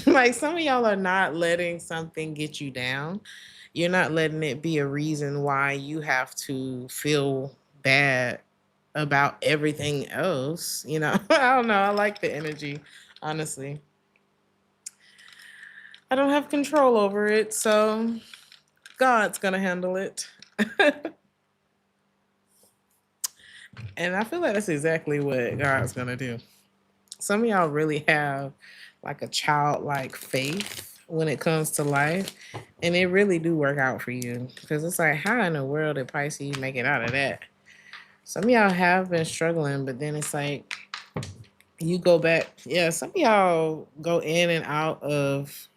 Like some of y'all are not letting something get you down. You're not letting it be a reason why you have to feel bad about everything else. You know, I don't know. I like the energy, honestly. I don't have control over it, so God's gonna handle it. And I feel like that's exactly what God's gonna do. Some of y'all really have like a childlike faith when it comes to life, and it really do work out for you because it's like, how in the world did Pisces make it out of that? Some of y'all have been struggling, but then it's like you go back. Yeah, some of y'all go in and out of.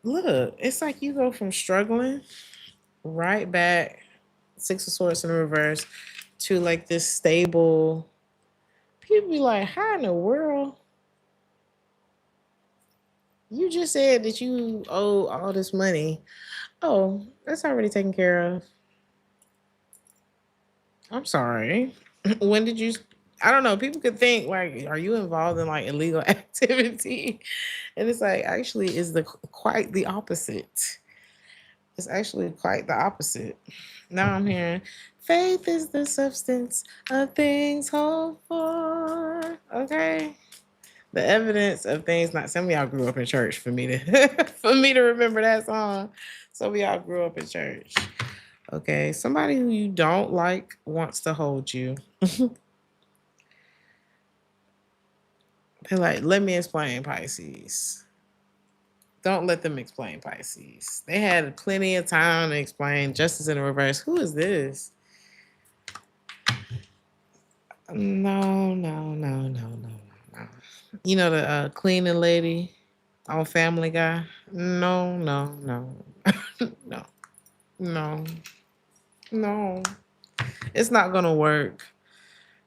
Look, it's like you go from struggling right back, Six of Swords in reverse, to like this stable. People be like, how in the world? You just said that you owe all this money. Oh, that's already taken care of. I'm sorry. When did you? I don't know. People could think like, are you involved in like illegal activity? And it's like actually is the quite the opposite. It's actually quite the opposite. Now I'm hearing faith is the substance of things hoped for. Okay. The evidence of things not some of y'all grew up in church for me to for me to remember that song. Some of y'all grew up in church. Okay, somebody who you don't like wants to hold you. They're like, let me explain, Pisces. Don't let them explain, Pisces. They had plenty of time to explain justice in the reverse. Who is this? No, no, no, no, no, no, no. You know the cleaning lady on Family Guy? No, no, no, no, no, no. It's not gonna work.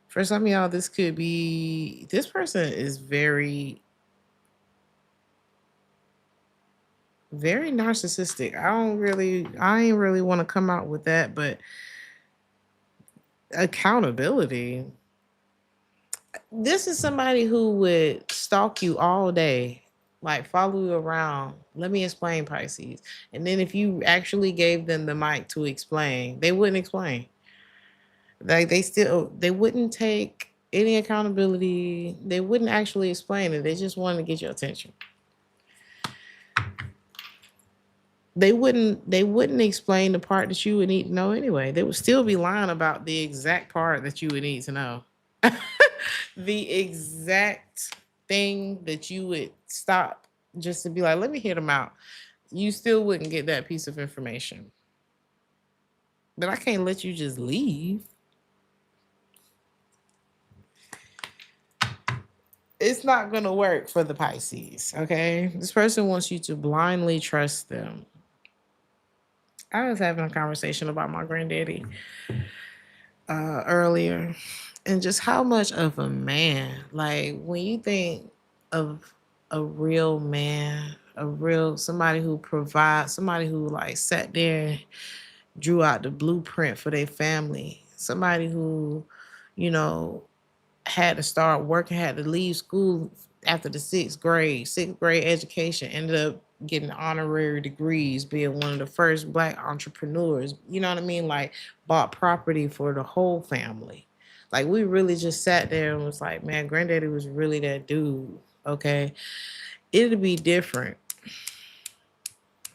For some of y'all, this could be. This person is very, very narcissistic. I ain't really want to come out with that, but accountability. This is somebody who would stalk you all day, like follow you around. Let me explain, Pisces. And then if you actually gave them the mic to explain, they wouldn't explain. Like they wouldn't take any accountability. They wouldn't actually explain it. They just wanted to get your attention. They wouldn't explain the part that you would need to know anyway. They would still be lying about the exact part that you would need to know. The exact thing that you would stop just to be like, let me hear them out. You still wouldn't get that piece of information. But I can't let you just leave. It's not going to work for the Pisces, okay? This person wants you to blindly trust them. I was having a conversation about my granddaddy earlier, and just how much of a man, like when you think of a real man, a real somebody who provides, somebody who like sat there, drew out the blueprint for their family, somebody who, you know, had to start working, had to leave school after the sixth grade education, ended up getting honorary degrees, being one of the first Black entrepreneurs. You know what I mean? Like bought property for the whole family. Like we really just sat there and was like, man, granddaddy was really that dude. Okay. It'd be different.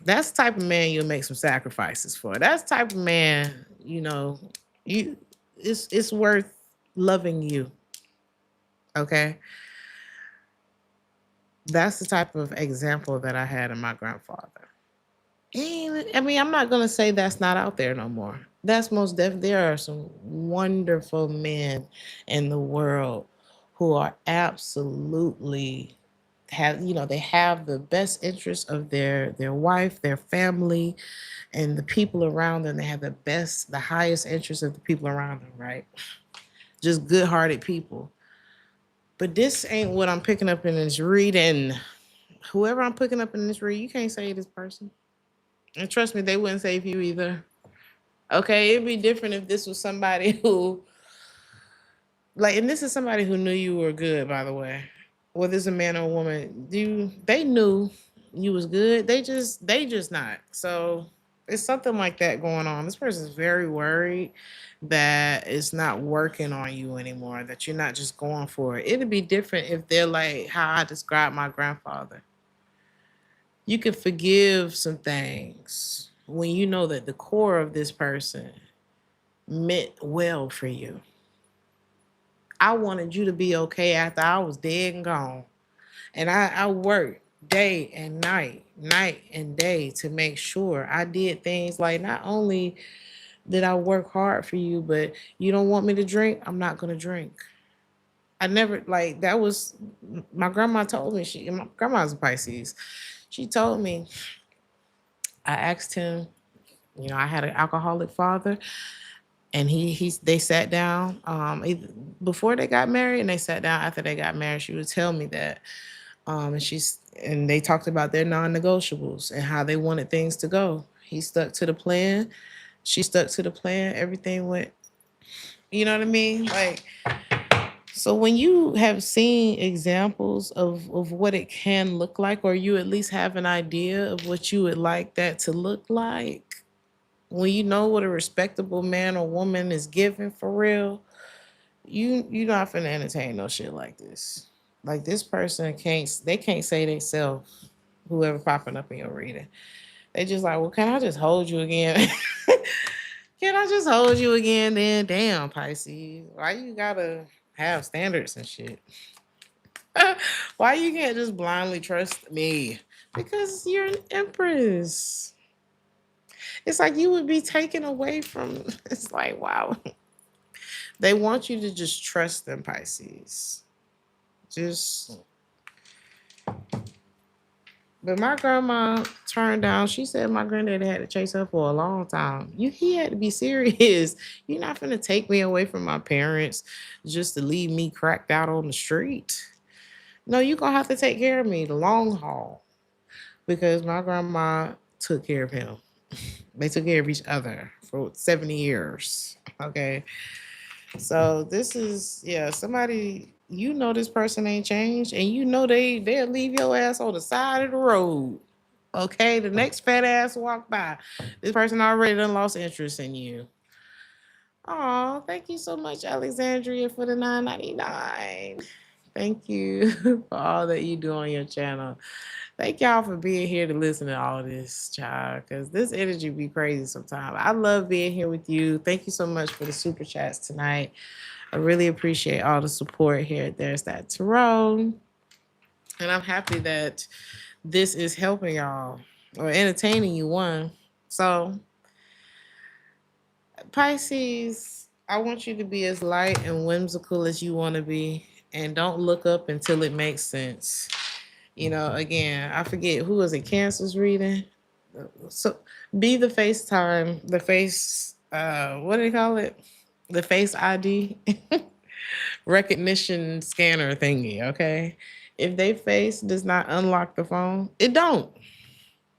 That's the type of man you'll make some sacrifices for. That's the type of man, you it's worth loving you. Okay. That's the type of example that I had in my grandfather. And I mean, I'm not gonna say that's not out there no more. That's most definitely there are some wonderful men in the world who are absolutely they have the best interest of their wife, their family, and the people around them. They have the highest interest of the people around them, right? Just good-hearted people. But this ain't what I'm picking up in this reading. Whoever I'm picking up in this read, you can't say this person. And trust me, they wouldn't save you either. Okay, it'd be different if this was somebody who, like, and this is somebody who knew you were good, by the way. Whether it's a man or a woman, they knew you was good. They just not. So it's something like that going on. This person's very worried that it's not working on you anymore, that you're not just going for it. It'd be different if they're like how I described my grandfather. You can forgive some things when you know that the core of this person meant well for you. I wanted you to be okay after I was dead and gone. And I worked day and night and day to make sure I did things like not only did I work hard for you, but you don't want me to drink, I'm not going to drink. I never like that was my grandma told me my grandma's a Pisces. She told me I asked him, I had an alcoholic father, and they sat down before they got married, and they sat down after they got married. She would tell me that, and they talked about their non-negotiables and how they wanted things to go. He stuck to the plan. She stuck to the plan. Everything went. You know what I mean? Like, so when you have seen examples of what it can look like, or you at least have an idea of what you would like that to look like, when you know what a respectable man or woman is giving for real, you not finna entertain no shit like this. Like this person can't say they self, whoever popping up in your reading. They just like, well, can I just hold you again? Can I just hold you again then? Damn, Pisces. Why you gotta have standards and shit? Why you can't just blindly trust me? Because you're an empress. It's like you would be taken away from. It's like, wow. They want you to just trust them, Pisces. Just. But my grandma turned down. She said my granddaddy had to chase her for a long time. He had to be serious. You're not gonna take me away from my parents just to leave me cracked out on the street. No, you're gonna have to take care of me the long haul because my grandma took care of him. They took care of each other for 70 years. Okay. So this is, yeah, somebody, you know, this person ain't changed and you know they'll leave your ass on the side of the road. Okay, the next fat ass walk by. This person already done lost interest in you. Oh, thank you so much, Alexandria, for the 9.99. Thank you for all that you do on your channel. Thank y'all for being here to listen to all this, child, because this energy be crazy sometimes. I love being here with you. Thank you so much for the super chats tonight. I really appreciate all the support here at There's That Tarot. And I'm happy that this is helping y'all or entertaining you, one. So, Pisces, I want you to be as light and whimsical as you want to be. And don't look up until it makes sense. You know, again, I forget who was it, Cancer's reading. So be the FaceTime, the face, what do they call it? The face ID recognition scanner thingy, okay? If they face does not unlock the phone, it don't.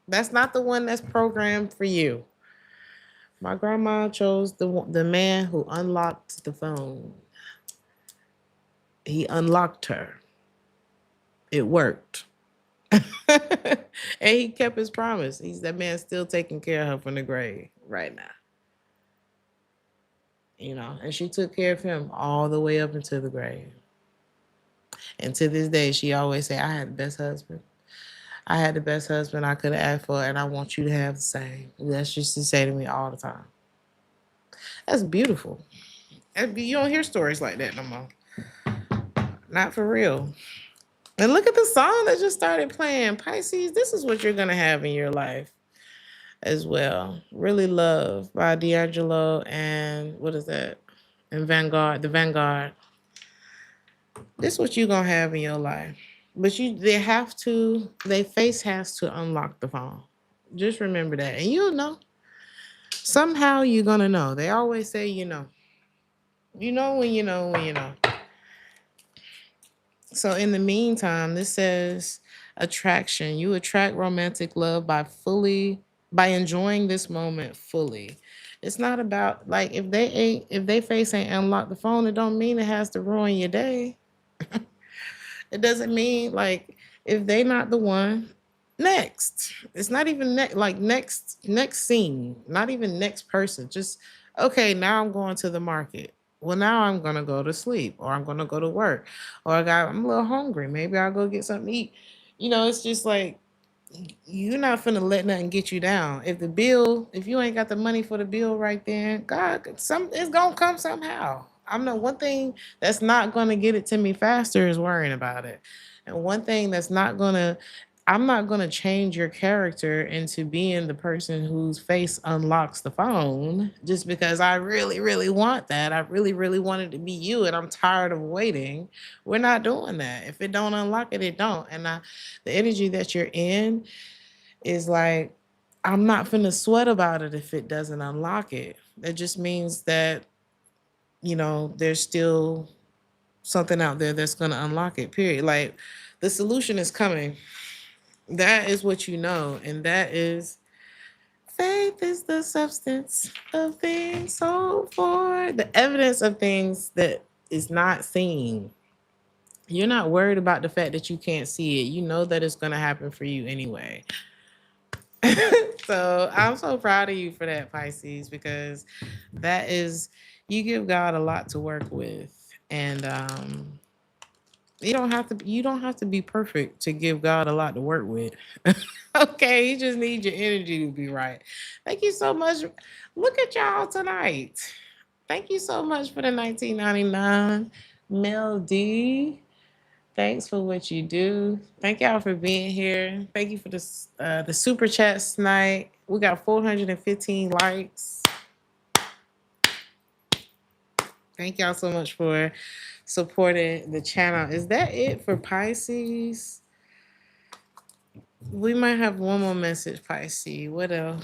That's not the one that's programmed for you. My grandma chose the man who unlocked the phone. He unlocked her. It worked. And he kept his promise. He's that man still taking care of her from the grave right now. You know, and she took care of him all the way up into the grave. And to this day, she always say, I had the best husband. I had the best husband I could have asked for, and I want you to have the same. That's just to say to me all the time. That's beautiful. You don't hear stories like that no more. Not for real. And look at the song that just started playing. Pisces, this is what you're going to have in your life as well. Really Love by D'Angelo and what is that? And Vanguard, the Vanguard. This is what you're going to have in your life. But their face has to unlock the phone. Just remember that. And you'll know. Somehow you're going to know. They always say, you know. You know when you know when you know. So in the meantime, this says attraction. You attract romantic love by enjoying this moment fully. It's not about like if they face ain't unlocked the phone, it don't mean it has to ruin your day. It doesn't mean like if they not the one, next. It's not even like next scene, not even next person. Just okay, now I'm going to the market. Well, now I'm gonna go to sleep, or I'm gonna go to work, or I'm a little hungry. Maybe I'll go get something to eat. You know, it's just like you're not finna let nothing get you down. If you ain't got the money for the bill right then, God, it's gonna come somehow. I'm not one thing that's not gonna get it to me faster is worrying about it. And one thing I'm not gonna change your character into being the person whose face unlocks the phone just because I really, really want that. I really, really want it to be you, and I'm tired of waiting. We're not doing that. If it don't unlock it, it don't. And the energy that you're in is like, I'm not finna sweat about it if it doesn't unlock it. It just means that, you know, there's still something out there that's gonna unlock it, period. Like the solution is coming. That is what you know. And that is faith is the substance of things hoped for, the evidence of things that is not seen. You're not worried about the fact that you can't see it. You know that it's gonna happen for you anyway. So I'm so proud of you for that, Pisces, because you give God a lot to work with. And You don't have to be perfect to give God a lot to work with. Okay, you just need your energy to be right. Thank you so much. Look at y'all tonight. Thank you so much for the 1999. Mel D. Thanks for what you do. Thank y'all for being here. Thank you for the super chats tonight. We got 415 likes. Thank y'all so much for supporting the channel. Is that it for Pisces? We might have one more message, Pisces. What else?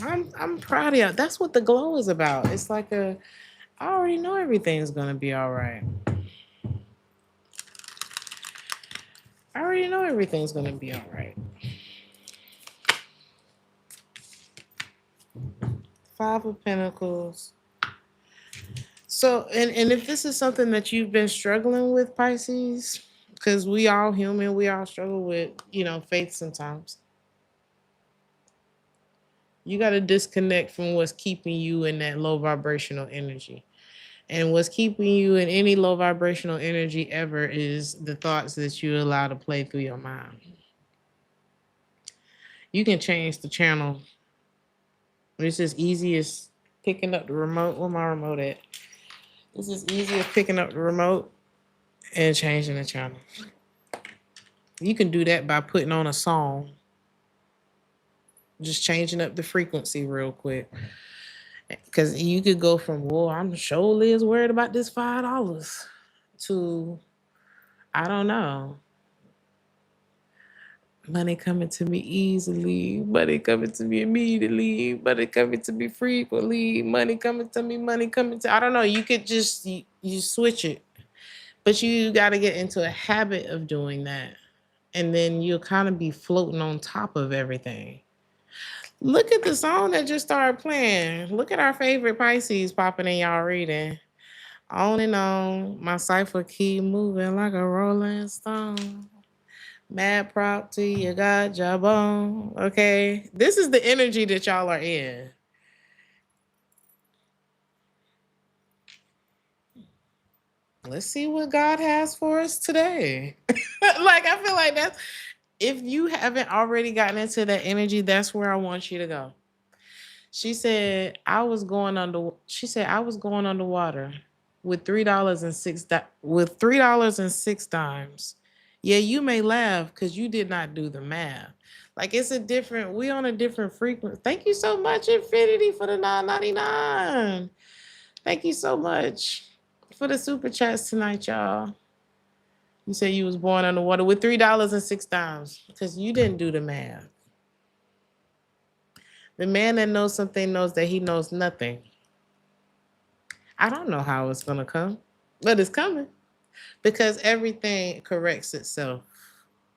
I'm proud of y'all. That's what the glow is about. It's like I already know everything's gonna be all right. I already know everything's gonna be all right. Five of Pentacles. So, and if this is something that you've been struggling with, Pisces, because we all human, we all struggle with, faith sometimes. You got to disconnect from what's keeping you in that low vibrational energy. And what's keeping you in any low vibrational energy ever is the thoughts that you allow to play through your mind. You can change the channel. It's as easy as picking up the remote. Where my remote at? It's as easy as picking up the remote and changing the channel. You can do that by putting on a song. Just changing up the frequency real quick. Because you could go from, well, I'm surely is worried about this $5 to, I don't know, money coming to me easily, money coming to me immediately, money coming to me frequently, money coming to, I don't know. You could just, you switch it. But you got to get into a habit of doing that. And then you'll kind of be floating on top of everything. Look at the song that just started playing. Look at our favorite Pisces popping in y'all reading. On and on, my cipher keep moving like a rolling stone. Mad prop to you got job on. Okay, this is the energy that y'all are in. Let's see what God has for us today. Like, I feel like that's, if you haven't already gotten into that energy, that's where I want you to go. She said, I was going underwater with $3.06. Yeah, you may laugh because you did not do the math. Like, we on a different frequency. Thank you so much, Infinity, for the $9.99. Thank you so much for the super chats tonight, y'all. You said you was born underwater with $3.06 because you didn't do the math. The man that knows something knows that he knows nothing. I don't know how it's going to come, but it's coming because everything corrects itself.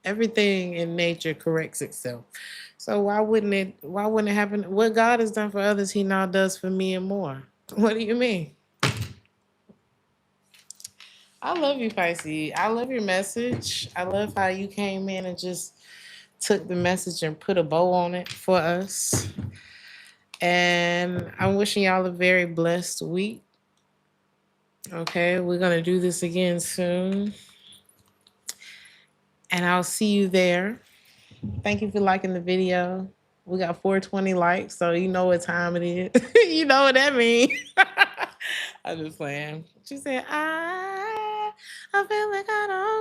Everything in nature corrects itself. So why wouldn't it happen? What God has done for others, he now does for me and more. What do you mean? I love you, Pisces. I love your message. I love how you came in and just took the message and put a bow on it for us. And I'm wishing y'all a very blessed week. Okay, we're going to do this again soon. And I'll see you there. Thank you for liking the video. We got 420 likes, so you know what time it is. You know what that means. I'm just playing. She said, I feel like I don't